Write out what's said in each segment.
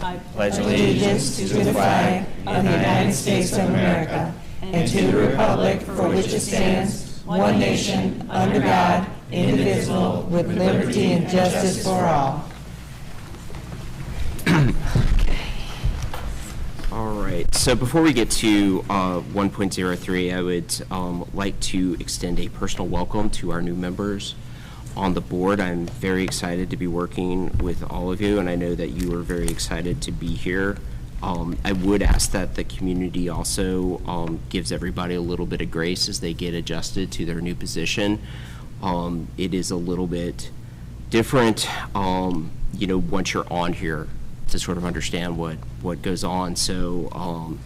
I pledge allegiance to the flag of the United States of America and to the republic for which it stands, one nation, under God, indivisible, with liberty and justice for all. All right, so before we get to 1.03, I would like to extend a personal welcome to our new members on the board. I'm very excited to be working with all of you, and I know that you are very excited to be here. I would ask that the community also gives everybody a little bit of grace as they get adjusted to their new position. It is a little bit different, you know, once you're on here to sort of understand what goes on. So,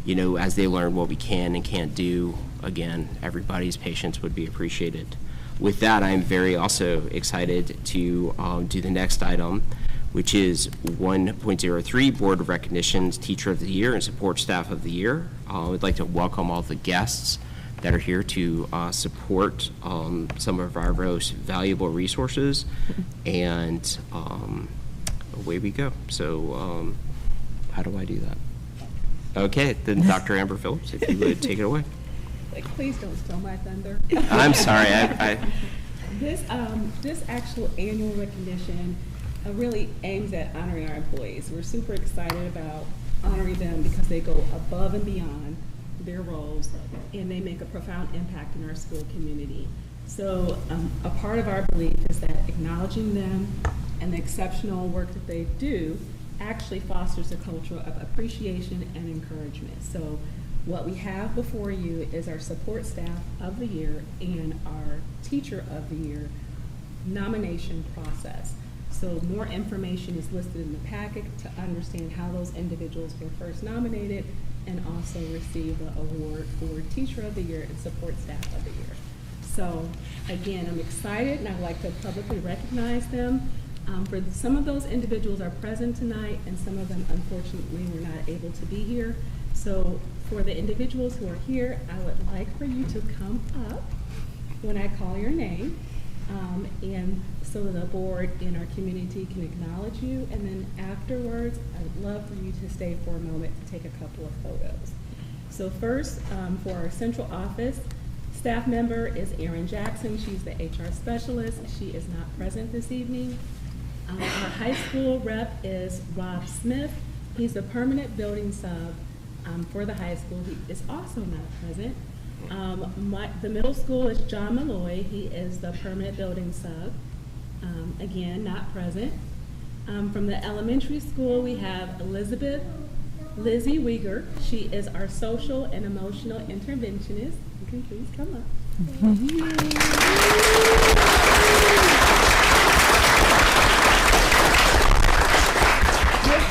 you know, as they learn what we can and can't do, again, everybody's patience would be appreciated. With that, I'm very also excited to do the next item, which is 1.03, Board of Recognitions, Teacher of the Year and Support Staff of the Year. I would like to welcome all the guests that are here to support some of our most valuable resources, and away we go. So how do I do that? Okay, then Dr. Amber Phillips, if you would take it away. Like, please don't steal my thunder. I'm sorry. This actual annual recognition really aims at honoring our employees. We're super excited about honoring them because they go above and beyond their roles and they make a profound impact in our school community. So a part of our belief is that acknowledging them and the exceptional work that they do actually fosters a culture of appreciation and encouragement. So what we have before you is our support staff of the year and our teacher of the year nomination process. So more information is listed in the packet to understand how those individuals were first nominated and also receive the award for teacher of the year and support staff of the year. So again, I'm excited and I'd like to publicly recognize them. For some of those individuals are present tonight and some of them unfortunately were not able to be here. So for the individuals who are here, I would like for you to come up when I call your name, and so that the board and our community can acknowledge you. And then afterwards, I'd love for you to stay for a moment to take a couple of photos. So first, for our central office, staff member is Erin Jackson. She's the HR specialist. She is not present this evening. Our high school rep is Rob Smith. He's the permanent building sub for the high school. He is also not present. The middle school is John Malloy. He is the permanent building sub. Again, not present. From the elementary school, we have Lizzie Weger. She is our social and emotional interventionist. You can please come up.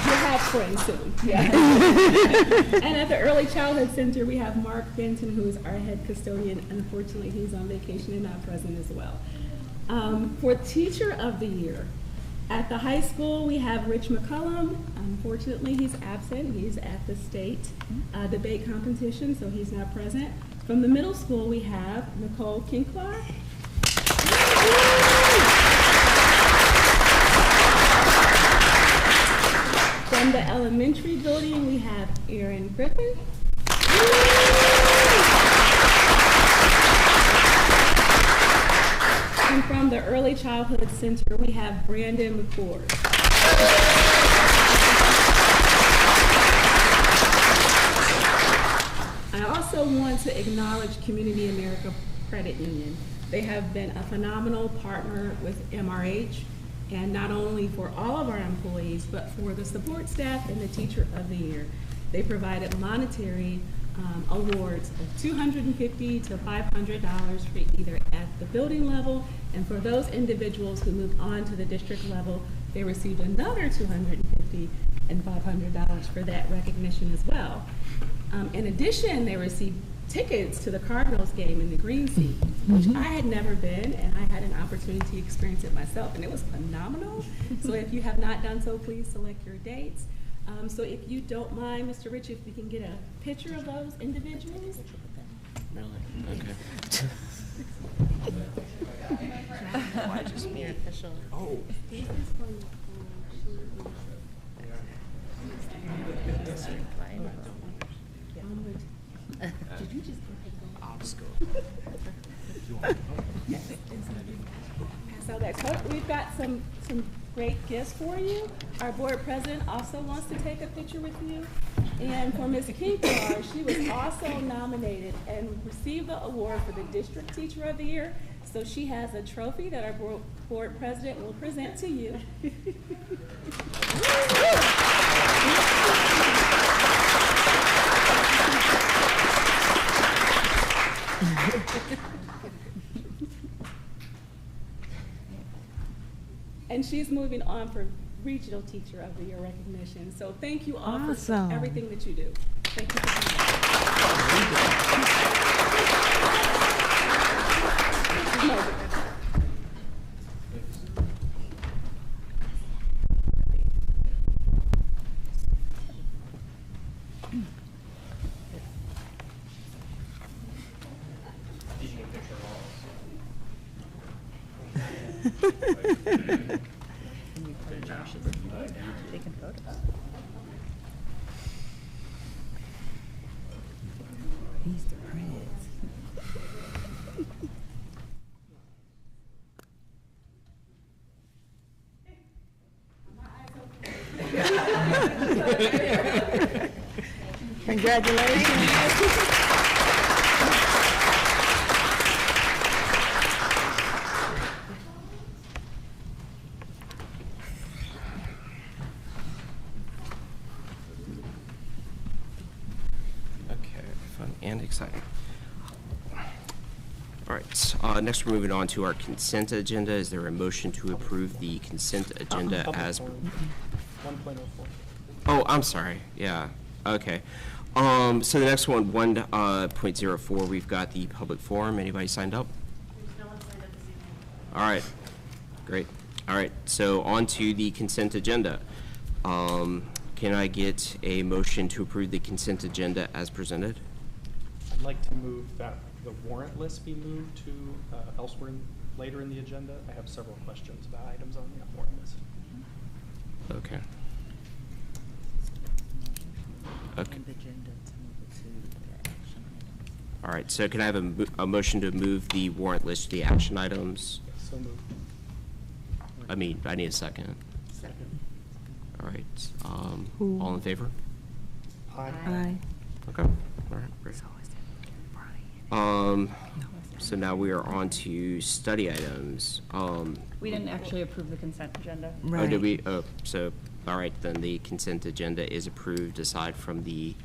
You'll have friends soon. Yeah. And at the Early Childhood Center, we have Mark Benton, who is our head custodian. Unfortunately, he's on vacation and not present as well. For Teacher of the Year, at the high school, we have Rich McCullum. Unfortunately, he's absent. He's at the state debate competition, so he's not present. From the middle school, we have Nicole Kinklar. From the elementary building, we have Erin Griffin. And from the Early Childhood Center, we have Brandon McCord. I also want to acknowledge Community America Credit Union. They have been a phenomenal partner with MRH, and not only for all of our employees, but for the support staff and the Teacher of the Year. They provided monetary awards of $250 to $500 for either at the building level, and for those individuals who moved on to the district level, they received another $250 and $500 for that recognition as well. In addition, they received tickets to the Cardinals game in the green seat, which I had never been, and I had an opportunity to experience it myself, and it was phenomenal. So if you have not done so, please select your dates. So if you don't mind, Mr. Rich, if we can get a picture of those individuals. Really? Okay. Why just me official? Oh. This is from Did you just So that coat, we've got some great gifts for you. Our board president also wants to take a picture with you. And for Ms. Kinkar, she was also nominated and received the award for the District Teacher of the Year. So she has a trophy that our board president will present to you. And she's moving on for Regional Teacher of the Year recognition. So thank you all for everything that you do. Thank you for They can photo. He's the prince. Congratulations. And exciting. All right, next we're moving on to our consent agenda. Is there a motion to approve the consent agenda as? 1.04. Oh, I'm sorry, yeah, okay. So the next one, 1.04, we've got the public forum. Anybody signed up? No one signed up this evening. All right, great. All right, so on to the consent agenda. Can I get a motion to approve the consent agenda as presented? I'd like to move that the warrant list be moved to elsewhere later in the agenda. I have several questions about items on the warrant list. Okay. Okay. All right, so can I have a motion to move the warrant list to the action items? Yes, so moved. I need a second. Second. All right, all in favor? Aye. Okay, all right, great. So now we are on to study items. We didn't actually approve the consent agenda. Oh, did we? Oh, so, all right, then the consent agenda is approved aside from the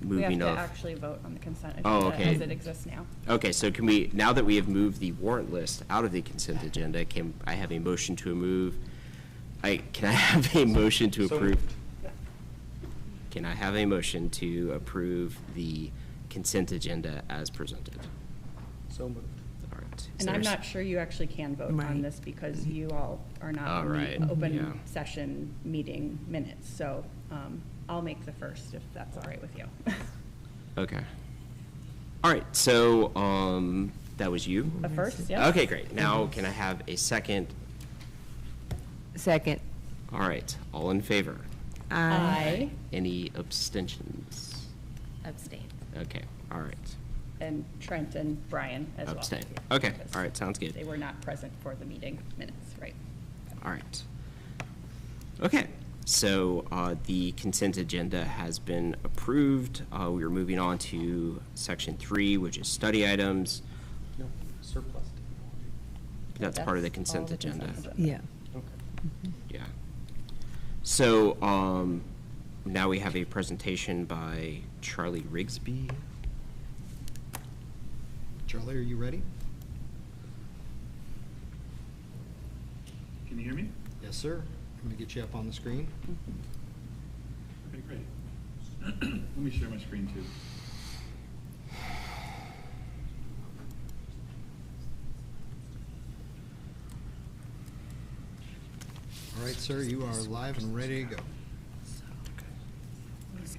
moving of. We have to actually vote on the consent Oh, agenda okay. as it exists now. Okay, so can we, now that we have moved the warrant list out of the consent agenda, can I have a motion to move? Can I have a motion to So approve? moved. Can I have a motion to approve the consent agenda as presented? So moved. All right. Is And there I'm a s- not sure you actually can vote Right. on this because you all are not All on right, the open yeah. session meeting minutes. So I'll make the first if that's all right with you. Okay. All right, so that was you? The first, yeah? Okay, great. Now can I have a second? Second. All right, all in favor? Aye. Any abstentions? Abstain. Okay, all right. And Trent and Brian as well. Abstain. Okay, Because all right, sounds good. They were not present for the meeting minutes, right? All right. Okay, so the consent agenda has been approved. We are moving on to section 3, which is study items. No, surplus technology. That's part of the all consent the agenda. consent Yeah. Okay. Yeah. So now we have a presentation by Charlie Rigsby. Charlie, are you ready? Can you hear me? Yes, sir. I'm going to get you up on the screen. Okay, great. Let me share my screen too. All right, sir, you are live and ready to go.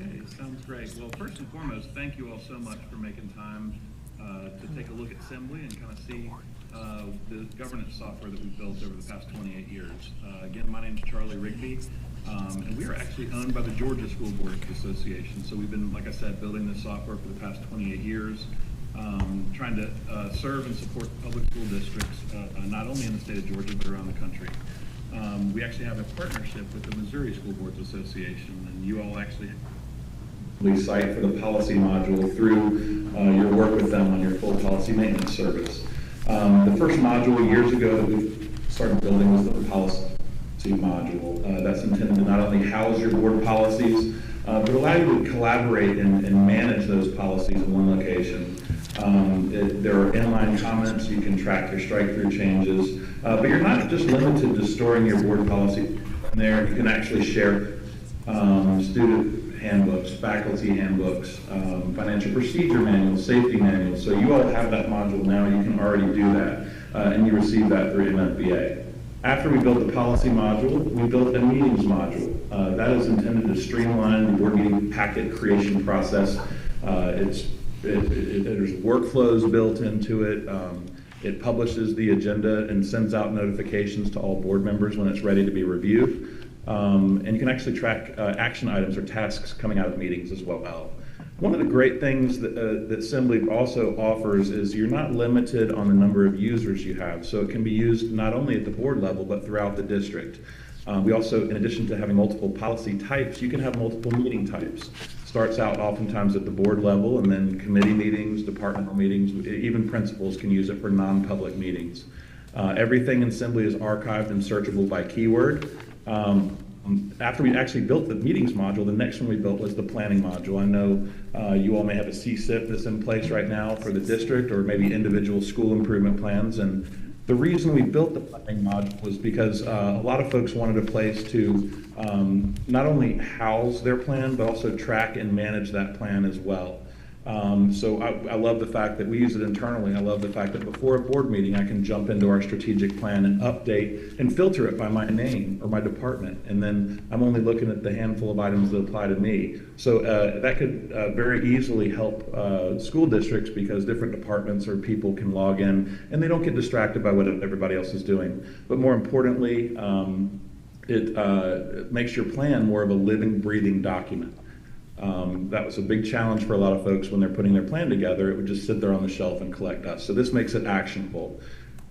Okay, sounds great. Well, first and foremost, thank you all so much for making time to take a look at Assembly and kind of see the governance software that we've built over the past 28 years. Again, my name is Charlie Rigby. And we are actually owned by the Georgia School Boards Association. So we've been, like I said, building this software for the past 28 years, trying to serve and support public school districts, not only in the state of Georgia, but around the country. We actually have a partnership with the Missouri School Boards Association, and you all actually site for the policy module through your work with them on your full policy maintenance service. The first module years ago that we started building was the policy module. That's intended to not only house your board policies, but allow you to collaborate and manage those policies in one location. There are inline comments, you can track your strike-through changes, but you're not just limited to storing your board policy in there. You can actually share student handbooks, faculty handbooks, financial procedure manuals, safety manuals. So you all have that module now, you can already do that, and you receive that through MFBA. After we built the policy module, we built a meetings module. That is intended to streamline the board meeting packet creation process. There's workflows built into it. It publishes the agenda and sends out notifications to all board members when it's ready to be reviewed. And you can actually track action items or tasks coming out of meetings as well. One of the great things that Assembly also offers is you're not limited on the number of users you have. So it can be used not only at the board level, but throughout the district. We also, in addition to having multiple policy types, you can have multiple meeting types. Starts out oftentimes at the board level, and then committee meetings, departmental meetings, even principals can use it for non-public meetings. Everything in Assembly is archived and searchable by keyword. After we actually built the meetings module, the next one we built was the planning module. I know you all may have a CSIP that's in place right now for the district, or maybe individual school improvement plans. And the reason we built the planning module was because a lot of folks wanted a place to not only house their plan, but also track and manage that plan as well. So I love the fact that we use it internally. I love the fact that before a board meeting, I can jump into our strategic plan and update and filter it by my name or my department. And then I'm only looking at the handful of items that apply to me. So that could very easily help school districts, because different departments or people can log in and they don't get distracted by what everybody else is doing. But more importantly, it makes your plan more of a living, breathing document. That was a big challenge for a lot of folks when they're putting their plan together. It would just sit there on the shelf and collect dust. So this makes it actionable.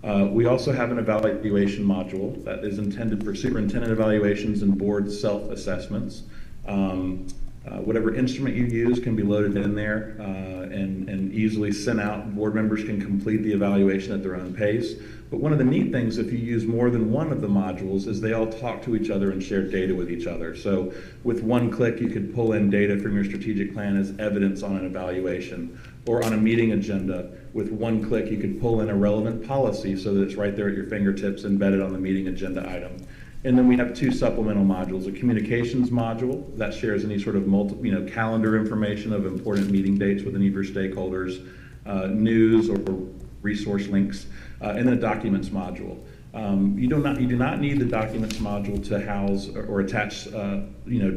We also have an evaluation module that is intended for superintendent evaluations and board self-assessments. Whatever instrument you use can be loaded in there and easily sent out. Board members can complete the evaluation at their own pace. But one of the neat things, if you use more than one of the modules, is they all talk to each other and share data with each other. So with one click, you could pull in data from your strategic plan as evidence on an evaluation. Or on a meeting agenda, with one click, you could pull in a relevant policy so that it's right there at your fingertips, embedded on the meeting agenda item. And then we have two supplemental modules: a communications module that shares any sort of calendar information of important meeting dates with any of your stakeholders, news or resource links, and then a documents module. You do not need the documents module to house or attach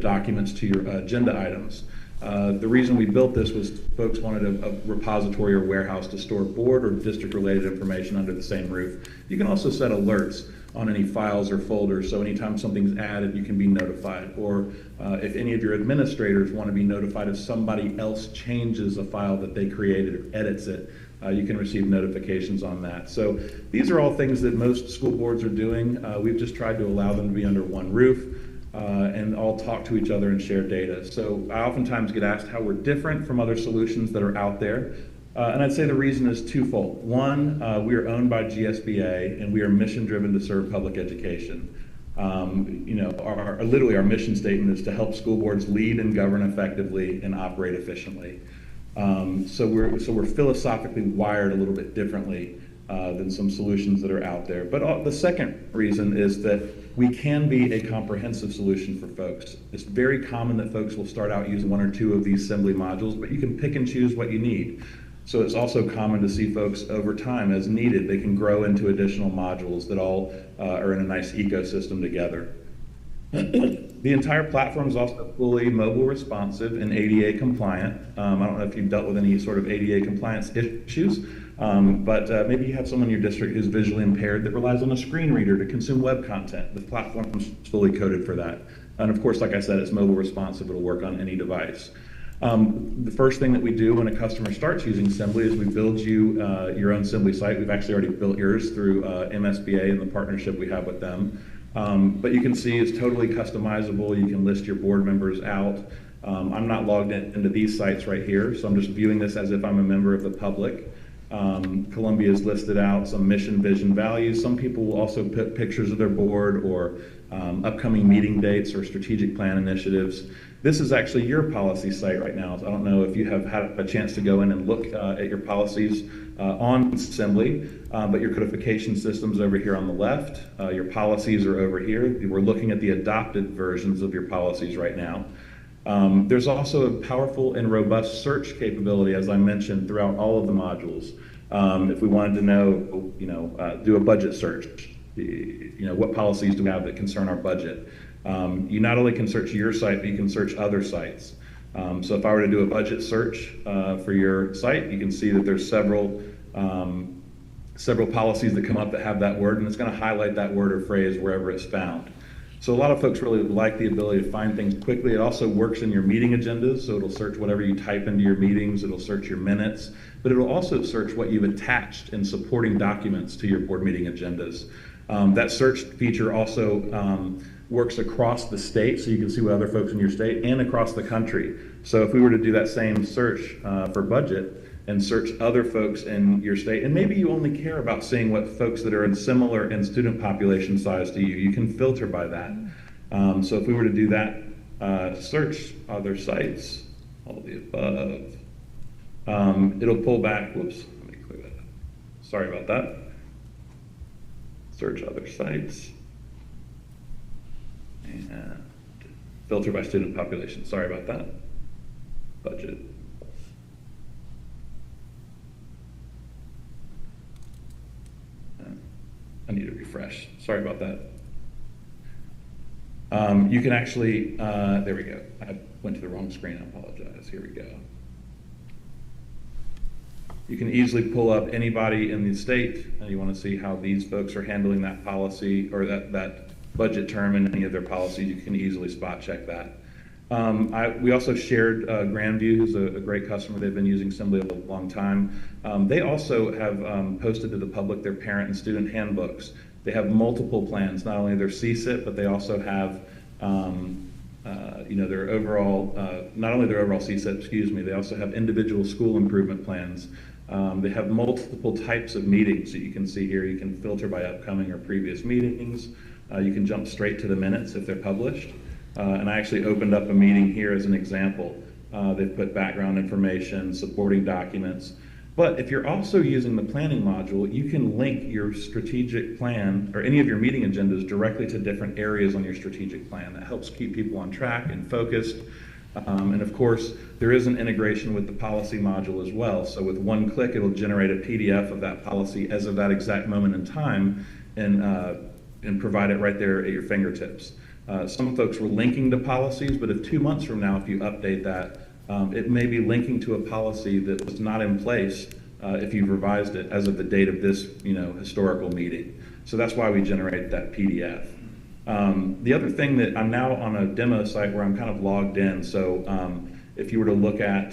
documents to your agenda items. The reason we built this was folks wanted a repository or warehouse to store board or district-related information under the same roof. You can also set alerts on any files or folders, so anytime something's added, you can be notified. Or if any of your administrators want to be notified if somebody else changes a file that they created or edits it, you can receive notifications on that. So these are all things that most school boards are doing. We've just tried to allow them to be under one roof and all talk to each other and share data. So I oftentimes get asked how we're different from other solutions that are out there. And I'd say the reason is twofold. One, we are owned by GSBA, and we are mission-driven to serve public education. Literally our mission statement is to help school boards lead and govern effectively and operate efficiently. So we're philosophically wired a little bit differently than some solutions that are out there. But the second reason is that we can be a comprehensive solution for folks. It's very common that folks will start out using one or two of these assembly modules, but you can pick and choose what you need. So it's also common to see folks over time, as needed, they can grow into additional modules that all are in a nice ecosystem together. The entire platform is also fully mobile responsive and ADA compliant. I don't know if you've dealt with any sort of ADA compliance issues, but maybe you have someone in your district who's visually impaired that relies on a screen reader to consume web content. The platform is fully coded for that. And of course, like I said, it's mobile responsive. It'll work on any device. The first thing that we do when a customer starts using Assembly is we build you your own Assembly site. We've actually already built yours through MSBA and the partnership we have with them. But you can see it's totally customizable. You can list your board members out. I'm not logged into these sites right here, so I'm just viewing this as if I'm a member of the public. Columbia is listed out, some mission, vision, values. Some people will also put pictures of their board or upcoming meeting dates or strategic plan initiatives. This is actually your policy site right now. I don't know if you have had a chance to go in and look at your policies on Assembly, but your codification system's over here on the left. Your policies are over here. We're looking at the adopted versions of your policies right now. There's also a powerful and robust search capability, as I mentioned, throughout all of the modules. If we wanted to know, do a budget search, what policies do we have that concern our budget? You not only can search your site, but you can search other sites. So if I were to do a budget search for your site, you can see that there's several policies that come up that have that word, and it's going to highlight that word or phrase wherever it's found. So a lot of folks really like the ability to find things quickly. It also works in your meeting agendas, so it'll search whatever you type into your meetings, it'll search your minutes, but it'll also search what you've attached in supporting documents to your board meeting agendas. That search feature also works across the state, so you can see what other folks in your state, and across the country. So if we were to do that same search for budget, and search other folks in your state, and maybe you only care about seeing what folks that are in similar in student population size to you, you can filter by that. So if we were to do that, search other sites, all the above, it'll pull back, whoops, let me clear that up. Sorry about that. Search other sites, and filter by student population, sorry about that. Budget. I need to refresh. Sorry about that. You can actually, there we go. I went to the wrong screen, I apologize. Here we go. You can easily pull up anybody in the state, and you want to see how these folks are handling that policy or that budget term in any of their policies. You can easily spot check that. We also shared Grandview, who's a great customer. They've been using Assembly a long time. They also have posted to the public their parent and student handbooks. They have multiple plans, not only their CSIP, but they also have their overall, not only their overall CSIP, excuse me, they also have individual school improvement plans. They have multiple types of meetings that you can see here. You can filter by upcoming or previous meetings. You can jump straight to the minutes if they're published. And I actually opened up a meeting here as an example. They've put background information, supporting documents. But if you're also using the planning module, you can link your strategic plan or any of your meeting agendas directly to different areas on your strategic plan. That helps keep people on track and focused. And of course, there is an integration with the policy module as well. So with one click, it'll generate a PDF of that policy as of that exact moment in time and provide it right there at your fingertips. Some folks were linking to policies, but if 2 months from now, if you update that, it may be linking to a policy that was not in place if you've revised it as of the date of this historical meeting. So that's why we generate that PDF. The other thing that I'm now on a demo site where I'm kind of logged in. So if you were to look at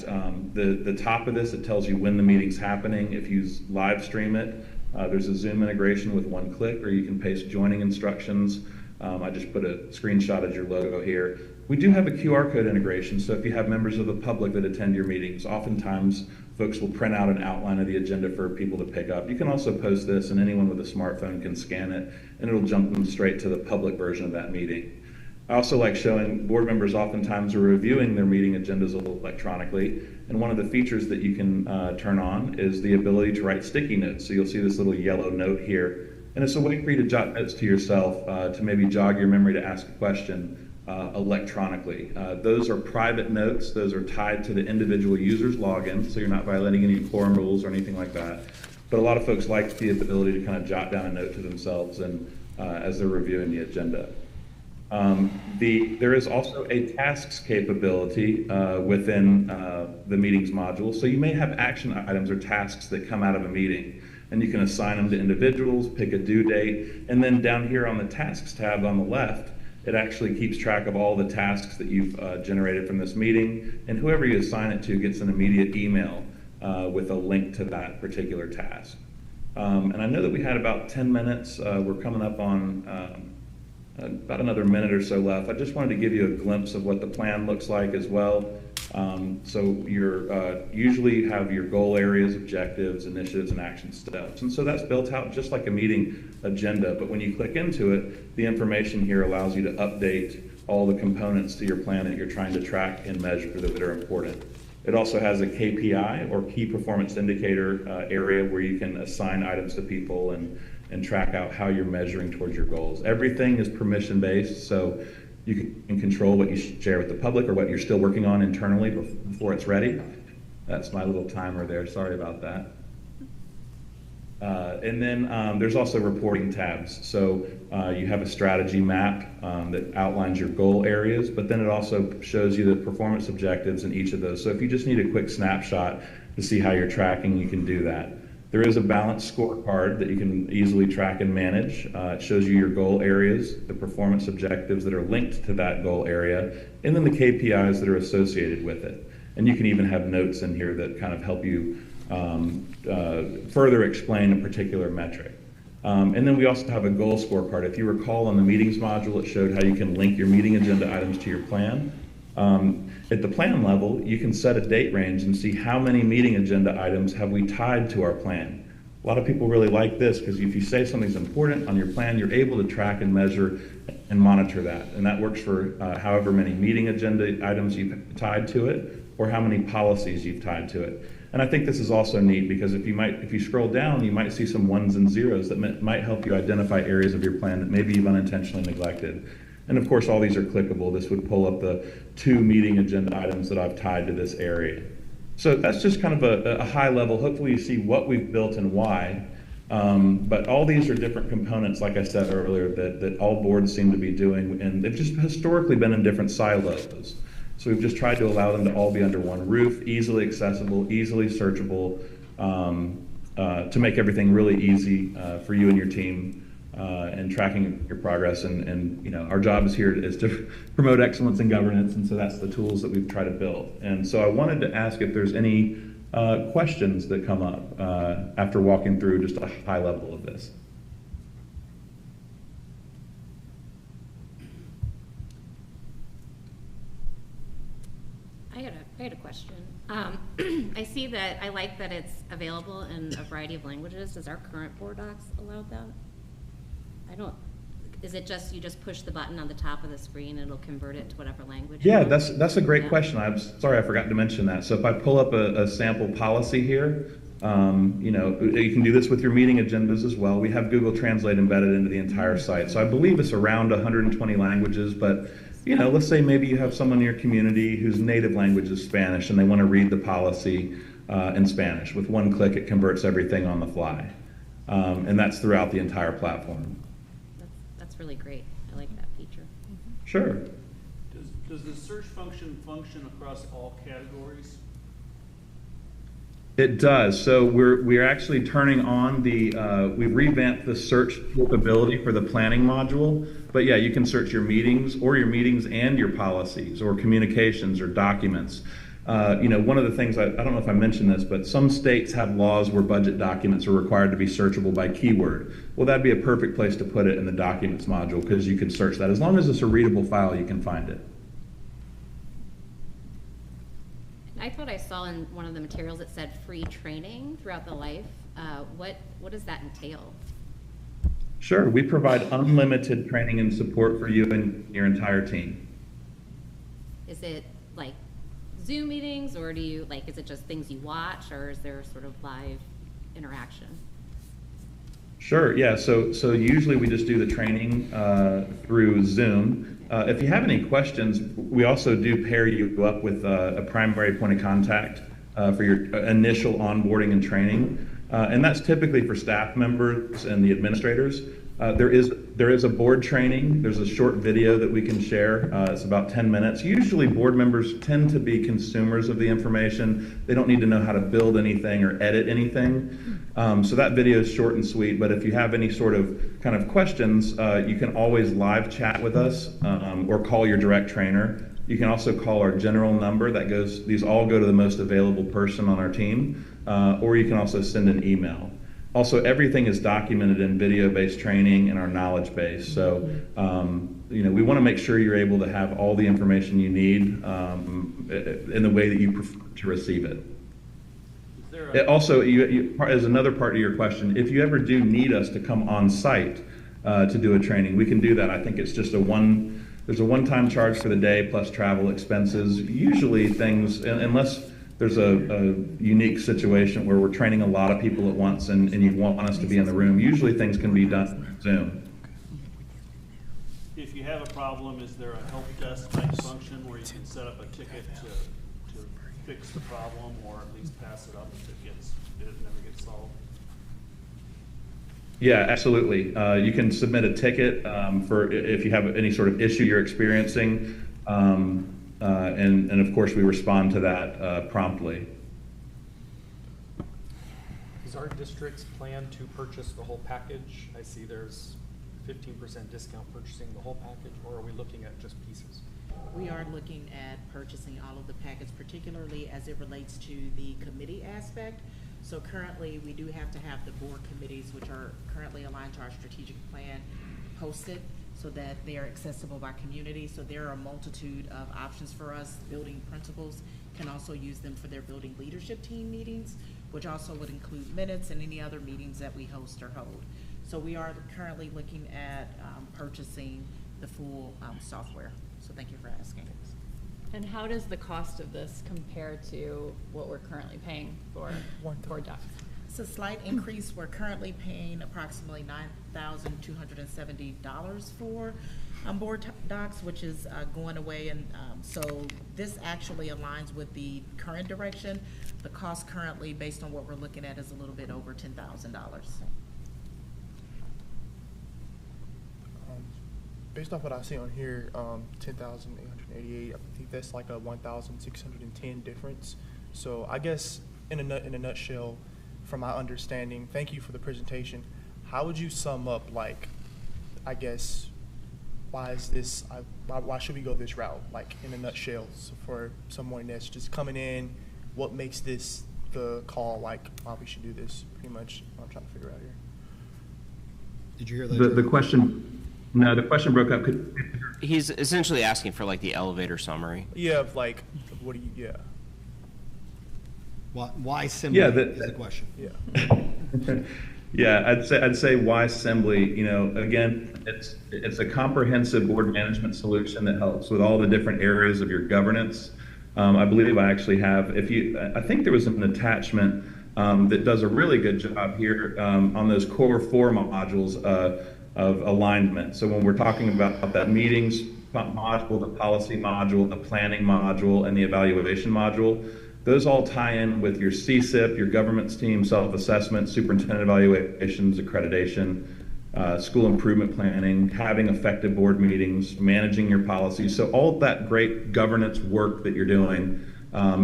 the top of this, it tells you when the meeting's happening. If you live stream it, there's a Zoom integration with one click, or you can paste joining instructions. I just put a screenshot as your logo here. We do have a QR code integration, so if you have members of the public that attend your meetings, oftentimes folks will print out an outline of the agenda for people to pick up. You can also post this, and anyone with a smartphone can scan it, and it'll jump them straight to the public version of that meeting. I also like showing board members oftentimes are reviewing their meeting agendas electronically, and one of the features that you can turn on is the ability to write sticky notes. So you'll see this little yellow note here. And it's a way for you to jot notes to yourself to maybe jog your memory to ask a question electronically. Those are private notes. Those are tied to the individual user's login, so you're not violating any quorum rules or anything like that. But a lot of folks like the ability to kind of jot down a note to themselves and as they're reviewing the agenda. There is also a tasks capability within the meetings module. So you may have action items or tasks that come out of a meeting, and you can assign them to individuals, pick a due date, and then down here on the tasks tab on the left, It actually keeps track of all the tasks that you've generated from this meeting, and whoever you assign it to gets an immediate email with a link to that particular task. And I know that we had about 10 minutes. We're coming up on about another minute or so left. I just wanted to give you a glimpse of what the plan looks like as well. So you're usually have your goal areas, objectives, initiatives, and action steps. And so that's built out just like a meeting agenda. But when you click into it, the information here allows you to update all the components to your plan that you're trying to track and measure that are important. It also has a KPI, or key performance indicator, area where you can assign items to people and track out how you're measuring towards your goals. Everything is permission based, so you can control what you share with the public or what you're still working on internally before it's ready. That's my little timer there, sorry about that. And then there's also reporting tabs. So you have a strategy map that outlines your goal areas, but then it also shows you the performance objectives in each of those. So if you just need a quick snapshot to see how you're tracking, you can do that. There is a balanced scorecard that you can easily track and manage. It shows you your goal areas, the performance objectives that are linked to that goal area, and then the KPIs that are associated with it. And you can even have notes in here that kind of help you further explain a particular metric. And then we also have a goal scorecard. If you recall on the meetings module, it showed how you can link your meeting agenda items to your plan. At the plan level, you can set a date range and see how many meeting agenda items have we tied to our plan. A lot of people really like this because if you say something's important on your plan, you're able to track and measure and monitor that. And that works for however many meeting agenda items you've tied to it or how many policies you've tied to it. And I think this is also neat because if you scroll down, you might see some ones and zeros that might help you identify areas of your plan that maybe you've unintentionally neglected. And of course, all these are clickable. This would pull up the 2 meeting agenda items that I've tied to this area. So that's just kind of a high level. Hopefully you see what we've built and why. But all these are different components, like I said earlier, that all boards seem to be doing, and they've just historically been in different silos. So we've just tried to allow them to all be under one roof, easily accessible, easily searchable, to make everything really easy for you and your team. And tracking your progress, and you know, our job is to promote excellence in governance, and so that's the tools that we've tried to build. And so I wanted to ask if there's any questions that come up after walking through just a high level of this. I had a question. I see that, I like that it's available in a variety of languages. Does our current board docs allow that? Is it just, you just push the button on the top of the screen and it'll convert it to whatever language? Yeah, that's a great question. I'm sorry, I forgot to mention that. So if I pull up a sample policy here, you know, you can do this with your meeting agendas as well. We have Google Translate embedded into the entire site. So I believe it's around 120 languages, but you know, let's say maybe you have someone in your community whose native language is Spanish and they want to read the policy in Spanish. With one click, it converts everything on the fly. And that's throughout the entire platform. That's really great. I like that feature. Sure. Does the search function across all categories? It does. So we're actually turning on we've revamped the search capability for the planning module. But yeah, you can search your meetings and your policies or communications or documents. You know, one of the things, I don't know if I mentioned this, but some states have laws where budget documents are required to be searchable by keyword. Well, that'd be a perfect place to put it in the documents module because you can search that. As long as it's a readable file, you can find it. I thought I saw in one of the materials it said free training throughout the life. What does that entail? Sure, we provide unlimited training and support for you and your entire team. Is it like Zoom meetings, or is it just things you watch, or is there sort of live interaction? Sure, yeah, so usually we just do the training through Zoom. If you have any questions, we also do pair you up with a primary point of contact for your initial onboarding and training. And that's typically for staff members and the administrators. There is a board training. There's a short video that we can share. It's about 10 minutes. Usually board members tend to be consumers of the information. They don't need to know how to build anything or edit anything. So that video is short and sweet, but if you have any sort of kind of questions, you can always live chat with us or call your direct trainer. You can also call our general number that goes, these all go to the most available person on our team, or you can also send an email. Also, everything is documented in video-based training and our knowledge base. So, we want to make sure you're able to have all the information you need in the way that you prefer to receive it. Also, as another part of your question, if you ever do need us to come on site to do a training, we can do that. I think it's just there's a one-time charge for the day plus travel expenses. Usually things, unless there's a unique situation where we're training a lot of people at once and you want us to be in the room, usually things can be done through Zoom. If you have a problem, is there a help desk type function where you can set up a ticket to fix the problem, or at least pass it up if it never gets solved? Yeah, absolutely. You can submit a ticket for if you have any sort of issue you're experiencing. And of course, we respond to that promptly. Is our district's plan to purchase the whole package? I see there's 15% discount purchasing the whole package, or are we looking at just pieces? We are looking at purchasing all of the package, particularly as it relates to the committee aspect. So currently, we do have to have the board committees, which are currently aligned to our strategic plan, posted so that they are accessible by community. So there are a multitude of options for us. Building principals can also use them for their building leadership team meetings, which also would include minutes and any other meetings that we host or hold. So we are currently looking at purchasing the full software. So thank you for asking. And how does the cost of this compare to what we're currently paying for docs? It's a slight increase. We're currently paying approximately $9,270 for board docs, which is going away. And so this actually aligns with the current direction. The cost currently, based on what we're looking at, is a little bit over $10,000. Based off what I see on here, 10,888. I think that's like a 1,610 difference. So I guess in a nutshell, from my understanding, thank you for the presentation. How would you sum up, like, I guess, why should we go this route, like in a nutshell? So for someone that's just coming in, what makes this the call, like, why we should do this? Pretty much what I'm trying to figure out here. Did you hear that? The question. No, the question broke up. He's essentially asking for like the elevator summary. Yeah, like, what do you, yeah. Why Assembly is the question. Yeah. Yeah, I'd say why Assembly. Again, it's a comprehensive board management solution that helps with all the different areas of your governance. I believe I actually have, I think there was an attachment that does a really good job here on those core 4 modules of alignment. So when we're talking about that meetings module, the policy module, the planning module, and the evaluation module, those all tie in with your CSIP, your governance team, self-assessment, superintendent evaluations, accreditation, school improvement planning, having effective board meetings, managing your policies. So all that great governance work that you're doing,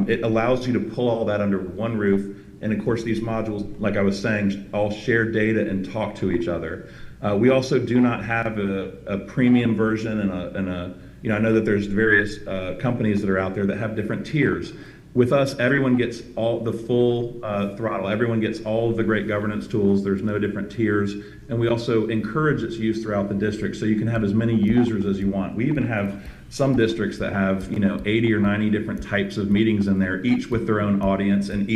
it allows you to pull all that under one roof. And of course, these modules, like I was saying, all share data and talk to each other. We also do not have a premium version and I know that there's various companies that are out there that have different tiers. With us, everyone gets all the full throttle. Everyone gets all of the great governance tools. There's no different tiers. And we also encourage its use throughout the district, so you can have as many users as you want. We even have some districts that have 80 or 90 different types of meetings in there, each with their own audience, and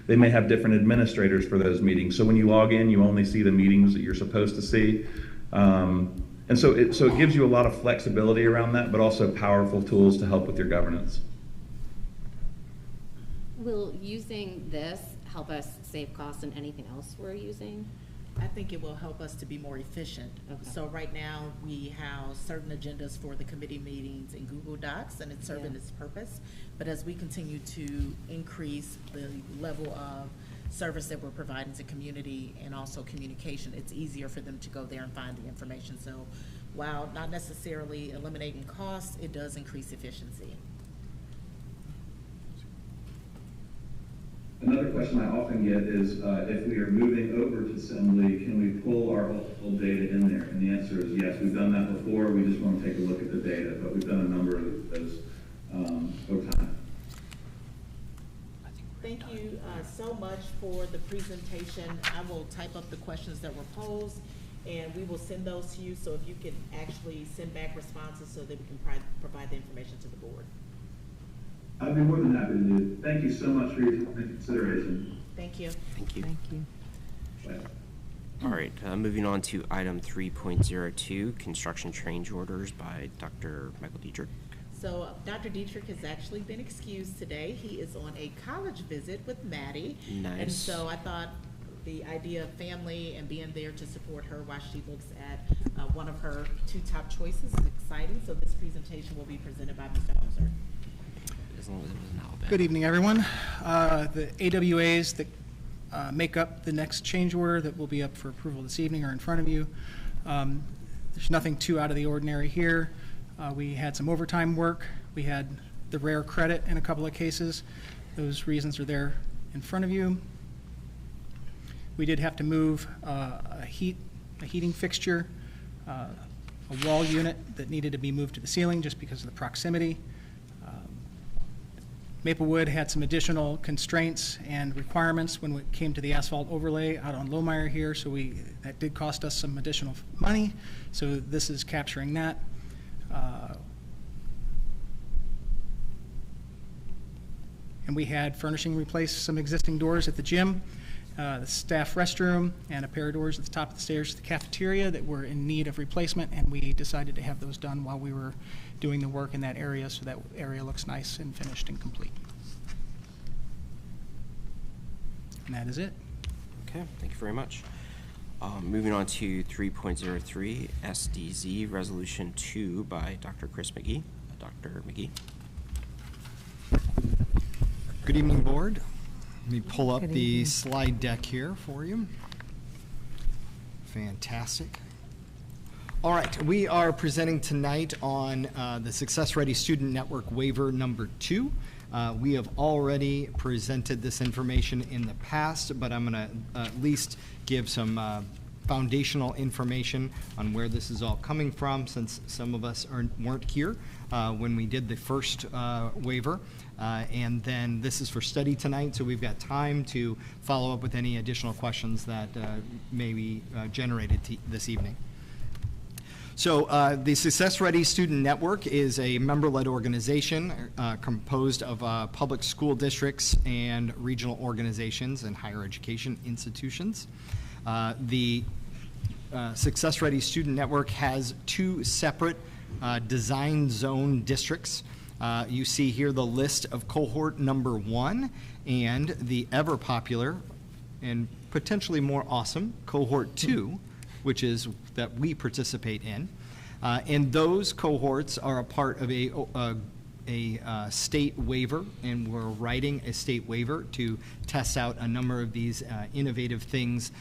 they may have different administrators for those meetings. So when you log in, you only see the meetings that you're supposed to see. And so it gives you a lot of flexibility around that, but also powerful tools to help with your governance. Will using this help us save costs in anything else we're using? I think it will help us to be more efficient. Okay. So right now, we have certain agendas for the committee meetings in Google Docs, and it's serving its purpose. But as we continue to increase the level of service that we're providing to community and also communication, it's easier for them to go there and find the information. So while not necessarily eliminating costs, it does increase efficiency. Another question I often get is if we are moving over to Assembly, can we pull our old data in there? And the answer is yes. We've done that before. We just want to take a look at the data, but we've done a number of those over time. Thank you so much for the presentation. I will type up the questions that were posed, and we will send those to you. So if you can actually send back responses so that we can provide the information to the board. I'd be more than happy to do. Thank you so much for your time and consideration. Thank you. Thank you. Thank you. Bye. All right, moving on to item 3.02, construction change orders by Dr. Michael Dietrich. So Dr. Dietrich has actually been excused today. He is on a college visit with Maddie. Nice. And so I thought the idea of family and being there to support her while she looks at one of her 2 top choices is exciting. So this presentation will be presented by Mr. Hauser. As long as it was an Alabama. Good evening, everyone. The AWAs that make up the next change order that will be up for approval this evening are in front of you. There's nothing too out of the ordinary here. We had some overtime work. We had the rare credit in a couple of cases. Those reasons are there in front of you. We did have to move a heating fixture, a wall unit that needed to be moved to the ceiling just because of the proximity. Maplewood had some additional constraints and requirements when it came to the asphalt overlay out on Lohmeyer here, so that did cost us some additional money. So this is capturing that. And we had furnishing replace some existing doors at the gym, the staff restroom, and a pair of doors at the top of the stairs to the cafeteria that were in need of replacement, and we decided to have those done while we were doing the work in that area, so that area looks nice and finished and complete. And that is it. Okay, thank you very much. Moving on to 3.03 SDZ Resolution 2 by Dr. Chris McGee. Dr. McGee. Good evening, board. Let me pull up the slide deck here for you. Fantastic. All right, we are presenting tonight on the Success Ready Student Network waiver number 2. We have already presented this information in the past, but I'm going to at least give some foundational information on where this is all coming from, since some of us weren't here when we did the first waiver. And then this is for study tonight, so we've got time to follow up with any additional questions that may be generated this evening. So the Success Ready Student Network is a member-led organization composed of public school districts and regional organizations and higher education institutions. The Success Ready Student Network has 2 separate design zone districts. You see here the list of cohort number 1 and the ever popular and potentially more awesome cohort 2, which is that we participate in. And those cohorts are a part of a state waiver, and we're writing a state waiver to test out a number of these innovative things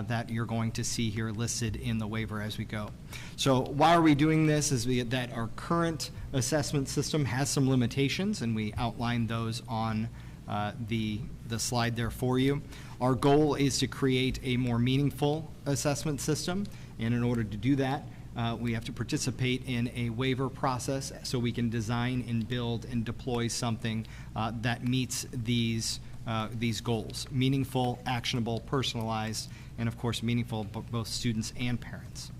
that you're going to see here listed in the waiver as we go. So why are we doing this is that our current assessment system has some limitations, and we outlined those on the slide there for you. Our goal is to create a more meaningful assessment system, and in order to do that, we have to participate in a waiver process so we can design and build and deploy something that meets these goals: meaningful, actionable, personalized, and of course meaningful for both students and parents.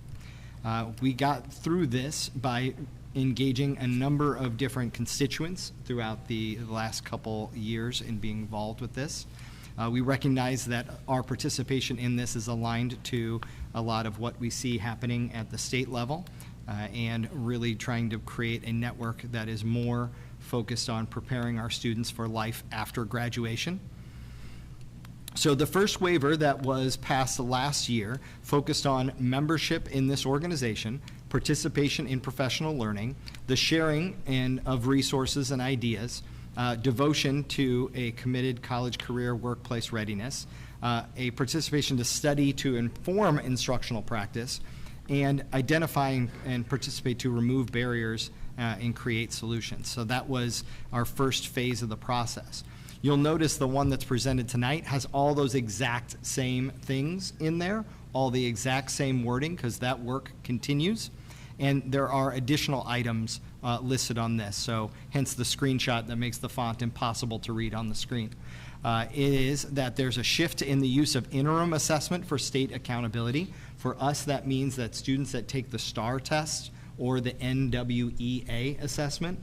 We got through this by engaging a number of different constituents throughout the last couple years in being involved with this. We recognize that our participation in this is aligned to a lot of what we see happening at the state level, and really trying to create a network that is more focused on preparing our students for life after graduation. So the first waiver that was passed last year focused on membership in this organization, participation in professional learning, the sharing of resources and ideas, devotion to a committed college career workplace readiness, a participation to study to inform instructional practice, and identifying and participate to remove barriers and create solutions. So that was our first phase of the process. You'll notice the one that's presented tonight has all those exact same things in there, all the exact same wording, because that work continues. And there are additional items listed on this, so hence the screenshot that makes the font impossible to read on the screen. Is that there's a shift in the use of interim assessment for state accountability. For us, that means that students that take the STAR test or the NWEA assessment,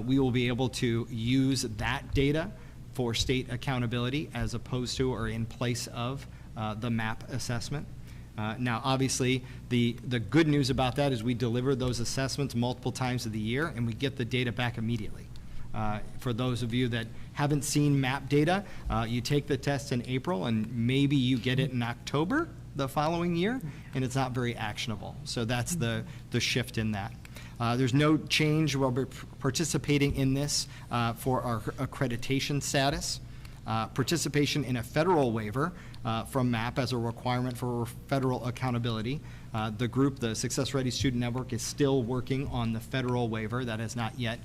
we will be able to use that data for state accountability as opposed to or in place of the MAP assessment. Now, obviously, the good news about that is we deliver those assessments multiple times of the year, and we get the data back immediately. For those of you that haven't seen MAP data, you take the test in April, and maybe you get it in October the following year, and it's not very actionable. So that's the shift in that. There's no change. We'll be participating in this for our accreditation status. Participation in a federal waiver from MAP as a requirement for federal accountability. The group, the Success Ready Student Network, is still working on the federal waiver. That has not yet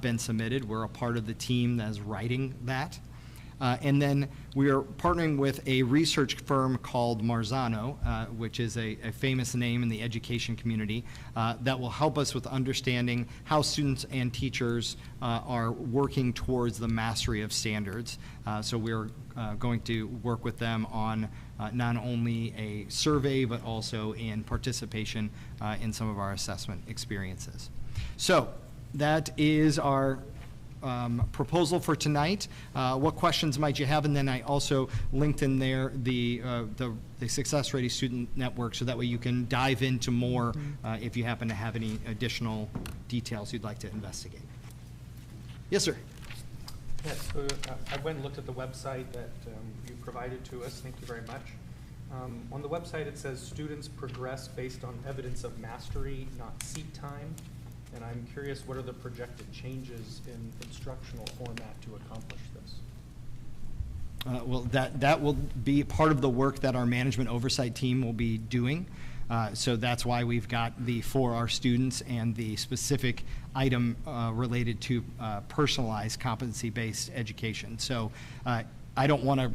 been submitted. We're a part of the team that is writing that. And then we are partnering with a research firm called Marzano, which is a famous name in the education community, that will help us with understanding how students and teachers are working towards the mastery of standards. So we're going to work with them on not only a survey, but also in participation in some of our assessment experiences. So that is our proposal for tonight. What questions might you have? And then I also linked in there the Success Ready Student Network, so that way you can dive into more if you happen to have any additional details you'd like to investigate. Yes, sir. Yes, so I went and looked at the website that you provided to us. Thank you very much. On the website, it says students progress based on evidence of mastery, not seat time. And I'm curious, what are the projected changes in instructional format to accomplish this? Well, that will be part of the work that our management oversight team will be doing. So that's why we've got for our students and the specific item related to personalized competency-based education. So I don't want to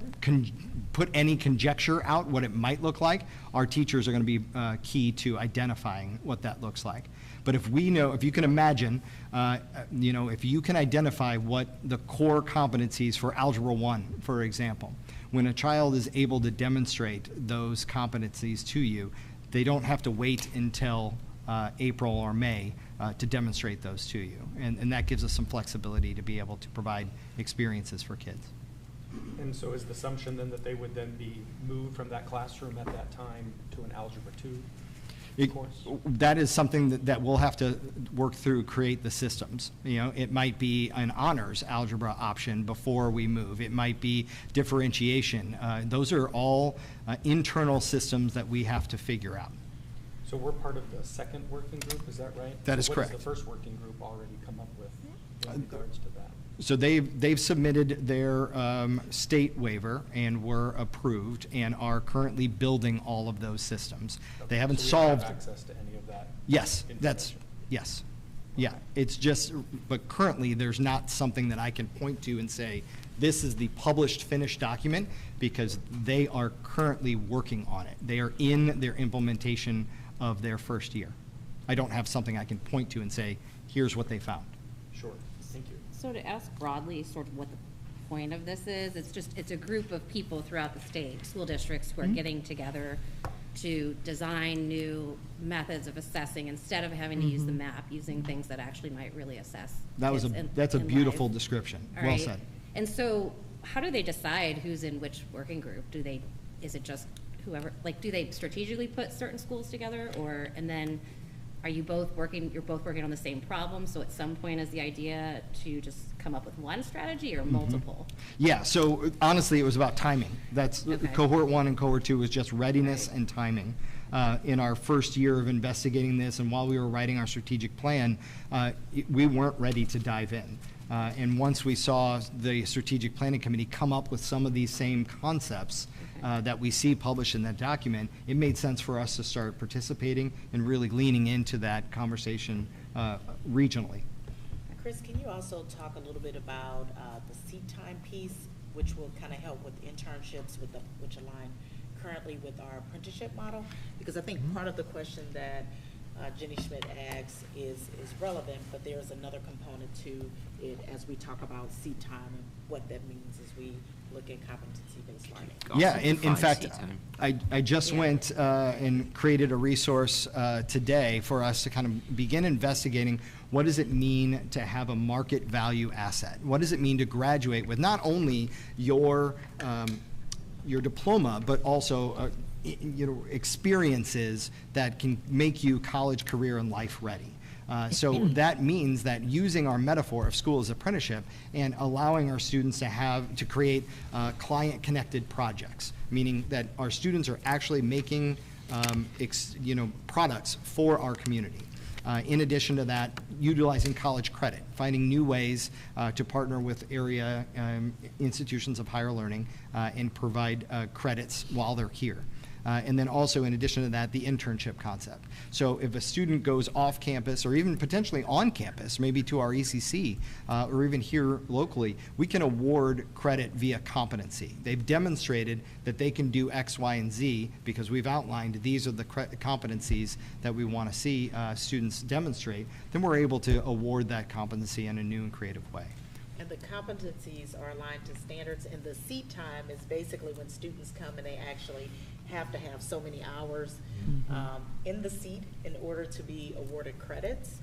put any conjecture out what it might look like. Our teachers are going to be key to identifying what that looks like. But if we know, if you can imagine, if you can identify what the core competencies for Algebra 1, for example, when a child is able to demonstrate those competencies to you, they don't have to wait until April or May to demonstrate those to you. And that gives us some flexibility to be able to provide experiences for kids. And so is the assumption then that they would then be moved from that classroom at that time to an Algebra 2 course? That is something that we'll have to work through, create the systems. It might be an honors algebra option before we move. It might be differentiation. Those are all internal systems that we have to figure out. So we're part of the second working group, is that right? That is what correct. What does the first working group already come up with in regards to that? So they've submitted their state waiver and were approved and are currently building all of those systems. Okay. They haven't so we solved. Have access to any of that? Yes, yes. Yeah, it's just, but currently there's not something that I can point to and say, this is the published finished document, because they are currently working on it. They are in their implementation of their first year. I don't have something I can point to and say, here's what they found. Sure, thank you. So to ask broadly sort of what the point of this is, it's a group of people throughout the state, school districts who are getting together to design new methods of assessing instead of having to use the map, using things that actually might really assess. That's a beautiful description. Well said. And so how do they decide who's in which working group? Is it just whoever, do they strategically put certain schools together, and then are you both working, you're both working on the same problem, so at some point is the idea to just come up with one strategy or multiple? Yeah, so honestly, it was about timing. That's cohort 1 and cohort 2 was just readiness and timing. In our first year of investigating this, and while we were writing our strategic plan, we weren't ready to dive in. And once we saw the strategic planning committee come up with some of these same concepts that we see published in that document, it made sense for us to start participating and really leaning into that conversation regionally. Chris, can you also talk a little bit about the seat time piece, which will kind of help with internships, which align currently with our apprenticeship model? Because I think part of the question that Jenny Schmidt asks is relevant, but there's another component to it as we talk about seat time and what that means as we look at competency-based learning. Yeah, in fact, I just went and created a resource today for us to kind of begin investigating what does it mean to have a market value asset? What does it mean to graduate with not only your diploma, but also experiences that can make you college, career, and life ready. So that means that using our metaphor of school as apprenticeship and allowing our students to create client-connected projects, meaning that our students are actually making products for our community. In addition to that, utilizing college credit, finding new ways to partner with area institutions of higher learning and provide credits while they're here. And then also, in addition to that, the internship concept. So if a student goes off campus or even potentially on campus, maybe to our ECC or even here locally, we can award credit via competency. They've demonstrated that they can do X, Y, and Z because we've outlined these are the competencies that we want to see students demonstrate. Then we're able to award that competency in a new and creative way. And the competencies are aligned to standards, and the seat time is basically when students come and they actually have to have so many hours in the seat in order to be awarded credits.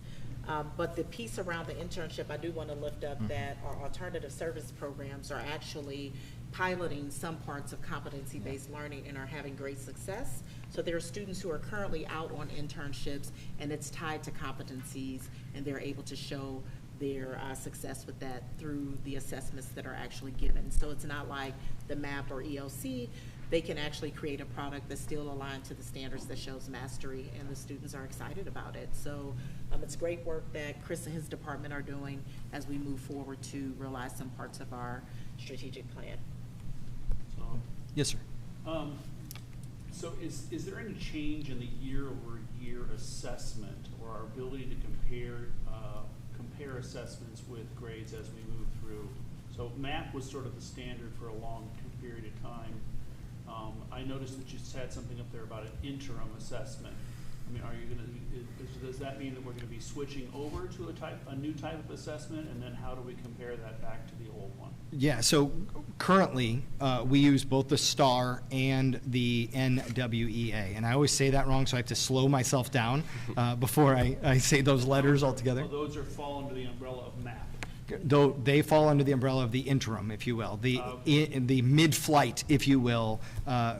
But the piece around the internship, I do want to lift up that our alternative service programs are actually piloting some parts of competency-based learning and are having great success. So there are students who are currently out on internships, and it's tied to competencies, and they're able to show their success with that through the assessments that are actually given. So it's not like the MAP or ELC. They can actually create a product that's still aligned to the standards that shows mastery, and the students are excited about it. So it's great work that Chris and his department are doing as we move forward to realize some parts of our strategic plan. Yes, sir. So is there any change in the year-over-year assessment or our ability to compare assessments with grades as we move through? So MAP was sort of the standard for a long period of time. I noticed that you had something up there about an interim assessment. I mean, are you going to, does that mean that we're going to be switching over to a new type of assessment, and then how do we compare that back to the old one? Yeah, so currently we use both the STAR and the NWEA, and I always say that wrong, so I have to slow myself down before I say those letters altogether. Well, those fall under the umbrella of MAP. Though they fall under the umbrella of the interim, if you will, the mid-flight, if you will,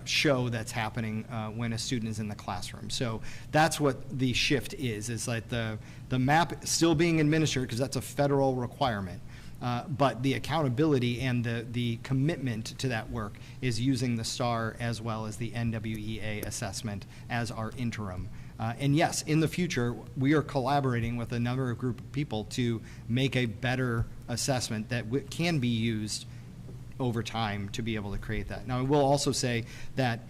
show that's happening when a student is in the classroom. So that's what the shift is like the MAP still being administered because that's a federal requirement. But the accountability and the commitment to that work is using the STAR as well as the NWEA assessment as our interim. And yes, in the future, we are collaborating with a number of group of people to make a better assessment that can be used over time to be able to create that. Now, I will also say that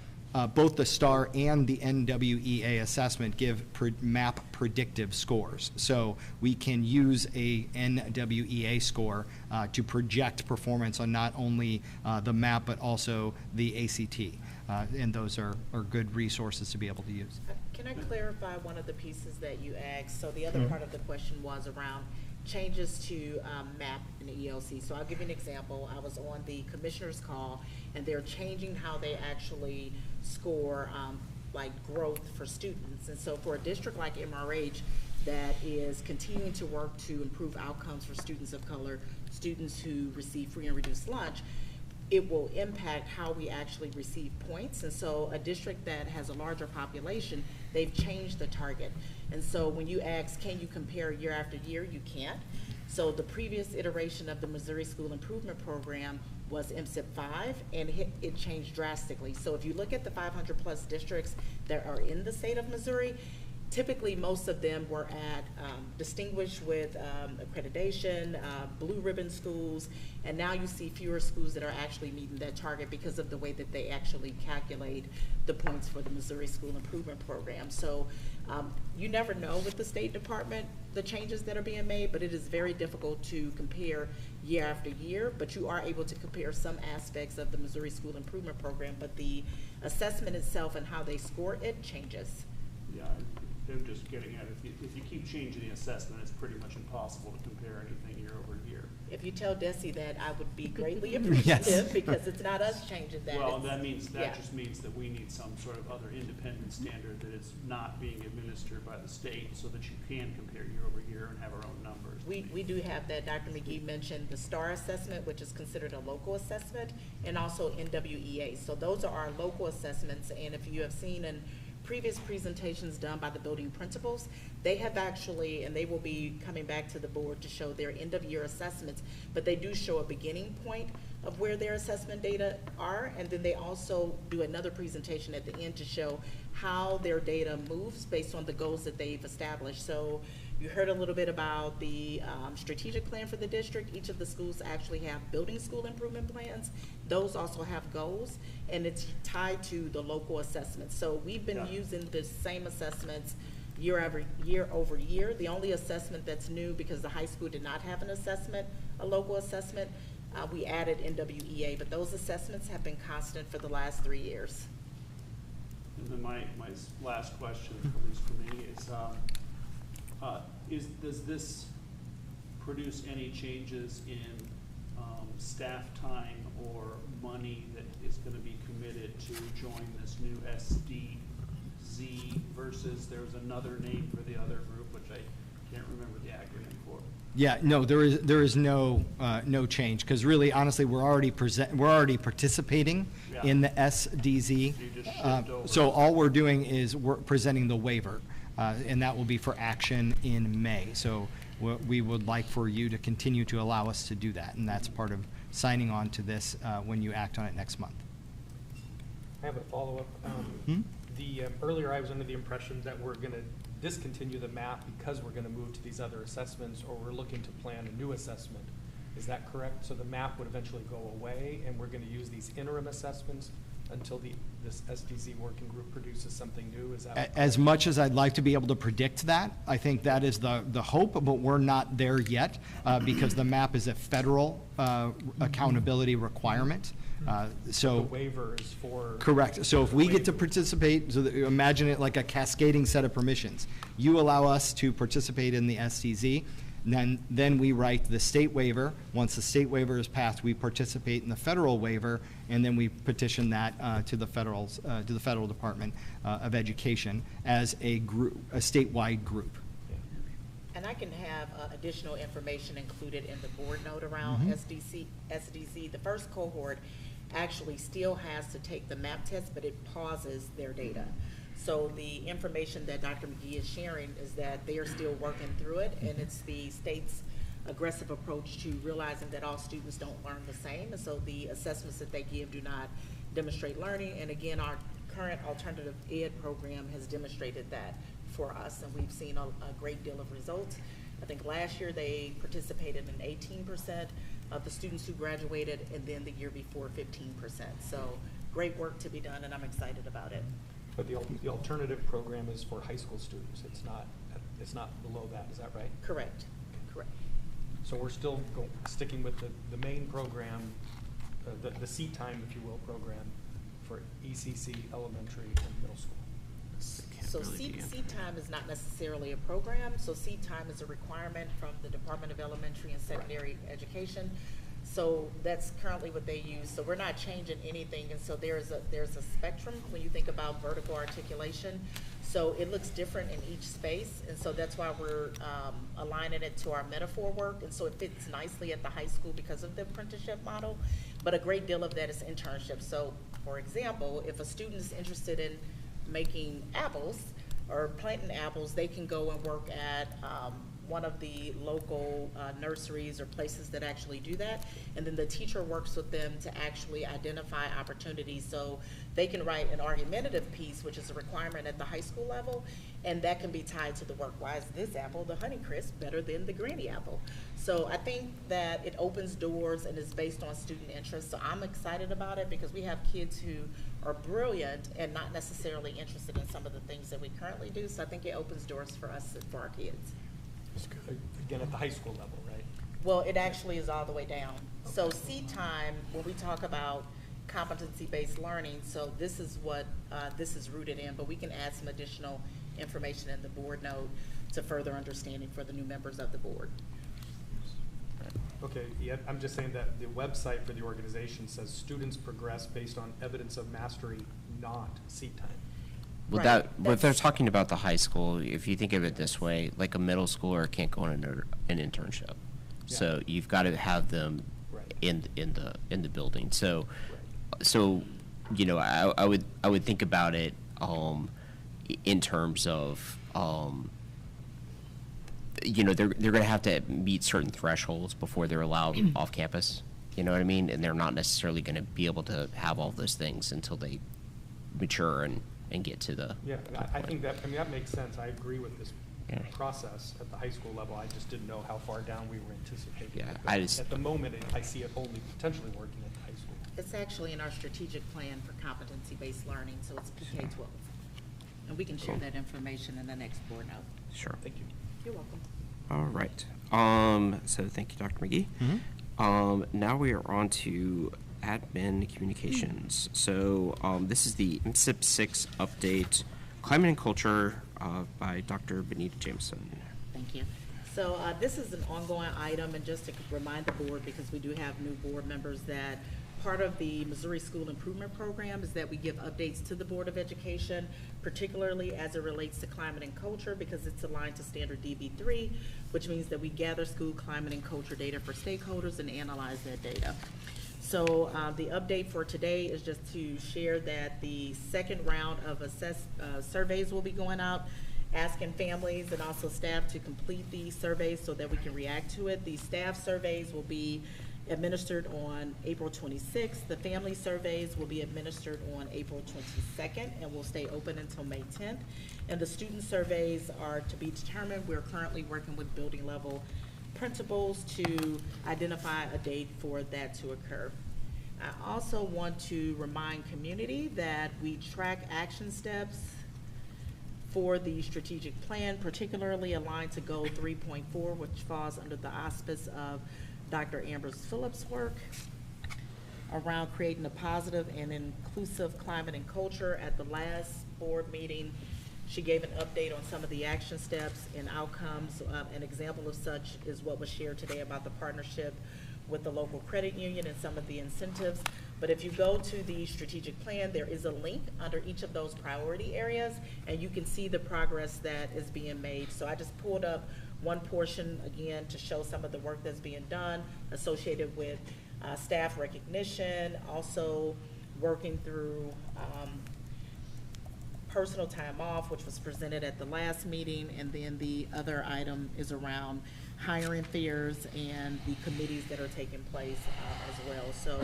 both the STAR and the NWEA assessment give MAP predictive scores. So we can use a NWEA score to project performance on not only the MAP, but also the ACT. And those are good resources to be able to use. Can I clarify one of the pieces that you asked? So the other part of the question was around changes to MAP and ELC. So I'll give you an example. I was on the commissioner's call, and they're changing how they actually score like growth for students. And so for a district like MRH that is continuing to work to improve outcomes for students of color, students who receive free and reduced lunch, it will impact how we actually receive points. And so a district that has a larger population, they've changed the target. And so when you ask, can you compare year after year, you can't. So the previous iteration of the Missouri School Improvement Program was MSIP 5, and it changed drastically. So if you look at the 500+ districts that are in the state of Missouri, Typically, most of them were at distinguished with accreditation, blue ribbon schools, and now you see fewer schools that are actually meeting that target because of the way that they actually calculate the points for the Missouri School Improvement Program. So you never know with the State Department the changes that are being made, but it is very difficult to compare year after year, but you are able to compare some aspects of the Missouri School Improvement Program, but the assessment itself and how they score it changes. Yeah, I'm just getting at, if you keep changing the assessment, it's pretty much impossible to compare anything year over year. If you tell Desi that, I would be greatly appreciative, because it's not us changing that. Well, it's- that yeah. just means that we need some sort of other independent standard that is not being administered by the state, so that you can compare year over year and have our own numbers. We do have that. Dr. McGee mentioned the STAR assessment, which is considered a local assessment, and also NWEA. So those are our local assessments, and if you have seen in previous presentations done by the building principals, they have actually, and they will be coming back to the board to show their end of year assessments, but they do show a beginning point of where their assessment data are, and then they also do another presentation at the end to show how their data moves based on the goals that they've established. So you heard a little bit about the strategic plan for the district. Each of the schools actually have building school improvement plans. Those also have goals, and it's tied to the local assessments. So we've been using the same assessments year over year. The only assessment that's new, because the high school did not have an assessment, a local assessment, we added NWEA, but those assessments have been constant for the last 3 years. And then my last question, at least for me, is, does this produce any changes in staff time or money that is going to be committed to join this new SDZ versus there's another name for the other group, which I can't remember the acronym for? Yeah, no, there is no change, because really, honestly, we're already participating in the SDZ. So you just shift over. So all we're doing is we're presenting the waiver, and that will be for action in May. So we would like for you to continue to allow us to do that, and that's part of signing on to this when you act on it next month. I have a follow-up. Earlier I was under the impression that we're going to discontinue the map because we're going to move to these other assessments, or we're looking to plan a new assessment. Is that correct? So the map would eventually go away, and we're going to use these interim assessments until this SDZ working group produces something new? Is that as much as I'd like to be able to predict that, I think that is the hope, but we're not there yet because the map is a federal accountability requirement. So the waiver is for... Correct. So if we get to participate, so imagine it like a cascading set of permissions. You allow us to participate in the SDZ, then we write the state waiver. Once the state waiver is passed, we participate in the federal waiver, and then we petition that to the federal Department of Education as a group, a statewide group. And I can have additional information included in the board note around SDZ. The first cohort actually still has to take the map test, but it pauses their data. So the information that Dr. McGee is sharing is that they are still working through it, and it's the state's aggressive approach to realizing that all students don't learn the same, and so the assessments that they give do not demonstrate learning. And again, our current alternative ed program has demonstrated that for us, and we've seen a great deal of results. I think last year they participated in 18% of the students who graduated, and then the year before 15%. So great work to be done, and I'm excited about it. But the alternative program is for high school students. It's not below that. Is that right? Correct. Correct. So we're still sticking with the main program, the seat time, if you will, program for ECC elementary and middle school. So seat time is not necessarily a program. So seat time is a requirement from the Department of Elementary and Secondary Education. So that's currently what they use. So we're not changing anything. And so there's a spectrum when you think about vertical articulation. So it looks different in each space. And so that's why we're aligning it to our metaphor work. And so it fits nicely at the high school because of the apprenticeship model. But a great deal of that is internship. So for example, if a student is interested in making apples or planting apples, they can go and work at one of the local nurseries or places that actually do that. And then the teacher works with them to actually identify opportunities. So they can write an argumentative piece, which is a requirement at the high school level, and that can be tied to the work. Why is this apple, the Honeycrisp, better than the Granny apple? So I think that it opens doors and is based on student interest. So I'm excited about it because we have kids who are brilliant and not necessarily interested in some of the things that we currently do. So I think it opens doors for us and for our kids. Again, at the high school level, right? Well, it actually is all the way down. So seat time, when we talk about competency-based learning, so this is what this is rooted in, but we can add some additional information in the board note to further understanding for the new members of the board. Okay, yeah, I'm just saying that the website for the organization says students progress based on evidence of mastery, not seat time. Well, Right, if they're talking about the high school, if you think of it this way, like a middle schooler can't go on an internship. Yeah. So you've got to have them Right. in the building. So, you know, I would think about it in terms of you know, they're going to have to meet certain thresholds before they're allowed off campus. You know what I mean? And they're not necessarily going to be able to have all those things until they mature and get to the. Yeah, to the I point. think that, I mean, that makes sense. I agree with this Yeah. process at the high school level. I just didn't know how far down we were anticipating. Yeah, it I going. just- At the moment, I see it only potentially working at the high school. It's actually in our strategic plan for competency-based learning, so it's K-12. And we can share Cool. that information in the next board note. Sure. Thank you. You're welcome. All right. So thank you, Dr. McGee. Now we are on to admin communications. So this is the MSIP 6 update, climate and culture by Dr. Benita Jameson. Thank you. So this is an ongoing item, and just to remind the board, because we do have new board members, that part of the Missouri School Improvement Program is that we give updates to the Board of Education, particularly as it relates to climate and culture, because it's aligned to standard DB3, which means that we gather school climate and culture data for stakeholders and analyze that data. So the update for today is just to share that the second round of surveys will be going out, asking families and also staff to complete these surveys so that we can react to it. These staff surveys will be administered on April 26th. The family surveys will be administered on April 22nd and will stay open until May 10th. And the student surveys are to be determined. We're currently working with building level principals to identify a date for that to occur. I also want to remind community that we track action steps for the strategic plan, particularly aligned to goal 3.4, which falls under the auspice of Dr. Amber Phillips' work around creating a positive and inclusive climate and culture. At the last board meeting, she gave an update on some of the action steps and outcomes. An example of such is what was shared today about the partnership with the local credit union and some of the incentives. But if you go to the strategic plan, there is a link under each of those priority areas, and you can see the progress that is being made. So I just pulled up one portion again to show some of the work that's being done associated with staff recognition, also working through personal time off, which was presented at the last meeting, and then the other item is around hiring fairs and the committees that are taking place as well. So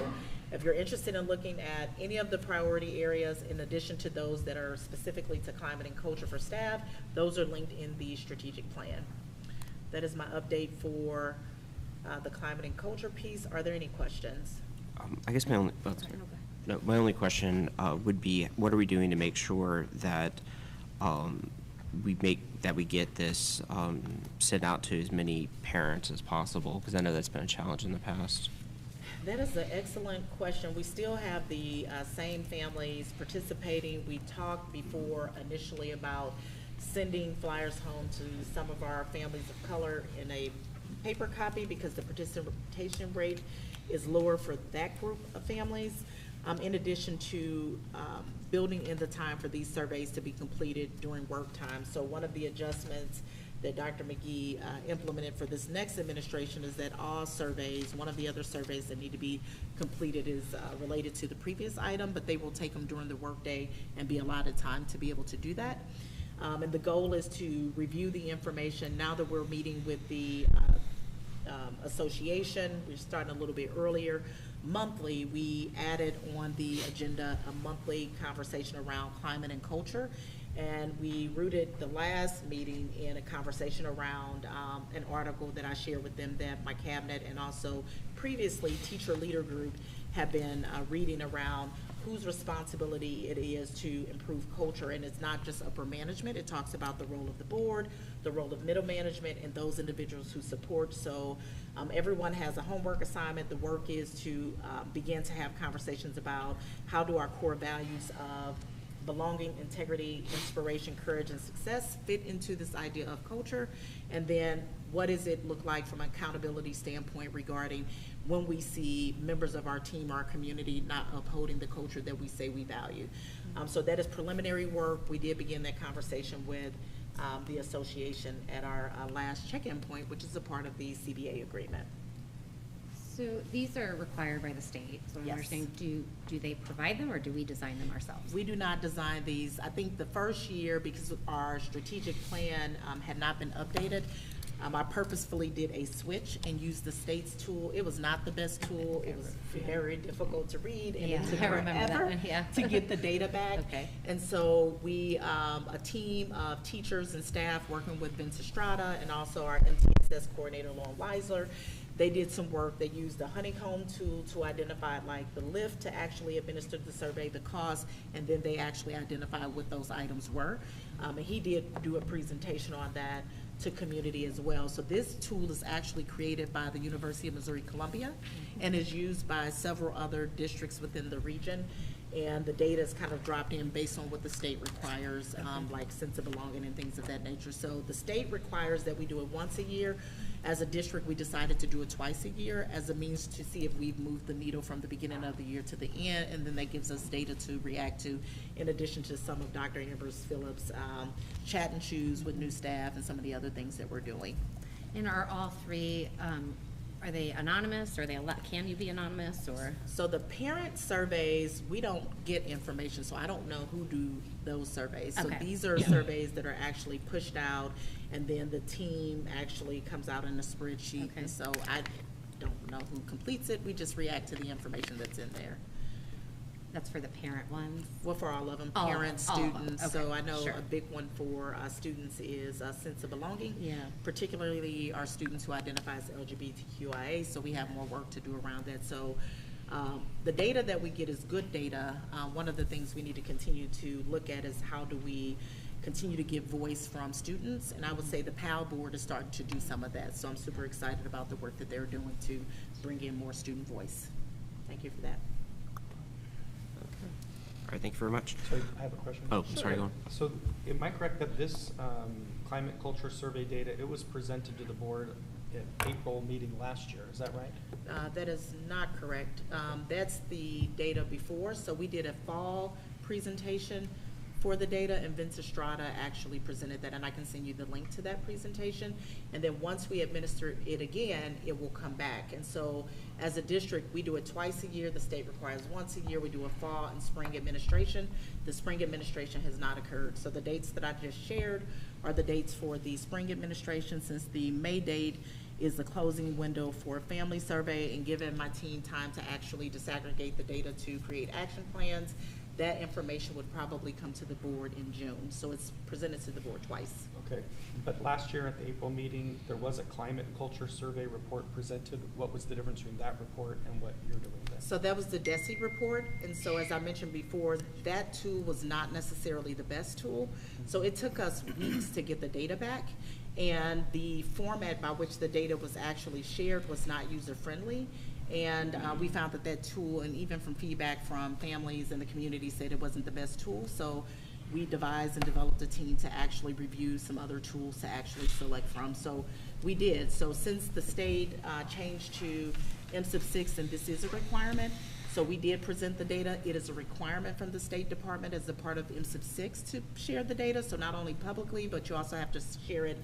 if you're interested in looking at any of the priority areas, in addition to those that are specifically to climate and culture for staff, those are linked in the strategic plan. That is my update for the climate and culture piece. Are there any questions? I guess my only question would be, what are we doing to make sure that we get this sent out to as many parents as possible? Because I know that's been a challenge in the past. That is an excellent question. We still have the same families participating. We talked before initially about sending flyers home to some of our families of color in a paper copy because the participation rate is lower for that group of families, in addition to building in the time for these surveys to be completed during work time. So one of the adjustments that Dr. McGee implemented for this next administration is that all surveys, one of the other surveys that need to be completed is related to the previous item, but they will take them during the workday and be allotted time to be able to do that. And the goal is to review the information. Now that we're meeting with the association, we're starting a little bit earlier. Monthly, we added on the agenda a monthly conversation around climate and culture. And we rooted the last meeting in a conversation around an article that I shared with them that my cabinet and also previously teacher leader group have been reading around whose responsibility it is to improve culture. And it's not just upper management. It talks about the role of the board, the role of middle management, and those individuals who support. So everyone has a homework assignment. The work is to begin to have conversations about how do our core values of belonging, integrity, inspiration, courage, and success fit into this idea of culture, and then what does it look like from an accountability standpoint regarding when we see members of our team, our community, not upholding the culture that we say we value. So that is preliminary work. We did begin that conversation with the association at our last check-in point, which is a part of the CBA agreement. So these are required by the state, so I'm Yes. understanding, do they provide them or do we design them ourselves? We do not design these. I think the first year, because our strategic plan had not been updated, I purposefully did a switch and used the state's tool. It was not the best tool. It was very difficult to read, and it took I remember that forever one, yeah. to get the data back. Okay. And so we, a team of teachers and staff working with Vince Estrada and also our MTSS coordinator, Lauren Weisler, they did some work. They used the honeycomb tool to identify like the lift to actually administer the survey, the cost, and then they actually identified what those items were. And he did do a presentation on that to community as well. So this tool is actually created by the University of Missouri-Columbia and is used by several other districts within the region. And the data is kind of dropped in based on what the state requires, like sense of belonging and things of that nature. So the state requires that we do it once a year. As a district, we decided to do it twice a year as a means to see if we've moved the needle from the beginning of the year to the end, and then that gives us data to react to, in addition to some of Dr. Ambrose Phillips' chat and choose with new staff and some of the other things that we're doing. And are all three, are they anonymous, or can you be anonymous, or? So the parent surveys, we don't get information, so I don't know who do those surveys. So Okay. these are surveys that are actually pushed out, and then the team actually comes out in a spreadsheet. Okay. And so I don't know who completes it. We just react to the information that's in there. That's for the parent ones? Well, for all of them, All of parents, them, all of them. students. Okay, So I know sure. a big one for students is a sense of belonging. Yeah. Particularly our students who identify as LGBTQIA, so we have more work to do around that. So the data that we get is good data. One of the things we need to continue to look at is how do we continue to give voice from students, and I would say the PAL board is starting to do some of that. So I'm super excited about the work that they're doing to bring in more student voice. Thank you for that. All right, thank you very much. So I have a question. Oh, sorry, go on. So am I correct that this climate culture survey data, it was presented to the board at April meeting last year, is that right? That is not correct. That's the data before, so we did a fall presentation for the data, and Vince Estrada actually presented that, and I can send you the link to that presentation. And then once we administer it again, it will come back. And so as a district, we do it twice a year. The state requires once a year. We do a fall and spring administration. The spring administration has not occurred. So the dates that I just shared are the dates for the spring administration, since the May date is the closing window for a family survey, and given my team time to actually disaggregate the data to create action plans, that information would probably come to the board in June. So it's presented to the board twice. Okay, but last year at the April meeting, there was a climate culture survey report presented. What was the difference between that report and what you're doing then? So that was the DESI report, and so as I mentioned before, that tool was not necessarily the best tool. So it took us weeks to get the data back, and the format by which the data was actually shared was not user-friendly. And we found that that tool, and even from feedback from families and the community, said it wasn't the best tool. So we devised and developed a team to actually review some other tools to actually select from. So we did. So since the state changed to M-6, and this is a requirement, so we did present the data. It is a requirement from the State Department as a part of M-6 to share the data. So not only publicly, but you also have to share it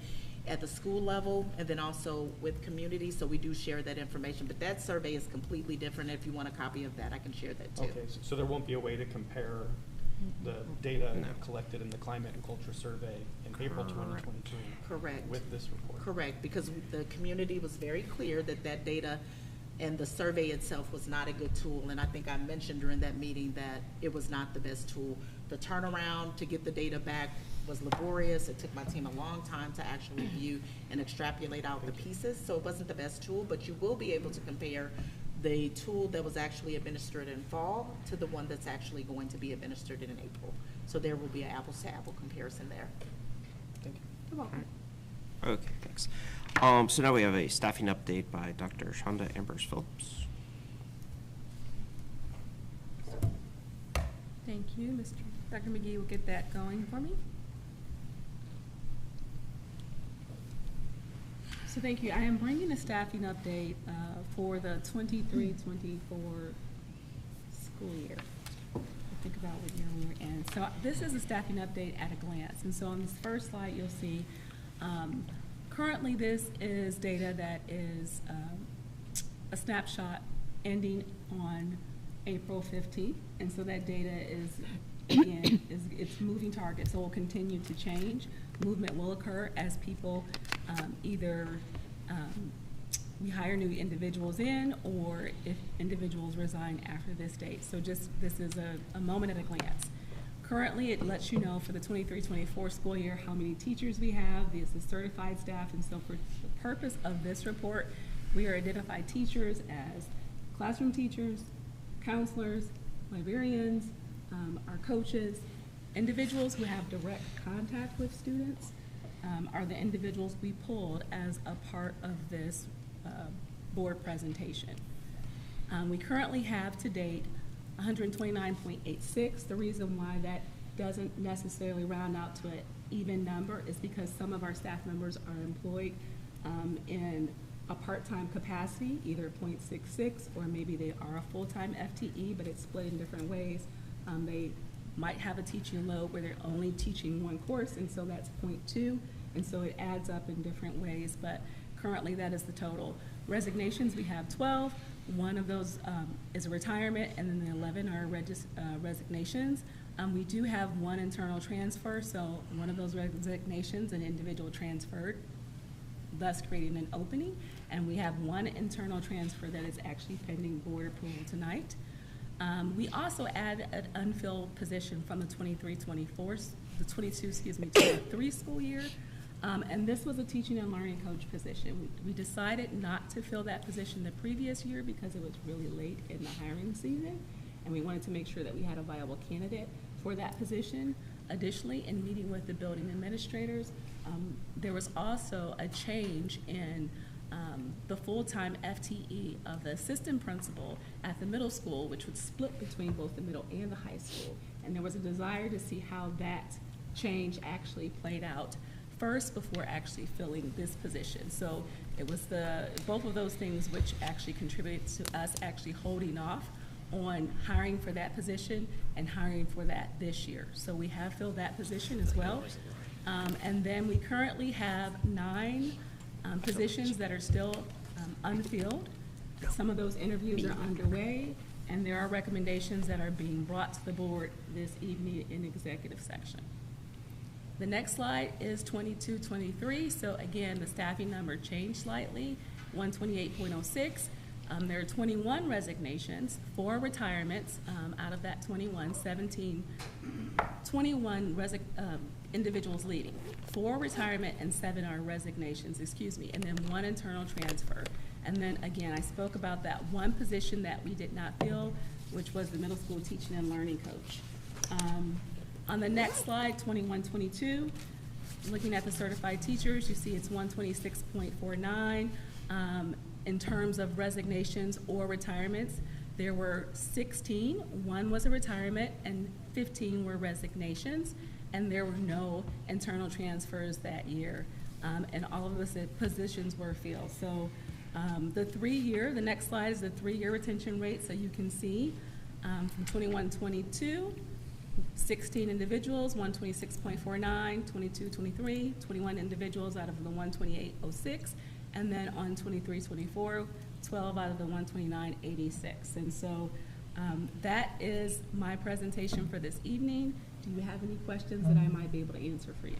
at the school level and then also with community. So we do share that information, but that survey is completely different. If you want a copy of that, I can share that too. Okay, so there won't be a way to compare the data collected in the climate and culture survey in April 2022. Correct. With this report. Correct, because the community was very clear that that data and the survey itself was not a good tool. And I think I mentioned during that meeting that it was not the best tool. The turnaround to get the data back was laborious. It took my team a long time to actually review and extrapolate out the pieces. So it wasn't the best tool, but you will be able to compare the tool that was actually administered in fall to the one that's actually going to be administered in April. So there will be an apples to apple comparison there. Thank you. You're welcome. Okay, thanks. So now we have a staffing update by Dr. Shonda Ambers-Phillips. Thank you. Dr. McGee will get that going for me. So thank you. I am bringing a staffing update for the 23-24 school year. Think about what year we're in. So this is a staffing update at a glance. And so on this first slide, you'll see currently this is data that is a snapshot ending on April 15th. And so that data is, again, it's moving target, so it will continue to change. Movement will occur as people either we hire new individuals in, or if individuals resign after this date. So just, this is a moment at a glance. Currently, it lets you know for the 23-24 school year how many teachers we have. This is certified staff, and so for the purpose of this report, we are identified teachers as classroom teachers, counselors, librarians, our coaches, individuals who have direct contact with students are the individuals we pulled as a part of this board presentation. We currently have to date 129.86. The reason why that doesn't necessarily round out to an even number is because some of our staff members are employed in a part-time capacity, either 0.66 or maybe they are a full-time FTE, but it's split in different ways. They might have a teaching load where they're only teaching one course, and so that's 0.2, and so it adds up in different ways, but currently that is the total. Resignations, we have 12. One of those is a retirement, and then the 11 are resignations. We do have one internal transfer, so one of those resignations, an individual transferred, thus creating an opening, and we have one internal transfer that is actually pending board approval tonight. We also add an unfilled position from the 23 school year, and this was a teaching and learning coach position. We decided not to fill that position the previous year because it was really late in the hiring season, and we wanted to make sure that we had a viable candidate for that position. Additionally, in meeting with the building administrators, there was also a change in the full-time FTE of the assistant principal at the middle school, which would split between both the middle and the high school. And there was a desire to see how that change actually played out first before actually filling this position. So it was both of those things which actually contributed to us actually holding off on hiring for that position and hiring for that this year. So we have filled that position as well. And then we currently have 9 positions that are still unfilled. Some of those interviews are underway, and there are recommendations that are being brought to the board this evening in executive section. The next slide is 22-23. So again, the staffing number changed slightly, 128.06. There are 21 resignations, 4 retirements out of that 21, 21 individuals leaving, 4 retirement and 7 are resignations, and then 1 internal transfer. And then again, I spoke about that one position that we did not fill, which was the middle school teaching and learning coach. On the next slide, 21-22, looking at the certified teachers, you see it's 126.49. In terms of resignations or retirements, there were 16. 1 was a retirement and 15 were resignations, and there were no internal transfers that year, and all of the positions were filled. So the next slide is the 3-year retention rate. So you can see from 21-22, 16 individuals, 126.49, 22-23, 21 individuals out of the 128.06, and then on 23-24, 12 out of the 129.86. And so That is my presentation for this evening. Do you have any questions that I might be able to answer for you?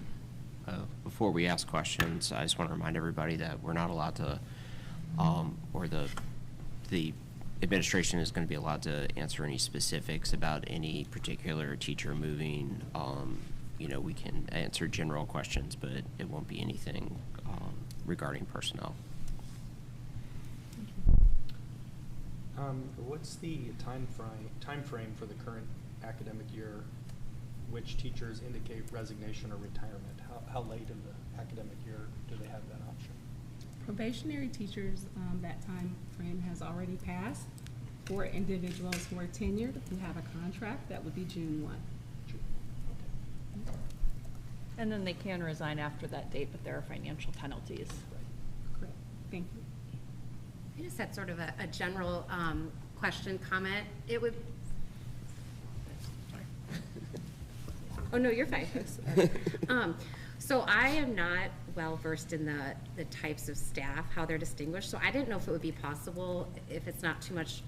Before we ask questions, I just want to remind everybody that we're not allowed to, or the administration is going to be allowed to answer any specifics about any particular teacher moving. You know, we can answer general questions, but it won't be anything regarding personnel. What's the time frame for the current academic year, which teachers indicate resignation or retirement? How late in the academic year do they have that option? Probationary teachers, that time frame has already passed. For individuals who are tenured, who have a contract, that would be June 1. Okay. And then they can resign after that date, but there are financial penalties. Correct. Thank you. I just had sort of a general question, comment. It would. Oh, no, you're fine. So I am not well versed in the types of staff, how they're distinguished. So I didn't know if it would be possible, if it's not too much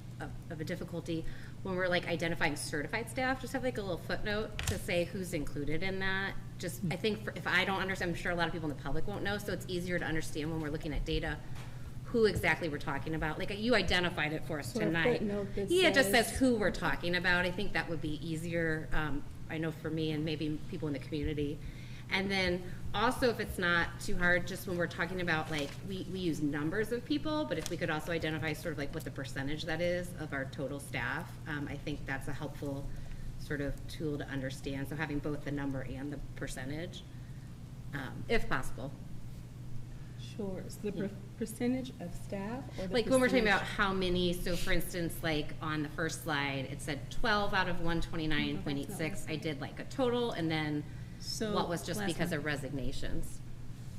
of a difficulty, when we're like identifying certified staff, just have like a little footnote to say who's included in that. Just, I think if I don't understand, I'm sure a lot of people in the public won't know, so it's easier to understand when we're looking at data who exactly we're talking about. Like you identified it for us tonight. Yeah, it just says who we're talking about. I think that would be easier, I know for me and maybe people in the community. And then also, if it's not too hard, just when we're talking about like, we use numbers of people, but if we could also identify sort of like what the percentage that is of our total staff, I think that's a helpful sort of tool to understand. So having both the number and the percentage, if possible. Sure. So the percentage of staff, or the like when we're talking about how many, so for instance, like on the first slide, it said 12 out of 129.86. I did like a total, and then what was just because of resignations.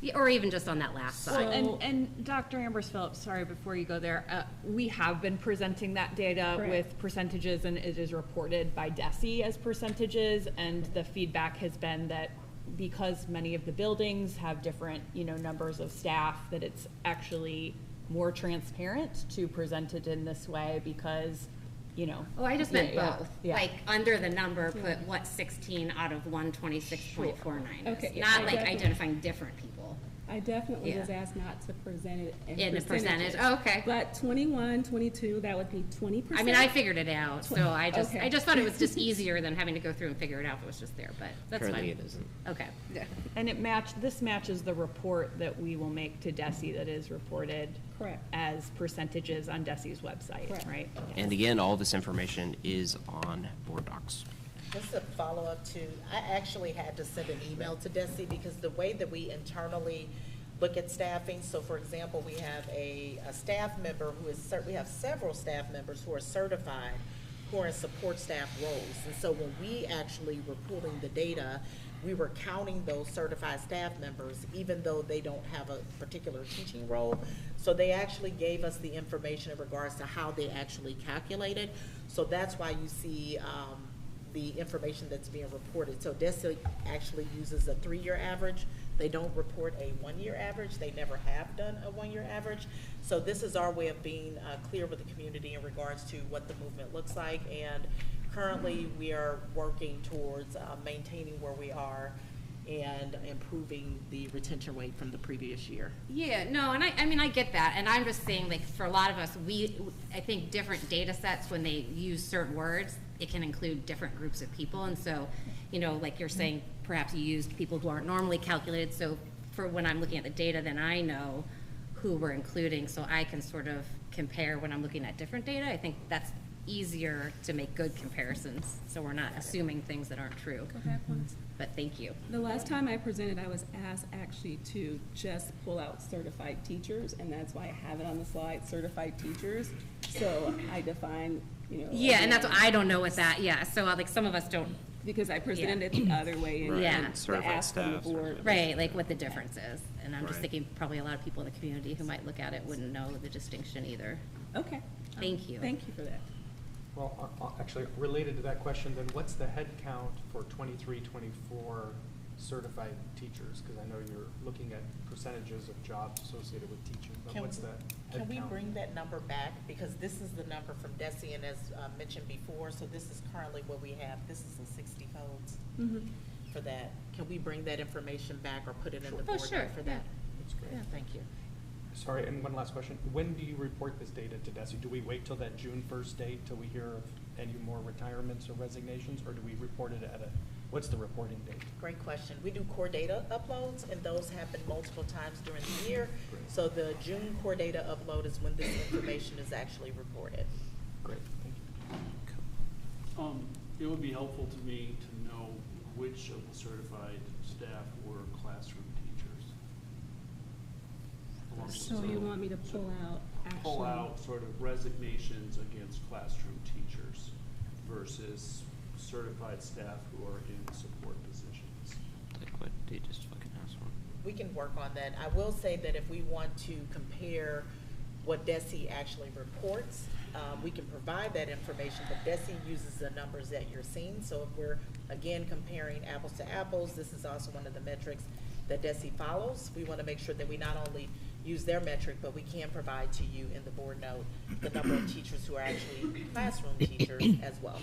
Yeah, or even just on that last slide. And Dr. Ambers Phillips, sorry, before you go there, we have been presenting that data with percentages, and it is reported by DESE as percentages, and the feedback has been that because many of the buildings have different, numbers of staff, that it's actually more transparent to present it in this way because, Oh, I just meant both. Yeah. Like under the number, put what 16 out of 126.49 okay. Not like identifying different people. I definitely was asked not to present it in a percentage. Oh, okay. But 21, 22, that would be 20%. I mean, I figured it out, so I just thought it was just easier than having to go through and figure it out if it was just there, but that's Currently fine. It isn't. Okay. Yeah. And this matches the report that we will make to DESE that is reported as percentages on DESE's website, right? And again, all this information is on board docs. Just a follow-up to, I actually had to send an email to DESE because the way that we internally look at staffing, so for example, we have a staff member who is, we have several staff members who are certified, who are in support staff roles. And so when we actually were pulling the data, we were counting those certified staff members, even though they don't have a particular teaching role. So they actually gave us the information in regards to how they actually calculated. So that's why you see the information that's being reported. So DESE actually uses a 3-year average. They don't report a 1-year average. They never have done a 1-year average. So this is our way of being clear with the community in regards to what the movement looks like. And currently we are working towards maintaining where we are and improving the retention rate from the previous year. Yeah, no, and I mean, I get that. And I'm just saying, like, for a lot of us, I think different data sets, when they use certain words, it can include different groups of people. And so, like you're saying, perhaps you used people who aren't normally calculated. So for when I'm looking at the data, then I know who we're including, so I can sort of compare when I'm looking at different data. I think that's easier to make good comparisons, so we're not assuming things that aren't true. Go back once. But thank you. The last time I presented, I was asked actually to just pull out certified teachers, and that's why I have it on the slide, certified teachers. So I define, Yeah, and that's what I don't know what that, so like some of us don't. Because I presented it the other way. And Yeah. Certified staff. Right, like what the difference is. And I'm just thinking probably a lot of people in the community who might look at it wouldn't know the distinction either. Okay. Thank you. Thank you for that. Well, actually, related to that question, then what's the head count for 23, 24 certified teachers? Because I know you're looking at percentages of jobs associated with teaching, but what's that Can we headcount? bring that number back? Because this is the number from DESI, and as mentioned before, so this is currently what we have. This is the 60 codes for that. Can we bring that information back or put it in the board sure, note for that? That's great. Yeah, thank you. Sorry, and one last question. When do you report this data to DESI? Do we wait till that June 1st date till we hear of any more retirements or resignations, or do we report it at what's the reporting date? Great question. We do core data uploads, and those happen multiple times during the year. Great. So the June core data upload is when this information is actually reported. Great, thank you. It would be helpful to me to know which of the certified staff were classroom teachers. Along with So you want me to pull out Pull actual? out sort of resignations against classroom teachers versus certified staff who are in support positions. Like what, they just fucking asked for. We can work on that. I will say that if we want to compare what DESI actually reports, we can provide that information, but DESI uses the numbers that you're seeing. So if we're, again, comparing apples to apples, this is also one of the metrics that DESI follows. We want to make sure that we not only use their metric, but we can provide to you in the board note the number of teachers who are actually classroom teachers as well.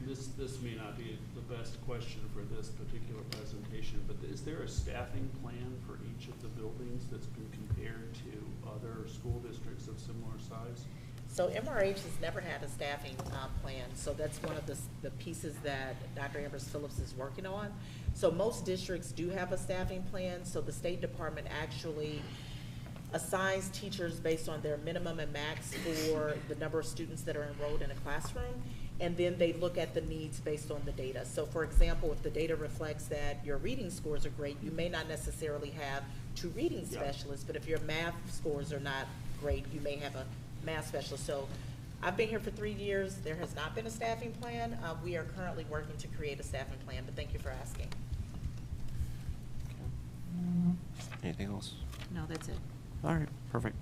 This may not be the best question for this particular presentation, but is there a staffing plan for each of the buildings that's been compared to other school districts of similar size? So MRH has never had a staffing plan, so that's one of the pieces that Dr. Ambrose Phillips is working on. So most districts do have a staffing plan, so the State Department actually assigns teachers based on their minimum and max for the number of students that are enrolled in a classroom, and then they look at the needs based on the data. So for example, if the data reflects that your reading scores are great, you may not necessarily have 2 reading specialists, but if your math scores are not great, you may have a math specialist. So I've been here for 3 years. There has not been a staffing plan. We are currently working to create a staffing plan, but thank you for asking. Anything else? No, that's it. All right, perfect.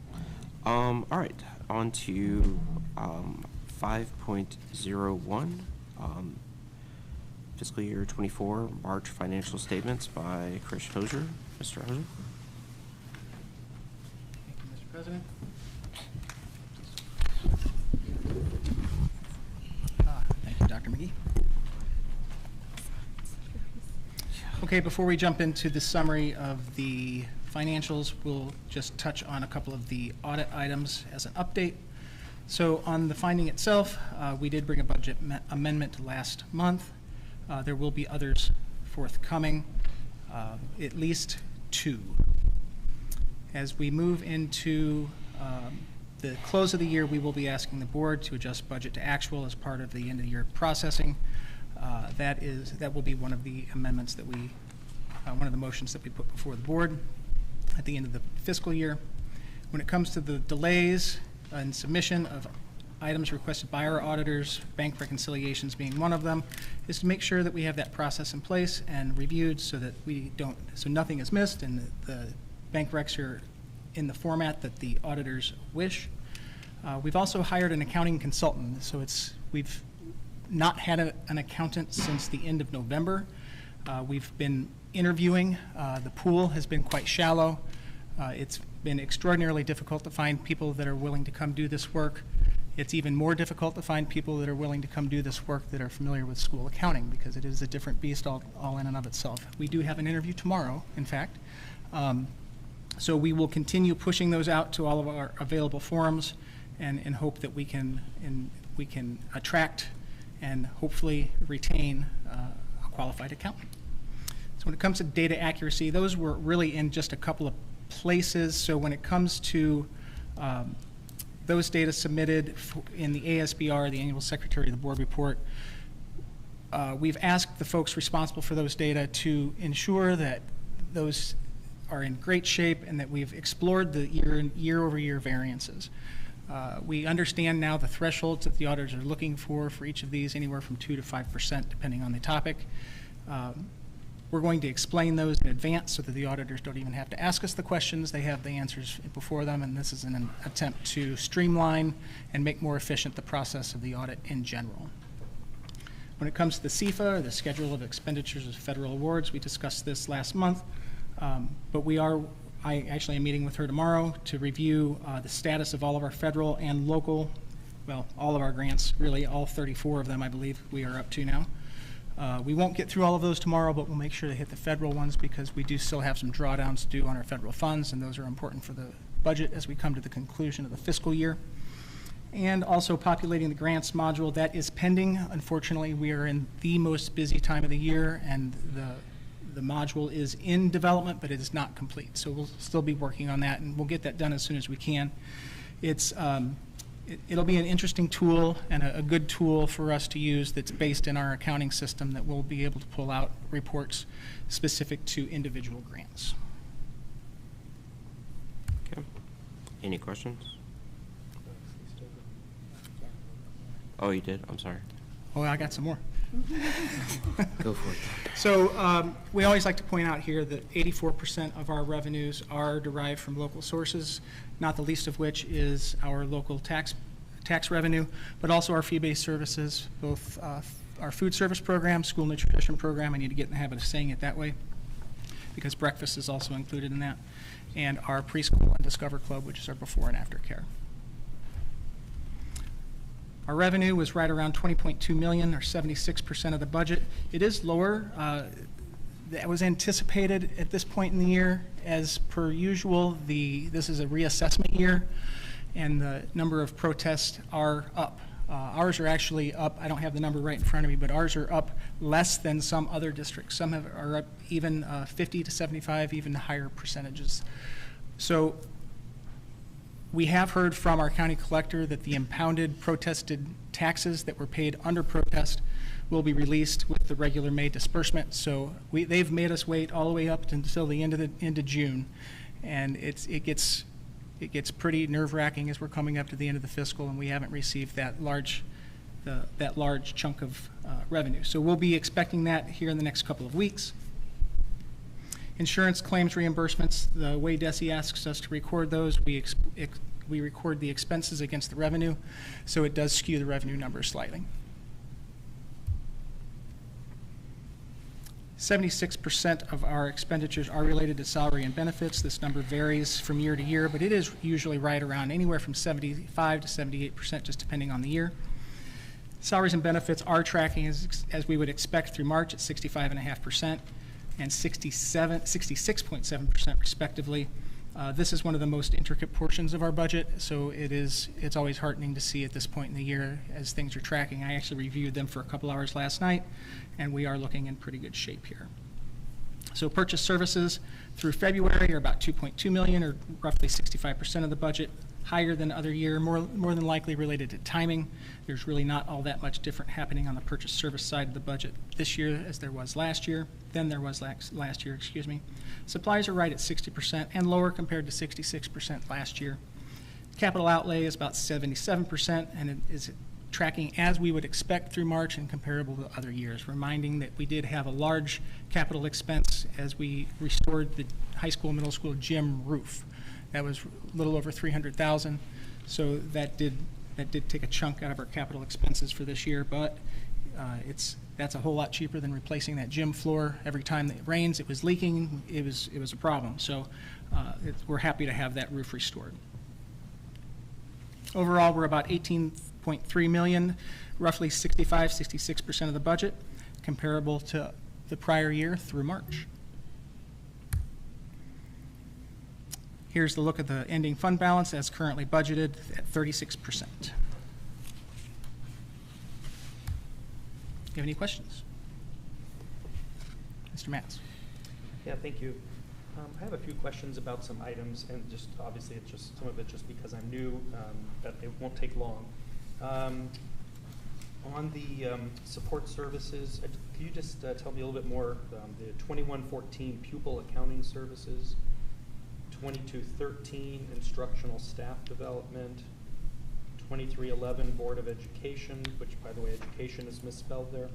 All right, on to 5.01, fiscal year 24 March financial statements by Chris Hosier. Mr. Hosier. Thank you, Mr. President. Thank you, Dr. McGee. Okay, before we jump into the summary of the financials, we'll just touch on a couple of the audit items as an update. So on the finding itself, we did bring a budget amendment last month. There will be others forthcoming, at least 2. As we move into the close of the year, we will be asking the board to adjust budget to actual as part of the end of the year processing. That will be one of the amendments that one of the motions that we put before the board at the end of the fiscal year. When it comes to the delays and submission of items requested by our auditors, bank reconciliations being one of them, is to make sure that we have that process in place and reviewed so that so nothing is missed and the bank recs are in the format that the auditors wish. We've also hired an accounting consultant, so we've not had an accountant since the end of November. We've been interviewing. The pool has been quite shallow. It's been extraordinarily difficult to find people that are willing to come do this work. It's even more difficult to find people that are willing to come do this work that are familiar with school accounting, because it is a different beast all in and of itself. We do have an interview tomorrow, in fact. So we will continue pushing those out to all of our available forums and hope that we can attract and hopefully retain a qualified accountant. So when it comes to data accuracy, those were really in just a couple of places. So when it comes to those data submitted in the ASBR, the Annual Secretary of the Board Report, we've asked the folks responsible for those data to ensure that those are in great shape and that we've explored the year-over-year variances. We understand now the thresholds that the auditors are looking for each of these, anywhere from 2 to 5%, depending on the topic. We're going to explain those in advance so that the auditors don't even have to ask us the questions. They have the answers before them, and this is an attempt to streamline and make more efficient the process of the audit in general. When it comes to the CFA, or the Schedule of Expenditures of Federal Awards, we discussed this last month, but I actually am meeting with her tomorrow to review the status of all of our federal and local, well, all of our grants, really all 34 of them, I believe we are up to now. We won't get through all of those tomorrow, but we'll make sure to hit the federal ones because we do still have some drawdowns to do on our federal funds, and those are important for the budget as we come to the conclusion of the fiscal year. And also populating the grants module, that is pending. Unfortunately, we are in the most busy time of the year, and the module is in development, but it is not complete. So we'll still be working on that, and we'll get that done as soon as we can. It'll be an interesting tool and a good tool for us to use that's based in our accounting system that we'll be able to pull out reports specific to individual grants. Okay. Any questions? Oh, you did? I'm sorry. Oh, I got some more. Go for it. So we always like to point out here that 84% of our revenues are derived from local sources, not the least of which is our local tax revenue, but also our fee-based services, both our food service program, school nutrition program. I need to get in the habit of saying it that way because breakfast is also included in that, and our preschool and Discover Club, which is our before and after care. Our revenue was right around $20.2 million, or 76% of the budget. It is lower. That was anticipated at this point in the year. As per usual, this is a reassessment year, and the number of protests are up. Ours are actually up. I don't have the number right in front of me, but ours are up less than some other districts. Some are up even 50 to 75, even higher percentages. So we have heard from our county collector that the impounded protested taxes that were paid under protest will be released with the regular May disbursement. So they've made us wait all the way up until the end of June, and it gets pretty nerve-wracking as we're coming up to the end of the fiscal, and we haven't received that large chunk of revenue. So we'll be expecting that here in the next couple of weeks. Insurance claims reimbursements, the way DESI asks us to record those, we record the expenses against the revenue, so it does skew the revenue number slightly. 76% of our expenditures are related to salary and benefits. This number varies from year to year, but it is usually right around anywhere from 75 to 78%, just depending on the year. Salaries and benefits are tracking as we would expect through March at 65.5%. and 66.7% respectively. This is one of the most intricate portions of our budget, so it's always heartening to see at this point in the year as things are tracking. I actually reviewed them for a couple hours last night, and we are looking in pretty good shape here. So purchase services through February are about $2.2 million, or roughly 65% of the budget, higher than other year, more than likely related to timing. There's really not all that much different happening on the purchase service side of the budget this year as there was last year, last year, excuse me. Supplies are right at 60% and lower compared to 66% last year. Capital outlay is about 77%, and it is tracking as we would expect through March and comparable to other years, reminding that we did have a large capital expense as we restored the high school, middle school gym roof. That was a little over $300,000, so that did take a chunk out of our capital expenses for this year, but that's a whole lot cheaper than replacing that gym floor. Every time that it rains, it was leaking, it was a problem. So we're happy to have that roof restored. Overall, we're about $18.3 million, roughly 66% of the budget, comparable to the prior year through March. Here's the look at the ending fund balance as currently budgeted at 36%. Do you have any questions? Mr. Matz. Yeah, thank you. I have a few questions about some items, and just obviously it's just some of it just because I'm new, that it won't take long. On the support services, can you just tell me a little bit more, the 2114 pupil accounting services, 2213 instructional staff development, 2311 Board of Education, which by the way education is misspelled there,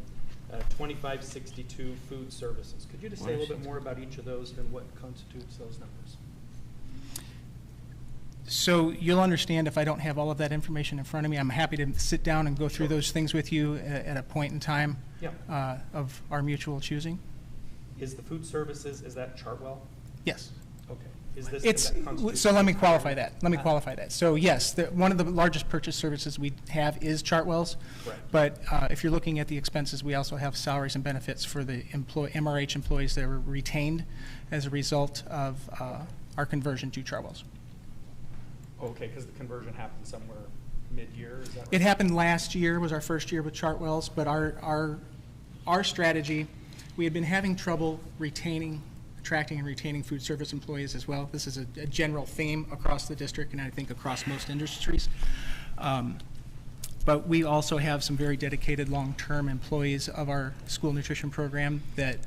2562 food services. Could you just say a little bit more about each of those and what constitutes those numbers? So you'll understand if I don't have all of that information in front of me. I'm happy to sit down and go through those things with you at a point in time. of our mutual choosing. Is the food services, is that Chartwell? Yes. Okay. Is this? It's, does that constitute- so let me qualify that. So yes, one of the largest purchase services we have is Chartwell's. Correct. But if you're looking at the expenses, we also have salaries and benefits for the MRH employees that were retained as a result of our conversion to Chartwell's. Okay, because the conversion happened somewhere mid-year, is that right? It happened last year, was our first year with Chartwell's, but our strategy, we had been having trouble attracting and retaining food service employees as well. This is a general theme across the district and I think across most industries. But we also have some very dedicated long-term employees of our school nutrition program that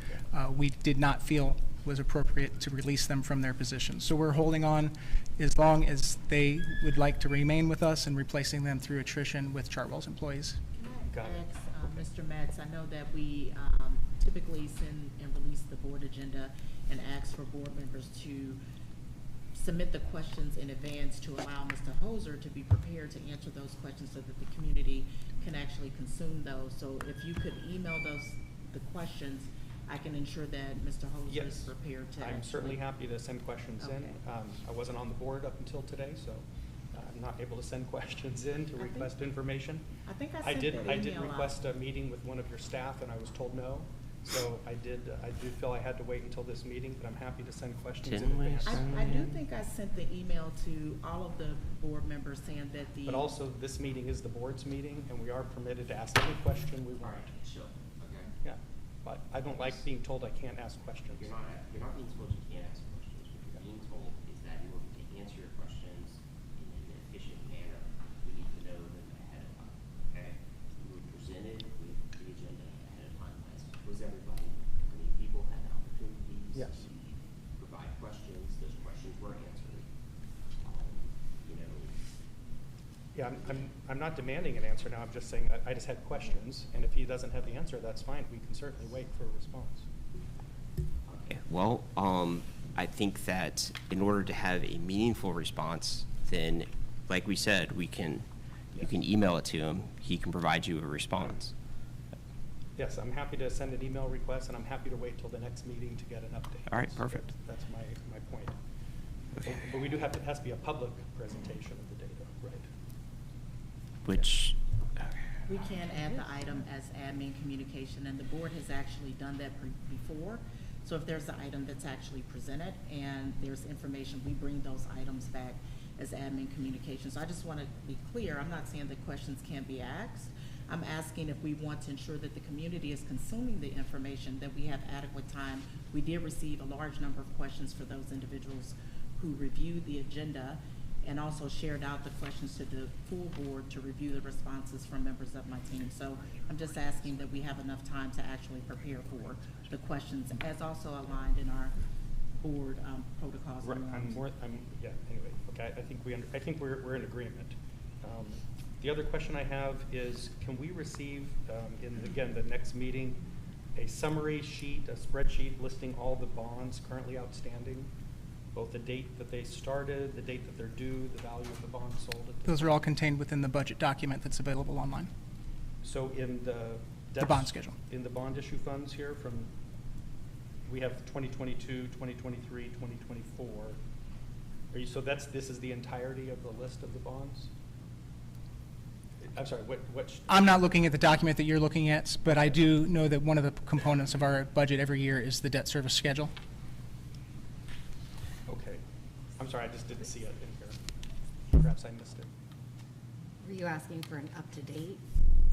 we did not feel was appropriate to release them from their positions. So we're holding on as long as they would like to remain with us and replacing them through attrition with Chartwell's employees. Can I ask, Mr. Metz, I know that we typically send and release the board agenda and ask for board members to submit the questions in advance to allow Mr. Hoser to be prepared to answer those questions so that the community can actually consume those. So if you could email the questions, I can ensure that Mr. Hoser is prepared to. I'm certainly happy to send questions in. Okay. I wasn't on the board up until today, so I'm not able to send questions in to request information. I think I sent that email I did request out. a meeting with one of your staff, and I was told no. So I do feel I had to wait until this meeting, but I'm happy to send questions in advance. I do think I sent the email to all of the board members saying that the. But also, this meeting is the board's meeting, and we are permitted to ask any question we want. Sure. Okay. Yeah, but I don't like being told I can't ask questions. You're not being told you can't ask questions. What you're being told is that in order to answer your questions in an efficient manner, we need to know them ahead of time, okay? We were presented with the agenda ahead of time last. Was everybody, how many people had opportunities? Yes. To provide questions, those questions were answered. You know. Yeah, I'm not demanding an answer now, I'm just saying I just had questions, and if he doesn't have the answer, that's fine, we can certainly wait for a response. Okay, well, I think that in order to have a meaningful response, then, like we said, you can email it to him, he can provide you a response. Yes, I'm happy to send an email request, and I'm happy to wait till the next meeting to get an update. All right, perfect. That's my point. Okay. But we do have to, it has to be a public presentation of the data, right? Which, We can add the item as admin communication, and the board has actually done that before. So if there's an item that's actually presented and there's information, we bring those items back as admin communication. So I just want to be clear, I'm not saying that questions can't be asked. I'm asking if we want to ensure that the community is consuming the information, that we have adequate time. We did receive a large number of questions for those individuals who reviewed the agenda and also shared out the questions to the full board to review the responses from members of my team. So I'm just asking that we have enough time to actually prepare for the questions as also aligned in our board protocols. Right, yeah, anyway, okay, I think we're in agreement. The other question I have is, can we receive, again, the next meeting, a summary sheet, a spreadsheet listing all the bonds currently outstanding, both the date that they started, the date that they're due, the value of the bond sold at this Those are all contained within the budget document that's available online. So in The bond schedule. In the bond issue funds here we have 2022, 2023, 2024. So this is the entirety of the list of the bonds? I'm sorry, what? I'm not looking at the document that you're looking at, but I do know that one of the components of our budget every year is the debt service schedule. Okay. I'm sorry, I just didn't see it in here. Perhaps I missed it. Were you asking for an up-to-date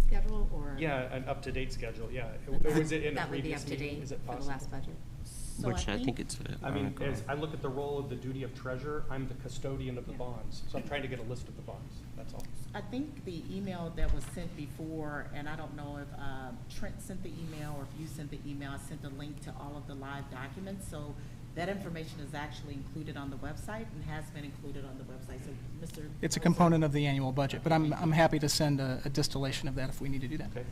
schedule, or? Yeah, an up-to-date schedule, yeah. That- Was it in a that would be previous meeting? up-to-date Is it for the possible? last budget? So which I think it's I mean, as I look at the role of the duty of treasurer, I'm the custodian of the bonds. So I'm trying to get a list of the bonds, that's all. I think the email that was sent before, and I don't know if Trent sent the email or if you sent the email, I sent a link to all of the live documents. So that information is actually included on the website and has been included on the website. So Mr. It's a component of the annual budget, but I'm happy to send a distillation of that if we need to do that. Okay.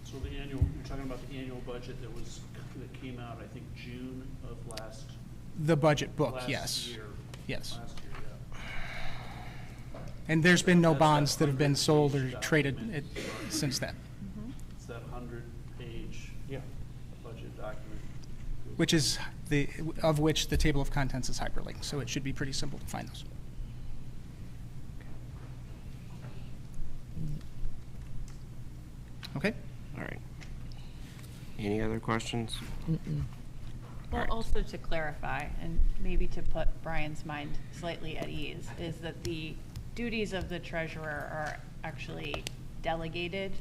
So you're talking about the annual budget that came out, I think, June of last. The budget book, last yes. year. Yes. Last year, yeah. And there's been no That's bonds that that have been sold or 100-page traded document. since then. It's that 100-page which is of which the table of contents is hyperlinked. So it should be pretty simple to find those. Okay. All right. Any other questions? Well, also to clarify, and maybe to put Brian's mind slightly at ease, is that the duties of the treasurer are actually delegated,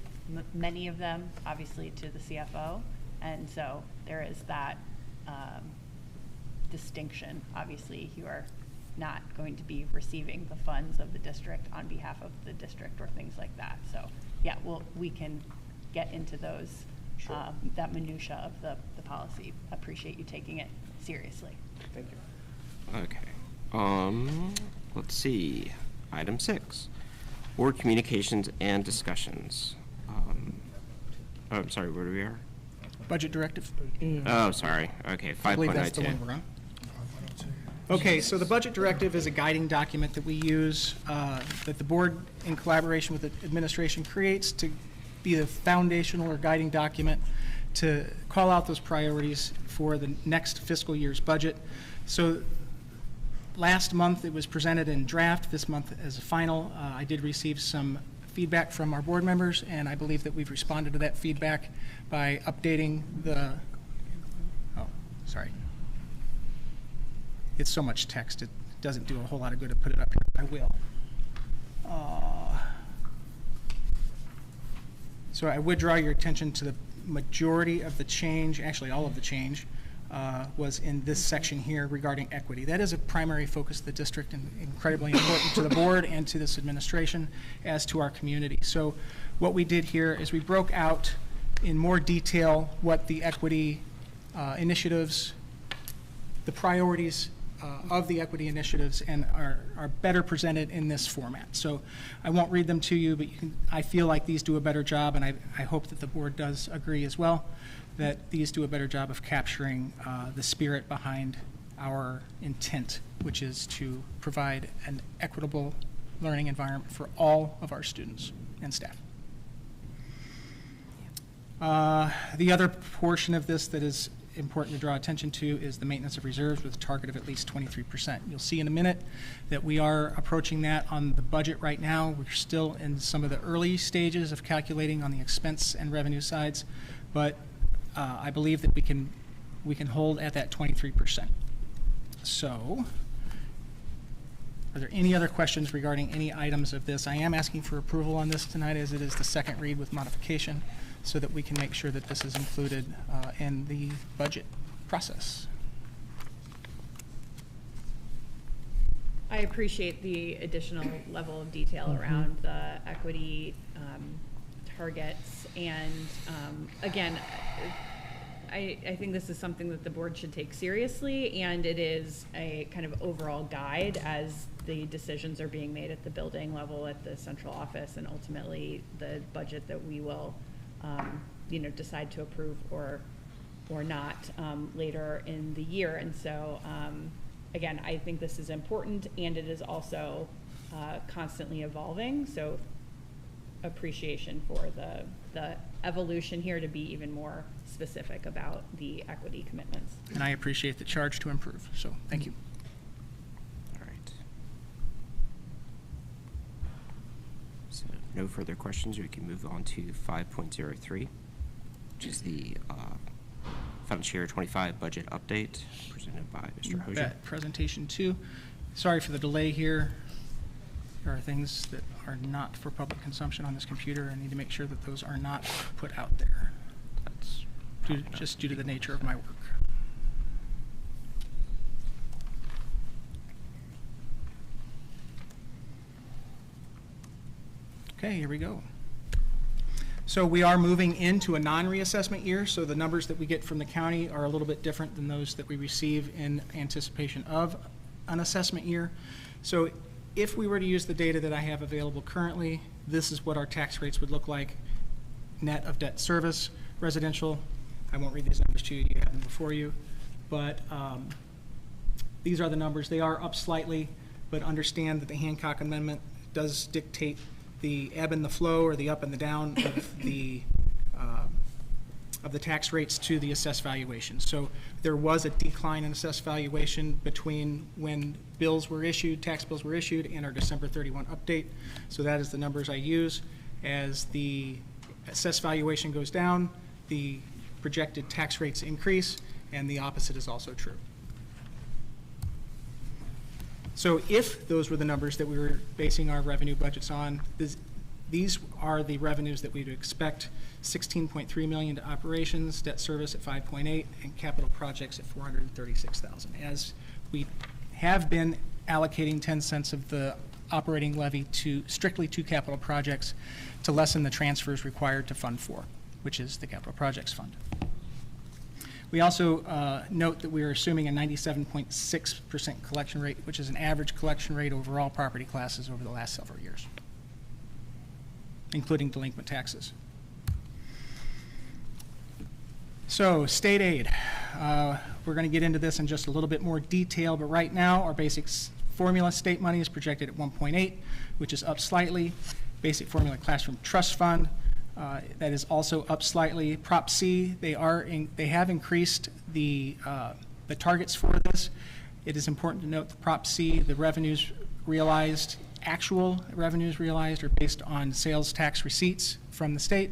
many of them, obviously, to the CFO. And so there is that distinction. Obviously, you are not going to be receiving the funds of the district on behalf of the district or things like that. So, yeah, we can get into those, that minutia of the policy. Appreciate you taking it seriously. Thank you. Okay. Let's see. Item 6, board communications and discussions. Oh, I'm sorry, where do we are? Budget directive. Oh, sorry. Okay, I believe that's the 5.02. one we're on. Okay, so the budget directive is a guiding document that we use, that the board, in collaboration with the administration, creates to be the foundational or guiding document to call out those priorities for the next fiscal year's budget. So last month it was presented in draft, this month as a final. I did receive some feedback from our board members, and I believe that we've responded to that feedback by updating the, oh, sorry. It's so much text, it doesn't do a whole lot of good to put it up here. I will. So I would draw your attention to the majority of the change, actually all of the change, was in this section here regarding equity. That is a primary focus of the district and incredibly important to the board and to this administration as to our community. So what we did here is we broke out in more detail what the equity initiatives, the priorities of the equity initiatives, and are better presented in this format. So I won't read them to you, but I feel like these do a better job, and I hope that the board does agree as well, that these do a better job of capturing the spirit behind our intent, which is to provide an equitable learning environment for all of our students and staff. The other portion of this that is important to draw attention to is the maintenance of reserves with a target of at least 23%. You'll see in a minute that we are approaching that on the budget right now. We're still in some of the early stages of calculating on the expense and revenue sides, but I believe that we can hold at that 23%. So, are there any other questions regarding any items of this? I am asking for approval on this tonight, as it is the second read with modification, so that we can make sure that this is included in the budget process. I appreciate the additional level of detail around the equity targets. And again, I think this is something that the board should take seriously, and it is a kind of overall guide as the decisions are being made at the building level, at the central office, and ultimately the budget that we will decide to approve or not later in the year. And so, again, I think this is important, and it is also constantly evolving. So, appreciation for the evolution here to be even more specific about the equity commitments. And I appreciate the charge to improve. So, thank you. All right. So no further questions. We can move on to 5.03, which is the financial year 25 budget update presented by Mr. Hosier. Bet. Presentation 2. Sorry for the delay here. There are things that are not for public consumption on this computer. I need to make sure that those are not put out there. That's Just due to the nature of my work. Okay, here we go. So we are moving into a non-reassessment year, so the numbers that we get from the county are a little bit different than those that we receive in anticipation of an assessment year. So if we were to use the data that I have available currently, this is what our tax rates would look like, net of debt service, residential. I won't read these numbers to you, you have them before you, but these are the numbers. They are up slightly, but understand that the Hancock Amendment does dictate the ebb and the flow, or the up and the down of the of the tax rates to the assessed valuation. So there was a decline in assessed valuation between when bills were issued, tax bills were issued, and our December 31 update. So that is the numbers I use. As the assessed valuation goes down, the projected tax rates increase, and the opposite is also true. So if those were the numbers that we were basing our revenue budgets on, these are the revenues that we'd expect: 16.3 million to operations, debt service at 5.8, and capital projects at 436,000. As we have been allocating 10 cents of the operating levy strictly to capital projects to lessen the transfers required to Fund 4, which is the capital projects fund. We also note that we are assuming a 97.6% collection rate, which is an average collection rate over all property classes over the last several years, including delinquent taxes. So state aid. We're going to get into this in just a little bit more detail, but right now our basic formula state money is projected at 1.8, which is up slightly. Basic formula classroom trust fund, that is also up slightly. Prop C, they have increased the targets for this. It is important to note the Prop C, the revenues realized, actual revenues realized, are based on sales tax receipts from the state.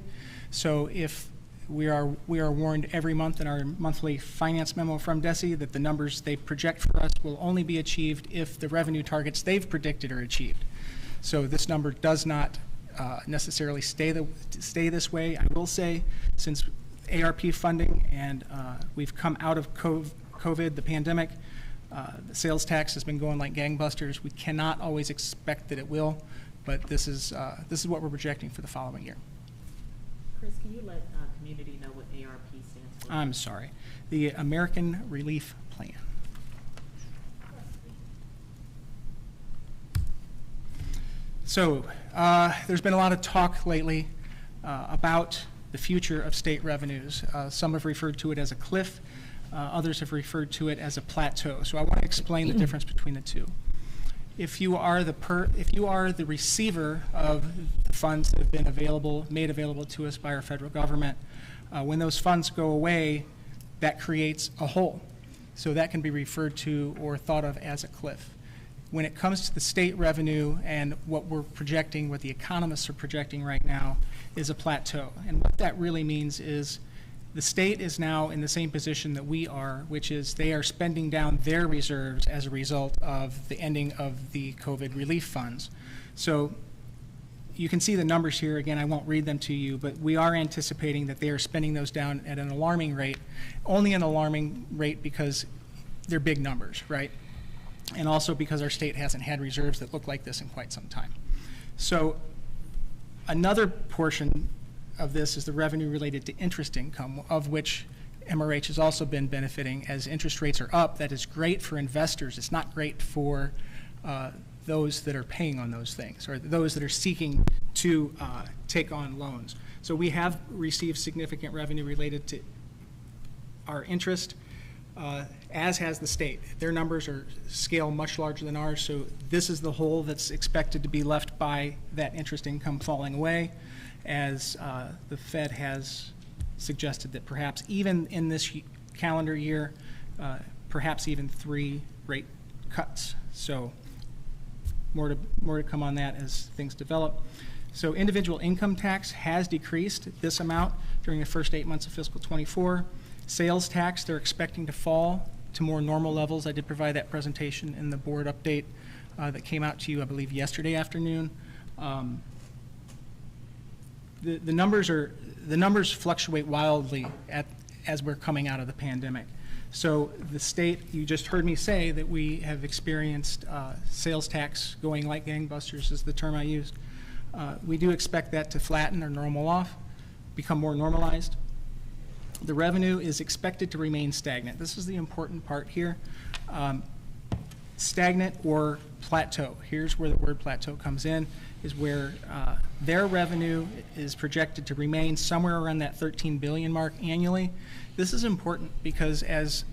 So if we are warned every month in our monthly finance memo from DESE that the numbers they project for us will only be achieved if the revenue targets they've predicted are achieved. So this number does not necessarily stay this way. I will say, since ARP funding and we've come out of COVID, the pandemic, the sales tax has been going like gangbusters. We cannot always expect that it will, but this is what we're projecting for the following year. Chris, can you let community know what ARP stands for? I'm sorry. The American Relief Plan. So there's been a lot of talk lately about the future of state revenues. Some have referred to it as a cliff. Others have referred to it as a plateau. So I want to explain the difference between the two. If you are the receiver of the funds that have been made available to us by our federal government, when those funds go away, that creates a hole. So that can be referred to or thought of as a cliff. When it comes to the state revenue and what we're projecting, what the economists are projecting right now, is a plateau. And what that really means is the state is now in the same position that we are, which is they are spending down their reserves as a result of the ending of the COVID relief funds. So you can see the numbers here. Again, I won't read them to you, but we are anticipating that they are spending those down at an alarming rate, only an alarming rate because they're big numbers, right? And also because our state hasn't had reserves that look like this in quite some time. So another portion of this is the revenue related to interest income, of which MRH has also been benefiting. As interest rates are up, that is great for investors. It's not great for those that are paying on those things or those that are seeking to take on loans. So we have received significant revenue related to our interest, as has the state. Their numbers are scale much larger than ours, so this is the hole that's expected to be left by that interest income falling away, as the Fed has suggested that perhaps even in this calendar year, perhaps even 3 rate cuts. So more to come on that as things develop. So individual income tax has decreased this amount during the first 8 months of fiscal 24. Sales tax, they're expecting to fall to more normal levels. I did provide that presentation in the board update that came out to you, I believe, yesterday afternoon. The numbers fluctuate wildly as we're coming out of the pandemic. So the state, you just heard me say that we have experienced sales tax going like gangbusters is the term I used. We do expect that to flatten or normal off, become more normalized. The revenue is expected to remain stagnant. This is the important part here. Stagnant or plateau. Here's where the word plateau comes in, is where their revenue is projected to remain somewhere around that 13 billion mark annually. This is important because as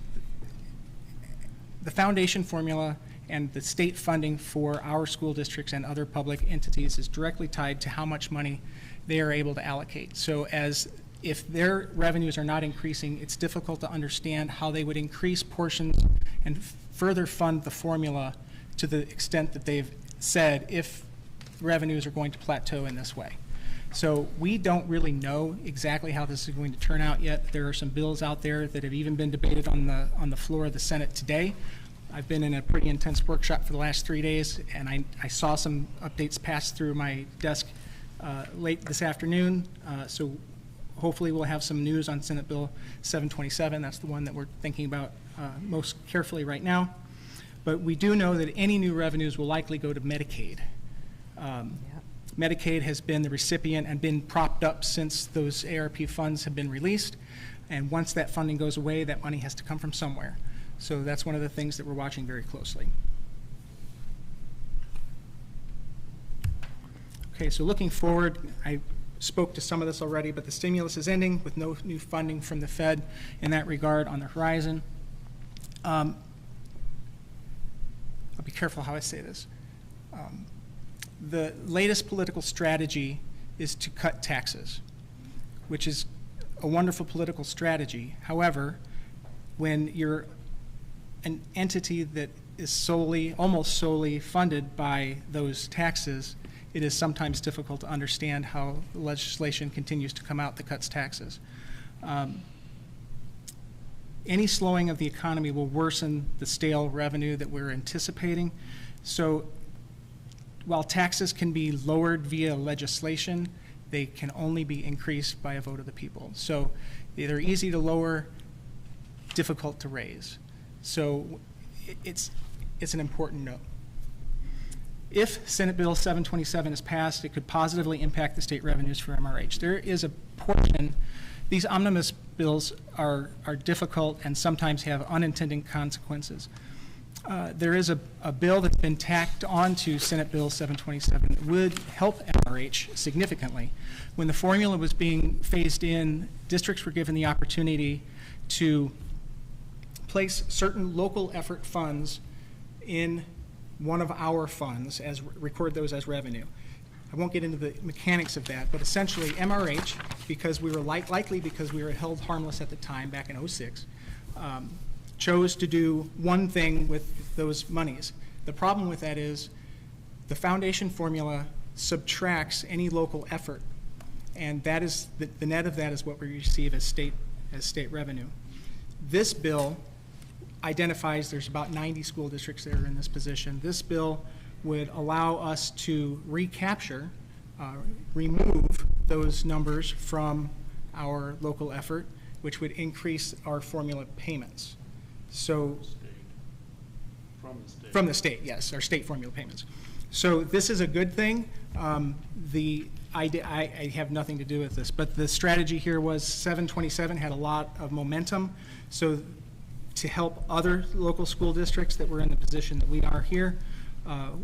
the foundation formula and the state funding for our school districts and other public entities is directly tied to how much money they are able to allocate. So as if their revenues are not increasing, it's difficult to understand how they would increase portions and further fund the formula to the extent that they've said if revenues are going to plateau in this way. So we don't really know exactly how this is going to turn out yet. There are some bills out there that have even been debated on the floor of the Senate today. I've been in a pretty intense workshop for the last 3 days, and I saw some updates pass through my desk late this afternoon. So hopefully we'll have some news on Senate Bill 727. That's the one that we're thinking about most carefully right now. But we do know that any new revenues will likely go to Medicaid. Medicaid has been the recipient and been propped up since those ARP funds have been released. And once that funding goes away, that money has to come from somewhere. So that's one of the things that we're watching very closely. Okay, so looking forward, I spoke to some of this already, but the stimulus is ending with no new funding from the Fed in that regard on the horizon. I'll be careful how I say this. The latest political strategy is to cut taxes, which is a wonderful political strategy. However, when you're an entity that is solely, almost solely funded by those taxes, it is sometimes difficult to understand how legislation continues to come out that cuts taxes. Any slowing of the economy will worsen the stale revenue that we're anticipating. So while taxes can be lowered via legislation, they can only be increased by a vote of the people. So they're easy to lower, difficult to raise. So it's an important note. If Senate Bill 727 is passed, it could positively impact the state revenues for MRH. There is a portion, these omnibus bills are difficult and sometimes have unintended consequences. There is a bill that's been tacked onto Senate Bill 727 that would help MRH significantly. When the formula was being phased in, districts were given the opportunity to place certain local effort funds in one of our funds, record those as revenue. I won't get into the mechanics of that, but essentially MRH, because we were likely because we were held harmless at the time back in '06, chose to do one thing with those monies. The problem with that is the foundation formula subtracts any local effort, and that is the net of that is what we receive as state revenue. This bill identifies there's about 90 school districts that are in this position. This bill would allow us to recapture, remove those numbers from our local effort, which would increase our formula payments. So from the state, yes, our state formula payments. So this is a good thing. I have nothing to do with this, but the strategy here was 727 had a lot of momentum. So to help other local school districts that were in the position that we are here,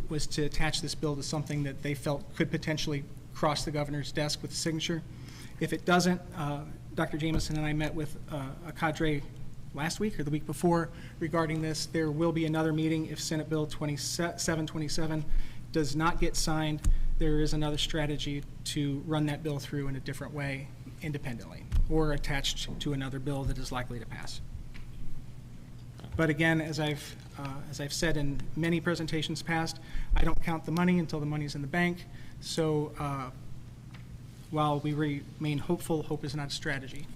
was to attach this bill to something that they felt could potentially cross the governor's desk with a signature. If it doesn't, Dr. Jameson and I met with a cadre last week or the week before regarding this. There will be another meeting if Senate Bill 727 does not get signed. There is another strategy to run that bill through in a different way independently or attached to another bill that is likely to pass. But again, as I've said in many presentations past, I don't count the money until the money's in the bank. So while we remain hopeful, hope is not a strategy.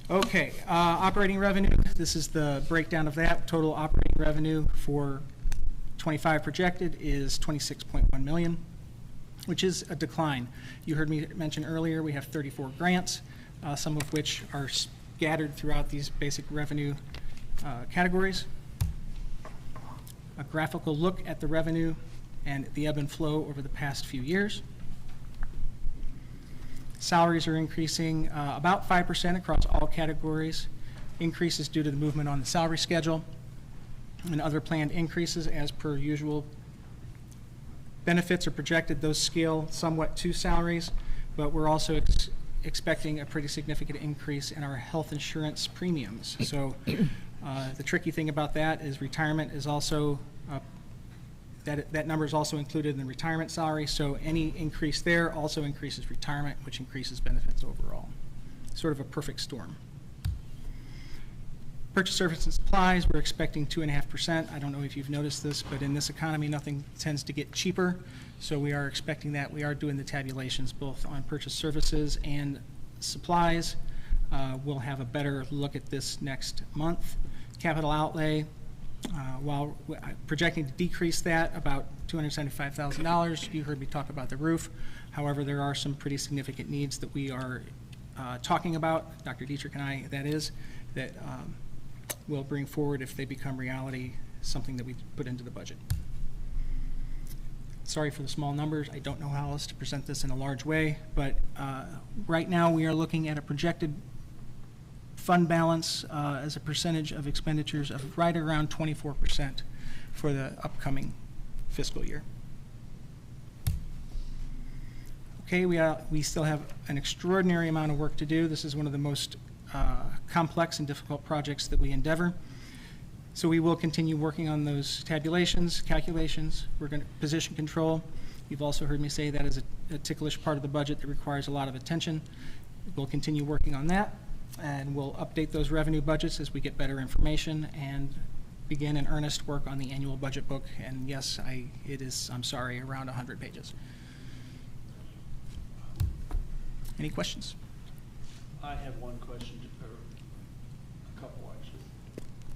Okay, operating revenue. This is the breakdown of that. Total operating revenue for 25 projected is $26.1 million, which is a decline. You heard me mention earlier we have 34 grants, some of which are scattered throughout these basic revenue categories. A graphical look at the revenue and the ebb and flow over the past few years. Salaries are increasing about 5% across all categories. Increases due to the movement on the salary schedule and other planned increases as per usual. Benefits are projected, those scale somewhat to salaries, but we're also expecting a pretty significant increase in our health insurance premiums. So the tricky thing about that is retirement is also That number is also included in the retirement salary, so any increase there also increases retirement, which increases benefits overall. Sort of a perfect storm. Purchase service and supplies, we're expecting 2.5%. I don't know if you've noticed this, but in this economy, nothing tends to get cheaper. So we are expecting that. We are doing the tabulations both on purchase services and supplies. We'll have a better look at this next month. Capital outlay, while projecting to decrease that about $275,000. You heard me talk about the roof. However, there are some pretty significant needs that we are talking about, Dr. Dietrich and I, that is, that we'll bring forward if they become reality, something that we put into the budget. Sorry for the small numbers. I don't know how else to present this in a large way, but right now we are looking at a projected fund balance as a percentage of expenditures of right around 24% for the upcoming fiscal year. Okay, we still have an extraordinary amount of work to do. This is one of the most complex and difficult projects that we endeavor. So we will continue working on those tabulations, calculations. We're going to position control. You've also heard me say that is a ticklish part of the budget that requires a lot of attention. We'll continue working on that, and we'll update those revenue budgets as we get better information and begin in earnest work on the annual budget book. And yes, it is, I'm sorry, around 100 pages. Any questions? I have one question, or a couple actually.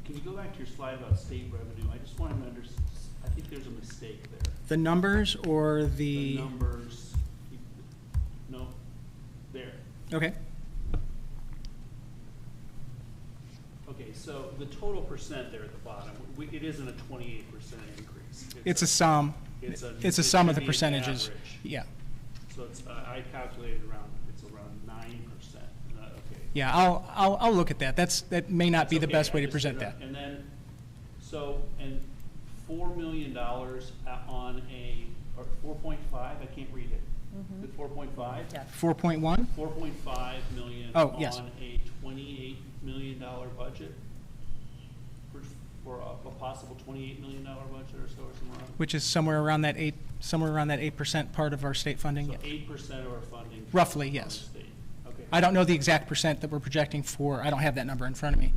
Can you go back to your slide about state revenue? I just wanted to understand, I think there's a mistake there. The numbers or The numbers, no, there. Okay. Okay, so the total percent there at the bottom, it isn't a 28% increase. It's a sum. It's a sum of the an percentages. average. Yeah. So it's, I calculated it's around 9%. Okay. Yeah, I'll look at that. That may not be the best way to present that. And then, and $4 million on or 4.5, I can't read it. Mm-hmm. Is it 4.5? Yeah. 4.1? 4.5 million Oh, yes. on a $28 million budget for a possible $28 million budget or so, or somewhere around. Which is somewhere around that 8% part of our state funding. So Yeah. 8% of our funding. Roughly, from yes. the state. Okay. I don't know the exact percent that we're projecting for, I don't have that number in front of me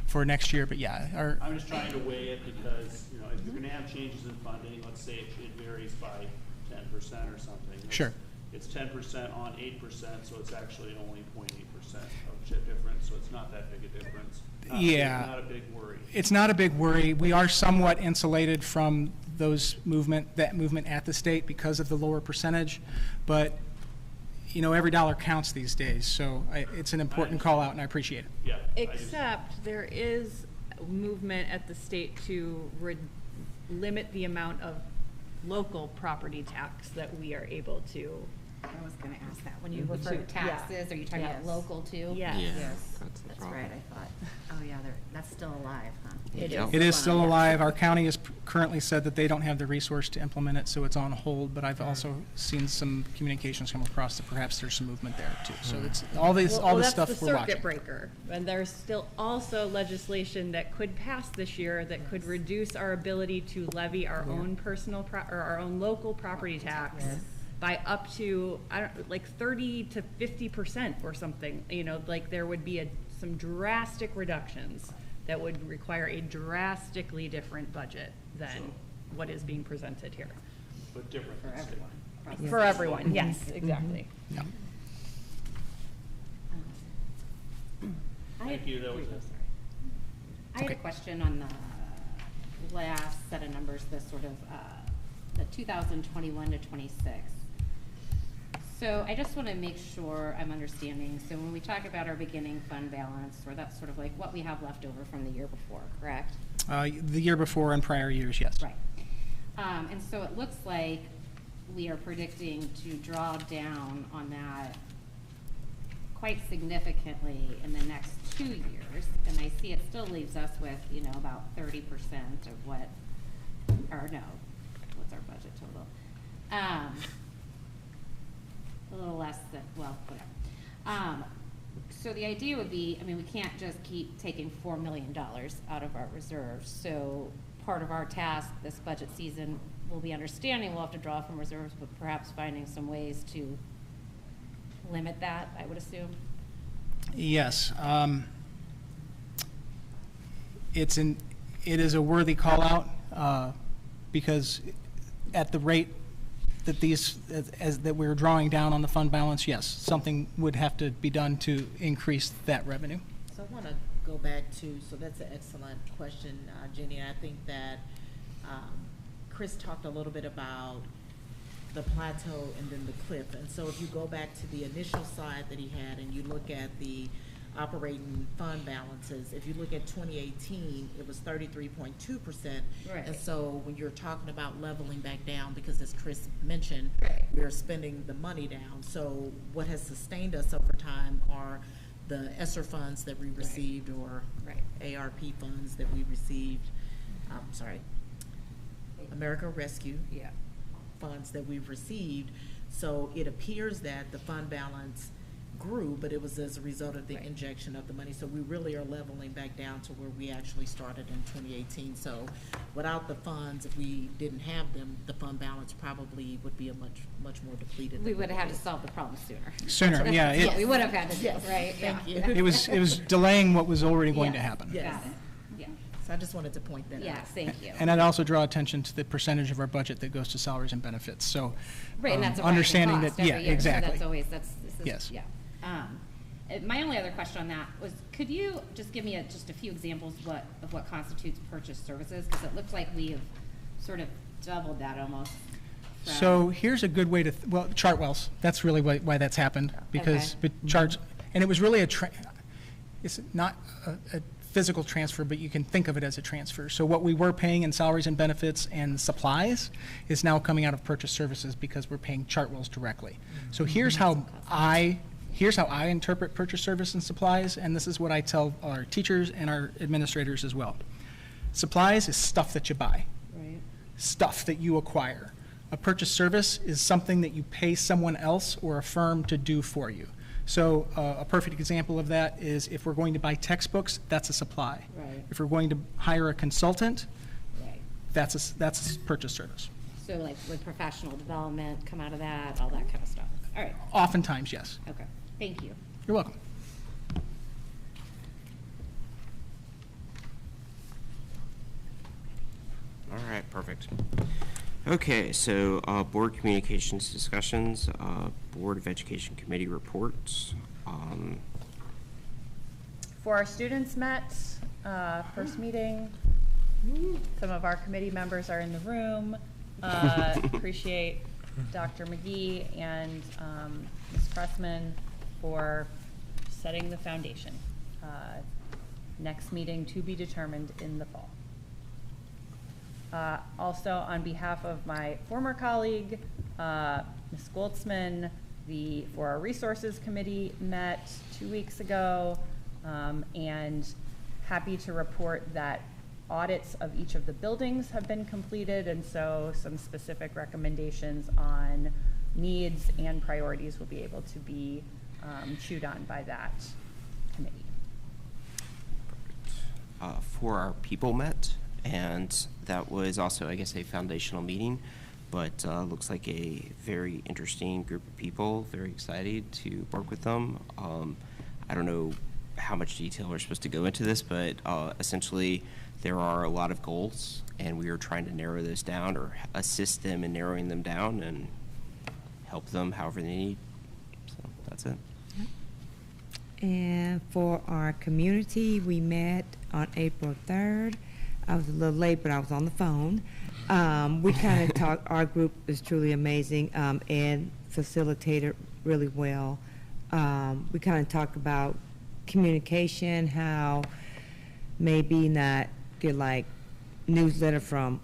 for next year, but yeah. I'm just trying to weigh it because, if you're going to have changes in funding, let's say it varies by 10% or something. Sure. It's 10% on 8%, so it's actually only 0.8% of chip difference, so it's not that big a difference. Not a big worry. It's not a big worry. We are somewhat insulated from that movement at the state because of the lower percentage, but every dollar counts these days, so it's an important call out, and I appreciate it. Yeah. Except there is movement at the state to limit the amount of local property tax that we are able to. I was going to ask that. When you refer to taxes, are you talking about local too? Yes. Yeah. Yes. That's the That's problem. right, I thought. Oh, yeah, that's still alive, huh? It is still alive. Our county has currently said that they don't have the resource to implement it, so it's on hold, but I've also seen some communications come across that perhaps there's some movement there too. So it's all this stuff we're watching. That's the circuit breaker. And there's still also legislation that could pass this year that could reduce our ability to levy our own personal or our own local property tax by up to, 30 to 50% or something. There would be some drastic reductions that would require a drastically different budget than what is being presented here. But different For than state. everyone. For everyone, yes, exactly. Yeah. Thank you, that was it. I had a Okay. question on the last set of numbers, the sort of, the 2021 to 26. So I just want to make sure I'm understanding. So when we talk about our beginning fund balance, or that's sort of like what we have left over from the year before, correct? The year before and prior years, yes. Right. And so it looks like we are predicting to draw down on that quite significantly in the next 2 years. And I see it still leaves us with, about 30% of what, or no, what's our budget total? A little less than, well, whatever. So the idea would be, we can't just keep taking $4 million out of our reserves. So part of our task this budget season will be understanding we'll have to draw from reserves, but perhaps finding some ways to limit that, I would assume. Yes. It is a worthy call out because at the rate that that we're drawing down on the fund balance, yes, something would have to be done to increase that revenue. So I want to go back to, so that's an excellent question, Jenny, and I think that Chris talked a little bit about the plateau and then the cliff. And so if you go back to the initial slide that he had and you look at the operating fund balances, if you look at 2018, it was 33.2%. Right. And so when you're talking about leveling back down, because as Chris mentioned, Right. we're spending the money down. So what has sustained us over time are the ESSER funds that we received or Right. ARP funds that we received, America Rescue Yeah. funds that we've received. So it appears that the fund balance grew, but it was as a result of the Right. injection of the money. So we really are leveling back down to where we actually started in 2018. So without the funds, if we didn't have them, the fund balance probably would be a much more depleted. We than would have it had to is. solve the problem sooner. Sooner, yeah. Yeah, we would have had to, Yes, right? thank Yeah. you. It was delaying what was already going to Yes. happen. Yes. Got it. Yeah, So I just wanted to point that out. yeah, thank you. And I'd also draw attention to the percentage of our budget that goes to salaries and benefits. So Right, and that's a rising understanding cost that, yeah, every year, so exactly. that's always, this is, Yes. yeah. My only other question on that was, could you just give me just a few examples of what constitutes purchased services? Because it looks like we have sort of doubled that almost. from- So here's a good way to, well, Chartwells, that's really why that's happened, because Okay. charts, and it was really it's not a physical transfer, but you can think of it as a transfer. So what we were paying in salaries and benefits and supplies is now coming out of purchase services because we're paying Chartwells directly. So here's how I interpret purchase service and supplies, and this is what I tell our teachers and our administrators as well. Supplies is stuff that you buy, Right. stuff that you acquire. A purchase service is something that you pay someone else or a firm to do for you. So a perfect example of that is if we're going to buy textbooks, that's a supply. Right. If we're going to hire a consultant, Right. that's a purchase service. So like would professional development come out of that, all that kind of stuff? All right, Oftentimes, yes. okay, thank you. You're welcome. All right, perfect. Okay, so board communications discussions, Board of Education Committee reports. For our students met, first meeting, some of our committee members are in the room. Appreciate Dr. McGee and Ms. Pressman for setting the foundation. Next meeting to be determined in the fall. Also, on behalf of my former colleague, Ms. Goldsman, for our resources committee met 2 weeks ago, and happy to report that audits of each of the buildings have been completed, and so some specific recommendations on needs and priorities will be able to be chewed on by that committee. For our people met, and that was also, I guess, a foundational meeting, but looks like a very interesting group of people, very excited to work with them. I don't know how much detail we're supposed to go into this, but essentially there are a lot of goals, and we are trying to narrow those down or assist them in narrowing them down and help them however they need. So that's it. And for our community, we met on April 3rd. I was a little late, but I was on the phone. We kind of talked, our group is truly amazing, and facilitated really well. We kind of talked about communication, how maybe not get like newsletter from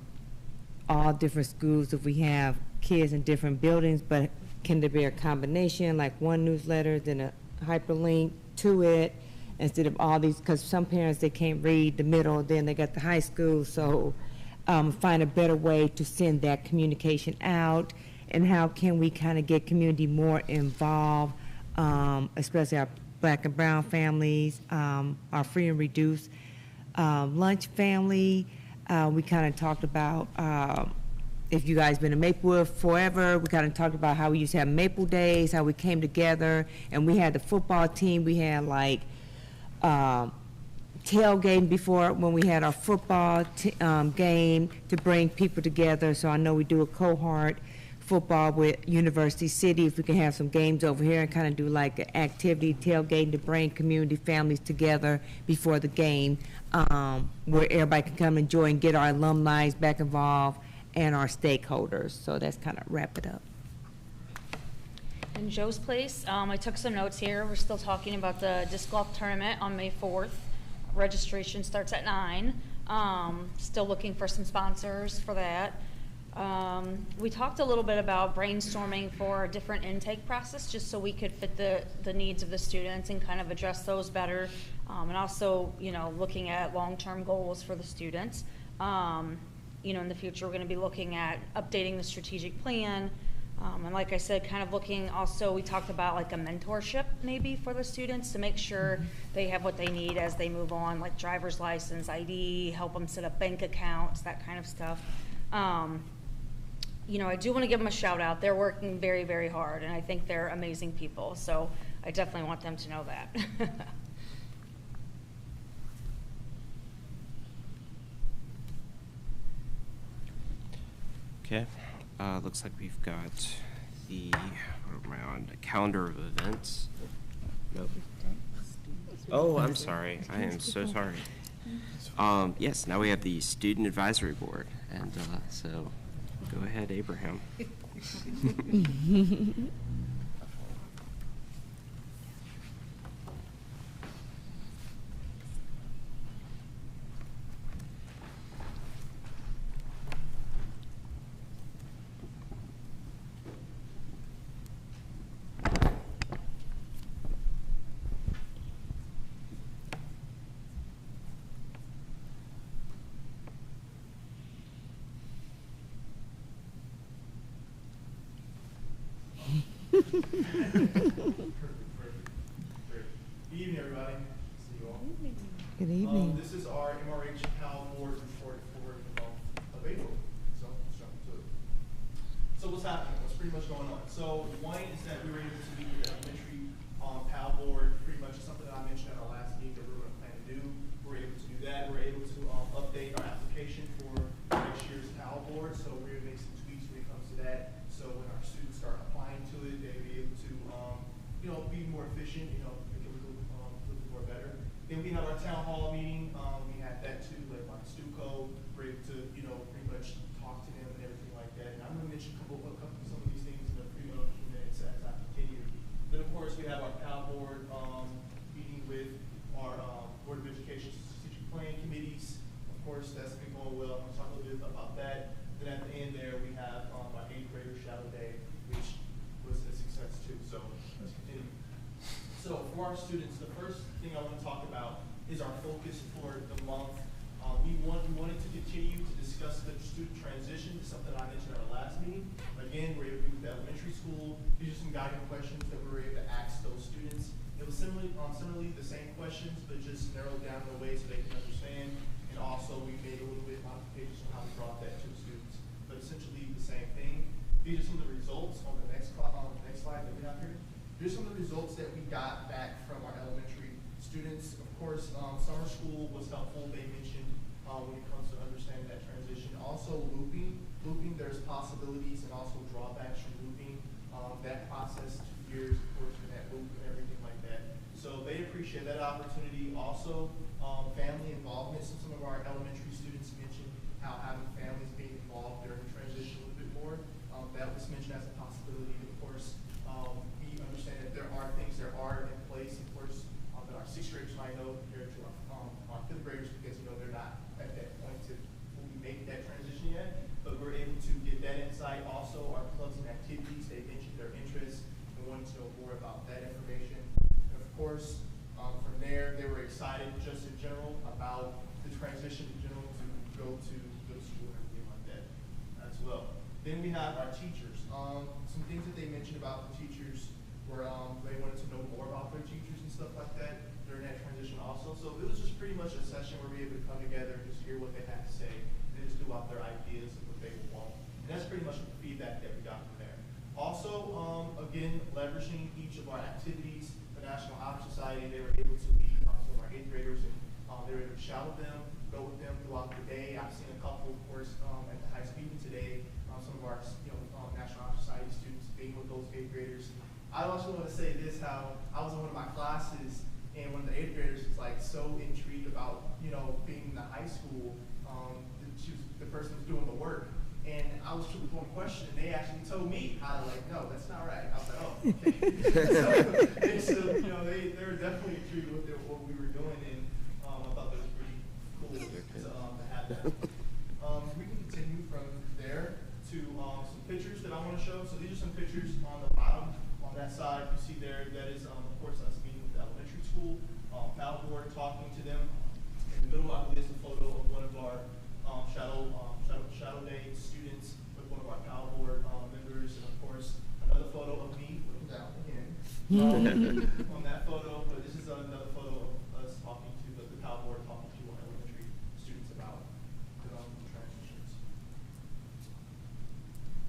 all different schools if we have kids in different buildings, but can there be a combination, like one newsletter, then a hyperlink to it, instead of all these, because some parents, they can't read the middle, then they got the high school, so find a better way to send that communication out, and how can we kind of get community more involved, especially our Black and brown families, our free and reduced lunch family, We kind of talked about, if you guys been in Maplewood forever, we kind of talked about how we used to have Maple Days, how we came together, and we had the football team. We had like tailgating before when we had our football game to bring people together. So I know we do a cohort football with University City, if we can have some games over here and kind of do like an activity tailgating to bring community families together before the game, where everybody can come enjoy and get our alumni back involved and our stakeholders. So that's kind of wrap it up. In Joe's place, I took some notes here. We're still talking about the disc golf tournament on May 4th. Registration starts at 9. Still looking for some sponsors for that. We talked a little bit about brainstorming for a different intake process, just so we could fit the needs of the students and kind of address those better. And also, you know, looking at long-term goals for the students. You know, in the future, we're going to be looking at updating the strategic plan. And like I said, kind of looking also, we talked about like a mentorship maybe for the students to make sure they have what they need as they move on, like driver's license, ID, help them set up bank accounts, that kind of stuff. You know, I do want to give them a shout out. They're working very, very hard, and I think they're amazing people. So I definitely want them to know that. Okay, looks like we've got the, what am I on, the calendar of events. Nope. Oh, I'm sorry, I am so sorry. Yes, now we have the Student Advisory Board, and so go ahead, Abraham. Good evening, everybody. See you all. Good evening. This is our MRH PAL board report for the month of April. So let's jump into it. So what's happening? What's pretty much going on? So one is that we were able to meet with the elementary PAL board. Pretty much something that I mentioned at our last meeting that we were going to plan to do. We're able to do that. We're able to update our application for next year's PAL board. So we're going to make some tweaks when it comes to that. So when our students start applying to it, they'll be able to, you know, be more efficient, you know, make it look more better. Then we have our town hall meeting. We had that too, led by Stuco. We're able to, you know, pretty much talk to them and everything like that. And I'm going to mention some of these things in a few minutes as I continue. Then of course we have our PAL board meeting with our Board of Education strategic plan committees. Of course, that's been going well. I'm going to talk a little bit about that. Then at the end there, we have our 8th grader shadow day, which was a success too. So let's continue. So for our students, the first thing I want to talk about is our focus for the month. We wanted to continue to discuss the student transition, something I mentioned at our last meeting. Again, we're able to do with the elementary school. These are some guiding questions that we were able to ask those students. It was similarly the same questions, but just narrowed down in a way so they can understand. And also, we made a little bit of modifications on how we brought that to the students. But essentially the same thing. These are some of the results on the next slide that we have here. Here's some of the results that we got back from our elementary students. Of course, summer school was helpful. They mentioned when it comes to understanding that transition. Also, looping, there's possibilities and also drawbacks from looping. That process, 2 years, of course, for that loop and everything like that. So they appreciate that opportunity. Also, family involvement. So some of our elementary students mentioned how having families being involved during the transition a little bit more. That was mentioned as a possibility. Of course, we understand that there are things that are in place, of course, that our 6th graders might know compared to our 5th graders, because, you know, they're not at that point to fully make that transition yet. But we're able to get that insight. Also, our clubs and activities, they mentioned their interests and wanted to know more about that information. And of course, from there, they were excited just in general about the transition in general to go to school and everything like that as well. Then we have our teachers. Some things that they mentioned about the teachers were they wanted to know more about their teachers and stuff like that during that transition also. So it was just pretty much a session where we were able to come together and just hear what they had to say out their ideas of what they would want. And that's pretty much the feedback that we got from there. Also, again, leveraging each of our activities. The National Honor Society, they were able to be some of our 8th graders, and they were able to shadow them, go with them throughout the day. I've seen a couple, of course, at the high school even today, some of our National Honor Society students being with those 8th graders. I also want to say this, how I was in one of my classes, and one of the 8th graders was like so intrigued about, being in the high school. The person was doing the work. And I was tripping one question, and they actually told me how to, no, that's not right. I was like, oh, okay. so they were definitely intrigued with what we were doing, and I thought that was pretty cool to have that. We can continue from there to some pictures that I want to show. So these are some pictures on the bottom. On that side, you see there, that is, of course, us meeting with the elementary school, Pal board talking to them. In the middle, I believe, is a photo of one of our Shadow Day students with one of our Pal board members, and of course another photo of me looking down again on that photo. But this is another photo of us talking to the Pal board, talking to our elementary students about the transitions.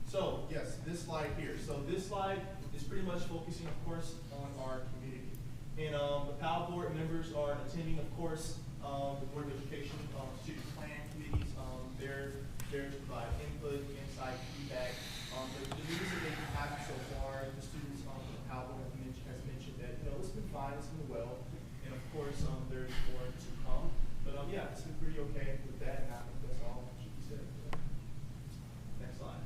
So yes, this slide here. So this slide is pretty much focusing, of course, on our community. And the Pal board members are attending, of course, the Board of Education student plan committees. They're there to provide input, insight, feedback. The meetings that they've had so far, the students from the Pal board has mentioned that it's been fine, it's been well, and of course there's more to come. But yeah, it's been pretty okay with that, and I think that's all that should be said. Next slide.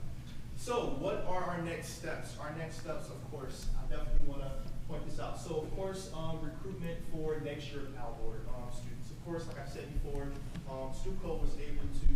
So what are our next steps? Our next steps, of course, I definitely want to point this out. So of course, recruitment for next year Pal board students. Of course, like I said before, StuCo was able to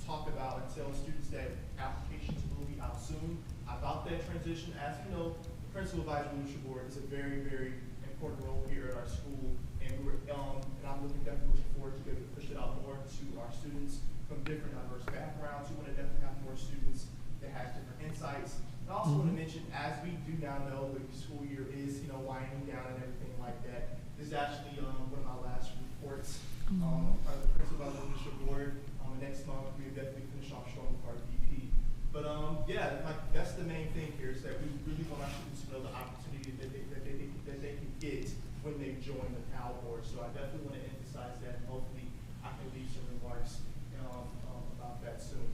talk about and tell students that applications will be out soon about that transition. As you know, the Principal Advisory Leadership Board is a very, very important role here at our school, and I'm definitely looking forward to be able to push it out more to our students from different diverse backgrounds. We want to definitely have more students that have different insights. I also want to mention, as we do now know, the school year is winding down and everything like that. This is actually one of my last reports part of the Principal Advisory Leadership Board. Next month, we definitely finish off strong with our VP. But yeah, that's the main thing here, is that we really want our students to know the opportunity that they can get when they join the Pal board. So I definitely want to emphasize that, and hopefully I can leave some remarks about that soon.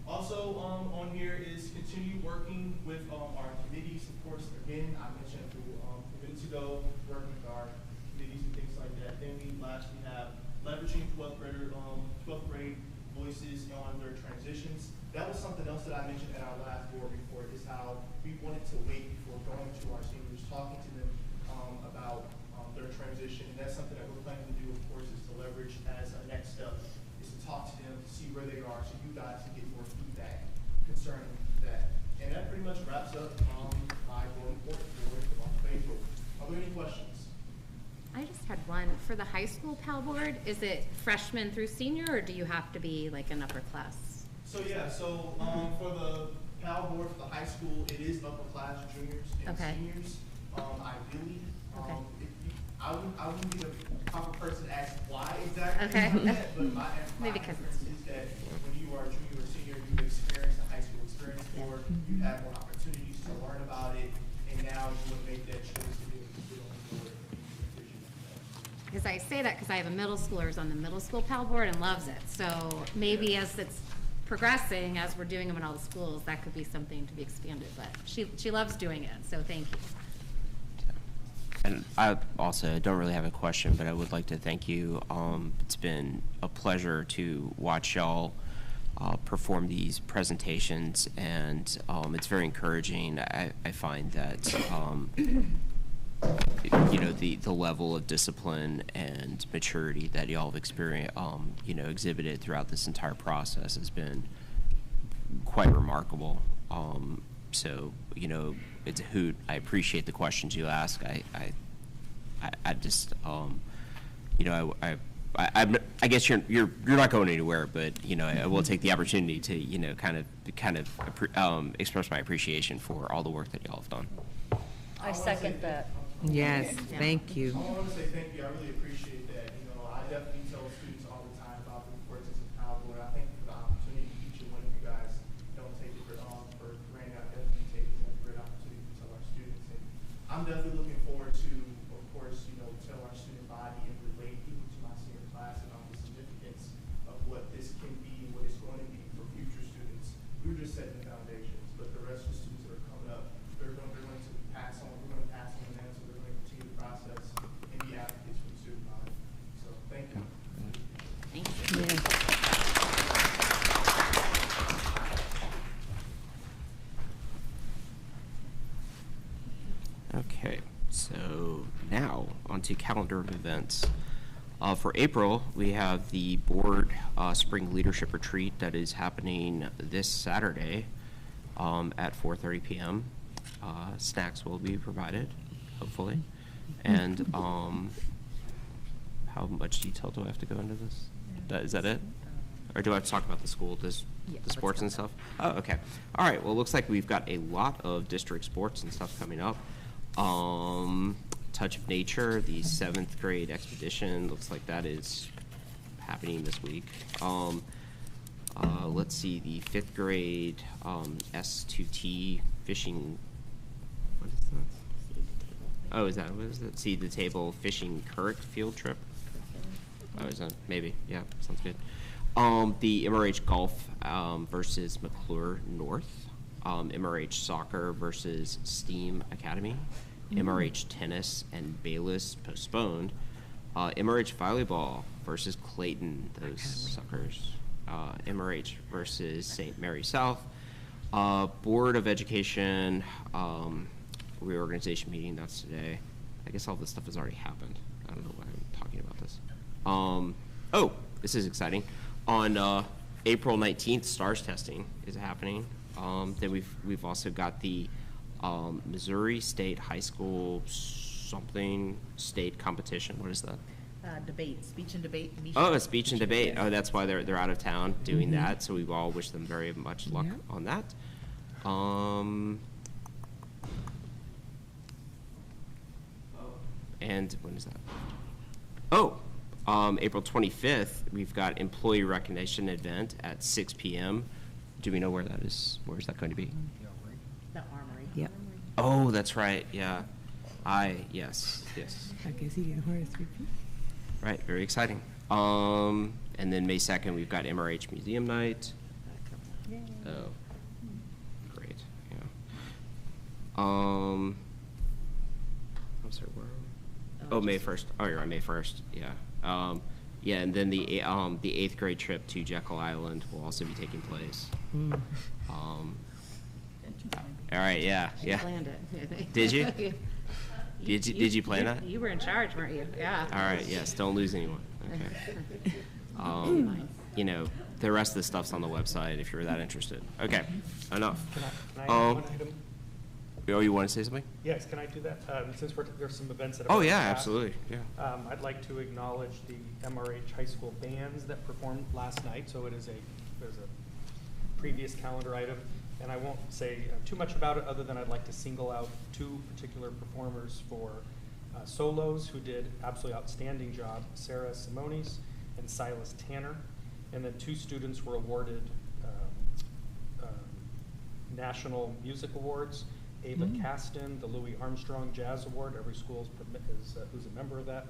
Also on here is continue working with our committees. Of course, again, I mentioned a few minutes ago, working with our committees and things like that. Then we lastly have leveraging 12th grade voices on their transitions. That was something else that I mentioned at our last board report, is how we wanted to wait before going to our seniors, talking to them about their transition. And that's something that we're planning to do, of course, is to leverage as a next step, is to talk to them, to see where they are, so you guys can get more feedback concerning that. And that pretty much wraps up my board report for the month of April. Are there any questions? I just had one. For the high school Pal board, is it freshman through senior, or do you have to be like an upper class? So yeah, for the Pal board for the high school, it is upper class juniors and seniors. Ideally, I wouldn't be the proper person to ask why exactly. But my preference is that when you are a junior or senior, you've experienced the high school experience more, you have more opportunities to learn about it, and now you want to make that choice to be able to get on the board. Because I say that because I have a middle schooler who's on the middle school Pal board and loves it. So maybe as it's progressing, as we're doing them in all the schools, that could be something to be expanded. But she loves doing it, so thank you. And I also don't really have a question, but I would like to thank you. It's been a pleasure to watch y'all perform these presentations, and it's very encouraging. I find that the level of discipline and maturity that y'all have experienced, exhibited throughout this entire process has been quite remarkable. So, it's a hoot. I appreciate the questions you ask. I just, I guess you're not going anywhere, but I will take the opportunity to kind of express my appreciation for all the work that y'all have done. I second that. Yes, thank you. I want to say thank you. I really appreciate that. I definitely tell students all the time about the importance of Pal board. I thank you for the opportunity Okay, so now onto calendar of events. For April, we have the board spring leadership retreat that is happening this Saturday at 4:30 p.m. Snacks will be provided, hopefully. And how much detail do I have to go into this? Is that it? Or do I have to talk about the school, the sports and stuff? Oh, okay. All right, well, it looks like we've got a lot of district sports and stuff coming up. Touch of Nature, the 7th grade expedition, looks like that is happening this week. Let's see, the 5th grade S2T fishing, what is that? Oh, what is it? Seed the Table fishing current field trip? Oh, is that, maybe, yeah, sounds good. The MRH golf versus McClure North, MRH soccer versus STEAM Academy, MRH tennis and Bayless postponed, MRH volleyball versus Clayton, those suckers, MRH versus St. Mary South, Board of Education reorganization meeting, that's today. I guess all this stuff has already happened. I don't know why I'm talking about this. Oh, this is exciting. On April 19th, STARS testing is happening. Then we've also got the Missouri State High School something state competition. What is that? Debate, speech and debate. Oh, a speech and debate. Oh, that's why they're out of town doing that. So we all wish them very much luck on that. And when is that? Oh, April 25th, we've got employee recognition event at 6 p.m. Do we know where that is? Where is that going to be? The Armory. Yep. Oh, that's right. Yeah. Yes. I guess he didn't wear a 3-piece. Right. Very exciting. And then May 2nd, we've got MRH Museum Night. Oh, great. Yeah. I'm sorry, where? Oh, May 1st. Oh, you're on May 1st. Yeah. Yeah, and then the 8th grade trip to Jekyll Island will also be taking place. All right. Yeah. Planned it. Did you? Did you plan that? You were in charge, weren't you? Yeah. All right. Yes. Don't lose anyone. Okay. You know, the rest of the stuff's on the website if you're that interested. Okay. Enough. Can I add one item? Oh, you want to say something? Yes, can I do that? Since there's some events that have Oh, already yeah, passed, absolutely. Yeah. I'd like to acknowledge the MRH high school bands that performed last night. So there's a previous calendar item, and I won't say too much about it other than I'd like to single out 2 particular performers for solos who did absolutely outstanding job, Sarah Simonis and Silas Tanner. And then 2 students were awarded National Music Awards. Ava Caston, the Louis Armstrong Jazz Award. Every school who's a member of that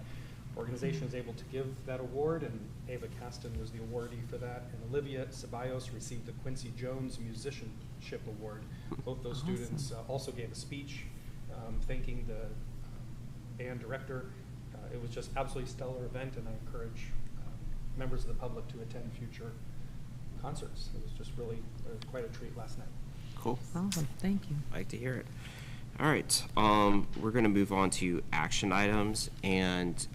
organization is able to give that award, and Ava Caston was the awardee for that. And Olivia Ceballos received the Quincy Jones Musicianship Award. Both those students also gave a speech thanking the band director. It was just absolutely stellar event, and I encourage members of the public to attend future concerts. It was just really quite a treat last night. Cool. Awesome, thank you. Like to hear it. All right, we're going to move on to action items, and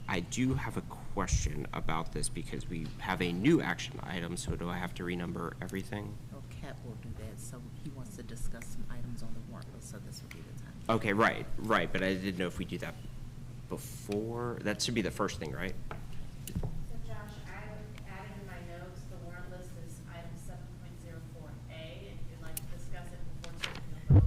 I do have a question about this because we have a new action item, so do I have to renumber everything? Oh, Kat will do that, so he wants to discuss some items on the warrant list, so this will be the time. Okay, right, but I didn't know if we do that before. That should be the first thing, right? So Josh, I added in my notes, the warrant list is item 7.04A, if you'd like to discuss it before taking the vote.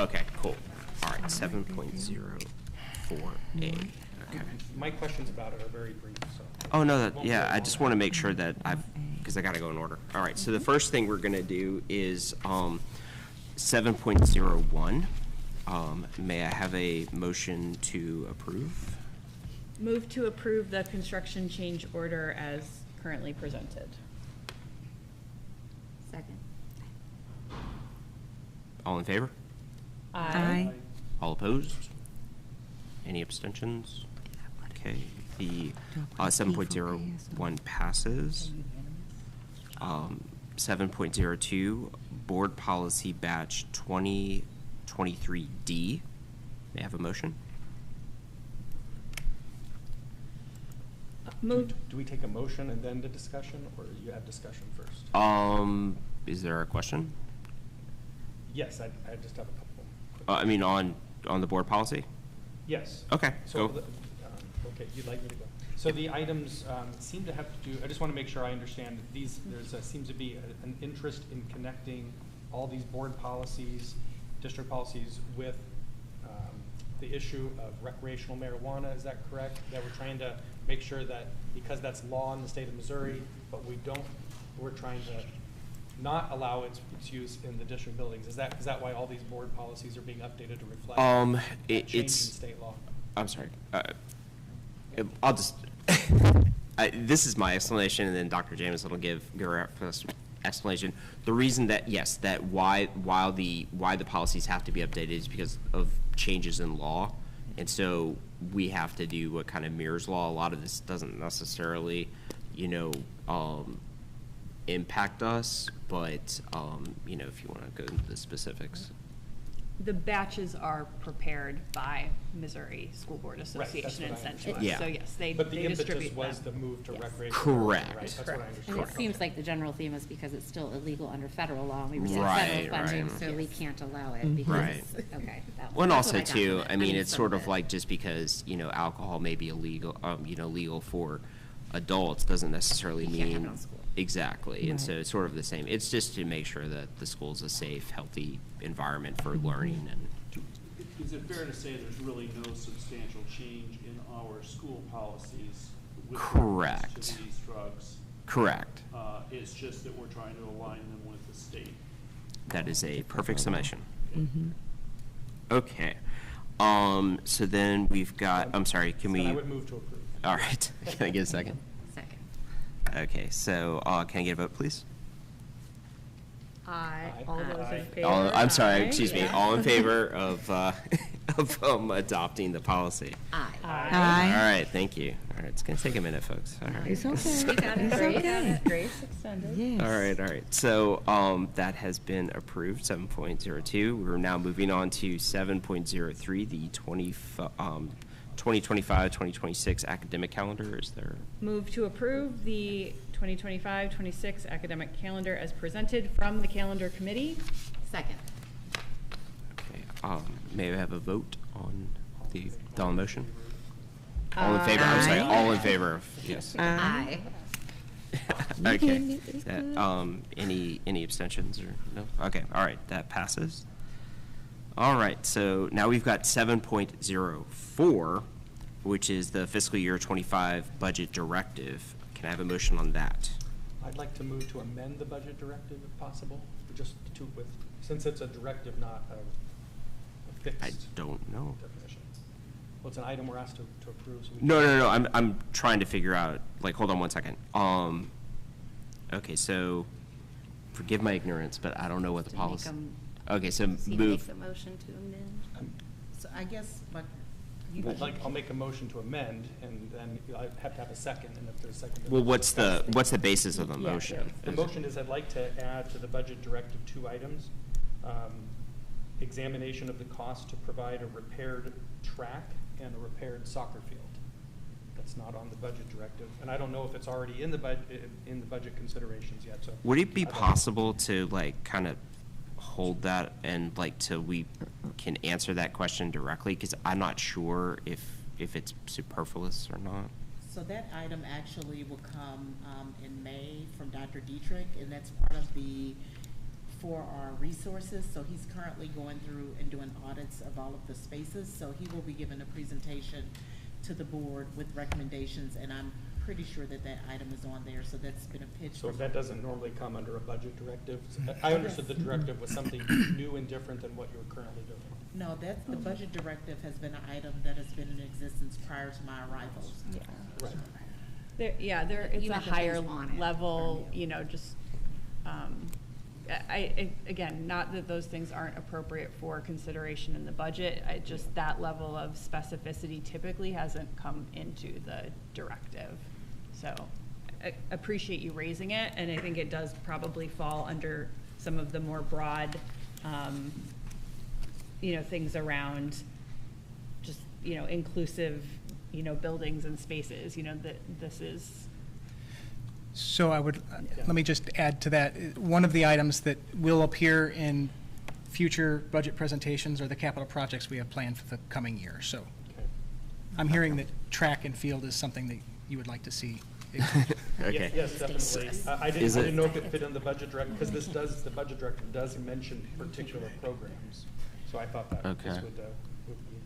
Okay, cool. All right, 7.04A. Okay. My questions about it are very brief, so. Oh, no, yeah, I just want to make sure that because I got to go in order. All right, so the first thing we're going to do is 7.01. May I have a motion to approve? Move to approve the construction change order as currently presented. Second. All in favor? Aye. All opposed? Any abstentions? Okay, the 7.01 passes. 7.02, Board Policy Batch 20 23D. May I have a motion? Move. Do we take a motion and then the discussion, or you have discussion first? Is there a question? Yes, I just have a couple. I mean, on the board policy? Yes. Okay, So, go. okay, you'd like me to go. So the items seem to have to do, I just want to make sure I understand, these, seems to be an interest in connecting all these board policies, district policies with the issue of recreational marijuana, is that correct? That we're trying to make sure that, because that's law in the state of Missouri, but we're trying to not allow its use in the district buildings. Is that why all these board policies are being updated to reflect that change in state law? I'm sorry. I'll just, this is my explanation, and then Dr. Jameson will give your explanation. The reason that, yes, that why the policies have to be updated is because of changes in law. And so we have to do what kind of mirrors law. A lot of this doesn't necessarily, impact us, but, if you want to go into the specifics. The batches are prepared by Missouri School Board Association and sent to us. Yeah. So yes, they But the distribute impetus was them. the move to Yes. recreational. Correct. Right, that's what I And understand. it seems like the general theme is because it's still illegal under federal law, and we receive Right, federal funding, right. so we can't allow it because, Right. okay. Well, and that's what also I got too, from it. I mean, it's some sort of it. like just because, alcohol may be illegal, legal for adults doesn't necessarily You can't have it mean. on school. Exactly, and so Right. it's sort of the same. It's just to make sure that the school's a safe, healthy environment for learning and. Is it fair to say there's really no substantial change in our school policies with regards Correct. to these drugs? Correct. It's just that we're trying to align them with the state. That is a perfect summation. Mm-hmm. Okay. So then we've got, I'm sorry, can So we? I would move to approve. All right, can I get a second? Second. Okay, so, can I get a vote, please? Aye. Aye. All those Aye. in favor? I'm sorry, Aye. excuse me, Yeah. all in favor of, adopting the policy? Aye. Aye. All right, thank you. All right, it's gonna take a minute, folks. All right. It's okay. You got it. It's Grace. okay. Grace extended. Yes. All right. So, that has been approved, 7.02. We're now moving on to 7.03, the 2025-2026 academic calendar. Is there? Move to approve the 2025-26 academic calendar as presented from the calendar committee. Second. Okay, may I have a vote on the motion? All in favor, I'm sorry, Aye. all in favor of, yes. Aye. You Okay. getting it? It's That, good. any abstentions or, no? Okay, all right, that passes. All right, so now we've got 7.04, which is the fiscal year 25 budget directive. Can I have a motion on that? I'd like to move to amend the budget directive if possible, just since it's a directive, not a fixed. I don't know. Definition. Well, it's an item we're asked to approve, so we. No, I'm trying to figure out, hold on one second. Okay, so, forgive my ignorance, but I don't know what the To make policy. 'em- Okay, so Does he move. make the motion to amend? So I guess, I'll make a motion to amend, and then I have to have a second, and if there's a second. then Well, we'll what's the basis of the Yeah, motion? The motion is I'd like to add to the budget directive 2 items. Examination of the cost to provide a repaired track and a repaired soccer field. That's not on the budget directive, and I don't know if it's already in the budget considerations yet, so. Would it be I'd like- possible to kind of hold that and till we can answer that question directly? Because I'm not sure if it's superfluous or not. so that item actually will come in May from Dr. Dietrich, and that's part of for our resources. So he's currently going through and doing audits of all of the spaces. So he will be giving a presentation to the board with recommendations, and I'm pretty sure that item is on there. So that's been a pitch. So that doesn't normally come under a budget directive. I understood the directive was something new and different than what you're currently doing. No, the budget directive has been an item that has been in existence prior to my arrival. Right. It's You a meant the higher things on it. level, just, again, not that those things aren't appropriate for consideration in the budget, that level of specificity typically hasn't come into the directive. So, I appreciate you raising it, and I think it does probably fall under some of the more broad, things around just, inclusive, buildings and spaces, that this is. So I would, let me just add to that. One of the items that will appear in future budget presentations are the capital projects we have planned for the coming year. So I'm hearing that track and field is something that you would like to see. Okay. Yes, definitely. I didn't know if it fit in the budget director, because the budget director does mention particular programs. So I thought that this would be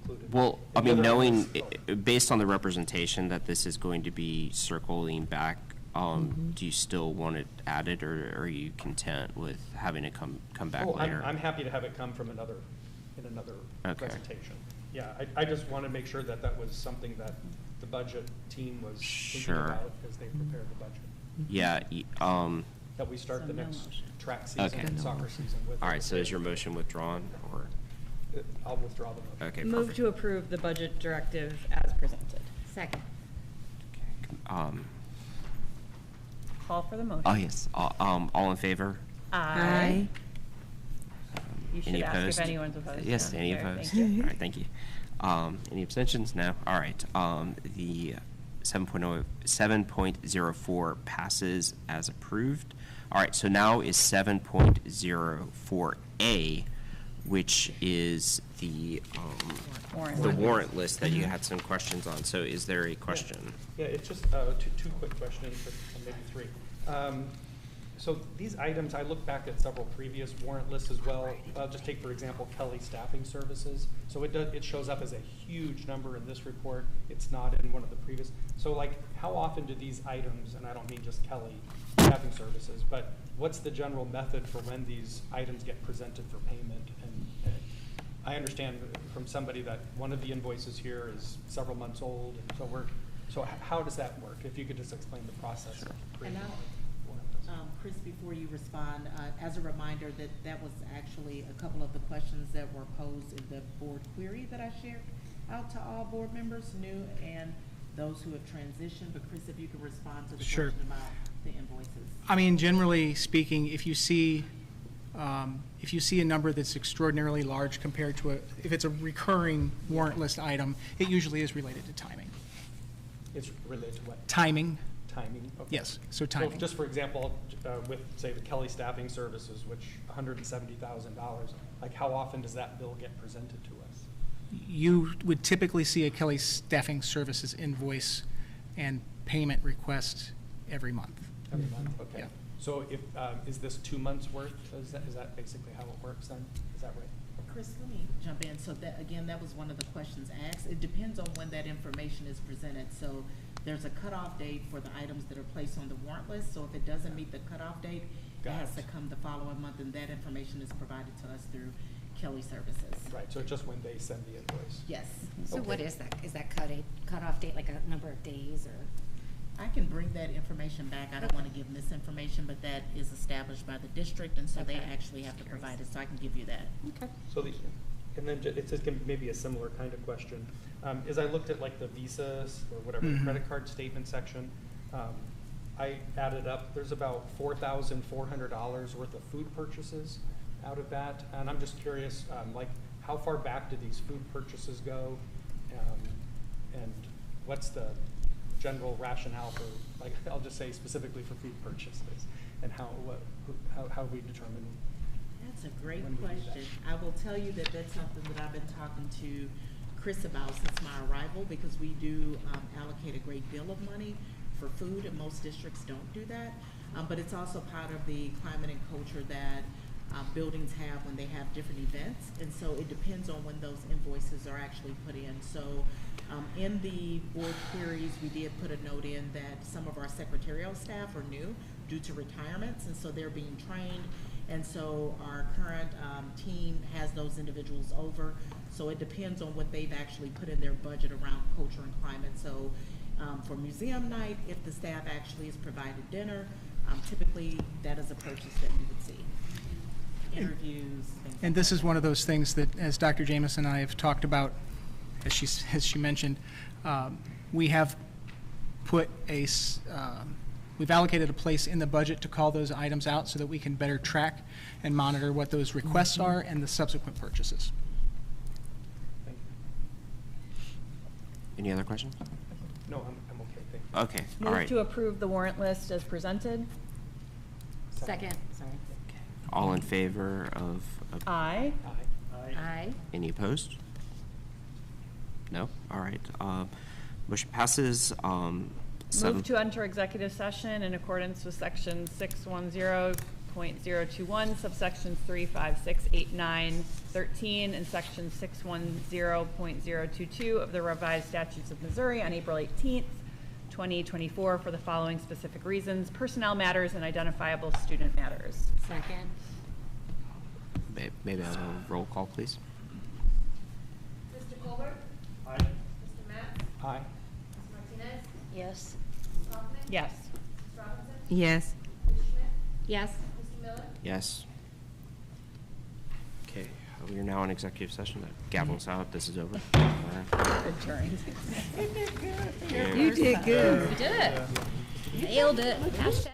included. Well, I And the mean, other knowing, ones- based on the representation that this is going to be circling back, do you still want it added, or are you content with having it come back later? I'm happy to have it come from another presentation. Yeah, I just want to make sure that that was something that the budget team was thinking about as they prepared the budget. Yeah, That we start the next track season and soccer season with. all right, so is your motion withdrawn, or? I'll withdraw the motion. Okay, Move perfect. to approve the budget directive as presented. Second. Call for the motion. Oh, yes, all in favor? Aye. You should Any ask if opposed? anyone's opposed. Yes, Yeah, any fair, opposed? thank you. All right, thank you. Any abstentions? No? All right. The 7.04 passes as approved. All right, so now is 7.04A, which is the warrant list that you had some questions on. So is there a question? Yeah, it's just two quick questions, or maybe three. So these items, I look back at several previous warrant lists as well. Just take, for example, Kelly Staffing Services. So it shows up as a huge number in this report. It's not in one of the previous. So like, how often do these items, and I don't mean just Kelly Staffing Services, but what's the general method for when these items get presented for payment? And I understand from somebody that one of the invoices here is several months old, and so how does that work? If you could just explain the process. And Chris, before you respond, as a reminder that was actually a couple of the questions that were posed in the board query that I shared out to all board members, new and those who have transitioned. But Chris, if you could respond to the question about the invoices. I mean, generally speaking, if you see a number that's extraordinarily large compared to if it's a recurring warrant list item, it usually is related to timing. It's related to what? Timing. Timing, okay. Yes, so timing. So just for example, with, say, the Kelly Staffing Services, which $170,000, like how often does that bill get presented to us? You would typically see a Kelly Staffing Services invoice and payment request every month. Every month, okay. Yeah. So if, is this 2 months' worth? Is that basically how it works then? Is that right? Chris, let me jump in. So that, again, that was one of the questions asked. It depends on when that information is presented. So there's a cutoff date for the items that are placed on the warrant list. So if it doesn't meet the cutoff date, it has to come the following month, and that information is provided to us through Kelly Services. Right, so just when they send the invoice. Yes. So Okay. what is that? Is that cutoff date like a number of days, or? I can bring that information back. I don't want to give misinformation, but that is established by the district, and so they Okay. actually have to provide it, so I can give you that. Okay. So and then it's just maybe a similar kind of question. As I looked at like the visas or whatever, credit card statement section, I added up, there's about $4,400 worth of food purchases out of that. And I'm just curious, like how far back do these food purchases go? And what's the general rationale for, like, I'll just say specifically for food purchases, and how we determine? That's a great when we do that. question. I will tell you that that's something that I've been talking to Chris about since my arrival, because we do allocate a great deal of money for food, and most districts don't do that. But it's also part of the climate and culture that buildings have when they have different events, and so it depends on when those invoices are actually put in. So in the board queries, we did put a note in that some of our secretarial staff are new due to retirements, and so they're being trained. And so our current team has those individuals over. So it depends on what they've actually put in their budget around culture and climate. So for museum night, if the staff actually is provided dinner, typically that is a purchase that you would see. Interviews. And this is one of those things that, as Dr. Jamison and I have talked about, as she mentioned, we have put we've allocated a place in the budget to call those items out so that we can better track and monitor what those requests are and the subsequent purchases. Any other questions? No, I'm okay, thank you. Okay, all Move right. to approve the warrant list as presented. Second, sorry. All in favor of, Aye. Aye. any opposed? No? All right. Motion passes. Move to enter executive session in accordance with section 610.021, subsections 3, 5, 6, 8, 9, 13, and section 610.022 of the revised statutes of Missouri on April 18th, 2024 for the following specific reasons: personnel matters and identifiable student matters. Second. Maybe I'll have a roll call, please. Mr. Colbert? Aye. Mr. Matt? Aye. Ms. Martinez? Yes. Ms. Hoffman? Yes. Ms. Robinson? Yes. Ms. Schmidt? Yes. Mr. Miller? Yes. Okay, we are now in executive session. Gavel's out. This is over. Adjourned. You did good. You did it. Nailed it. Hashtag.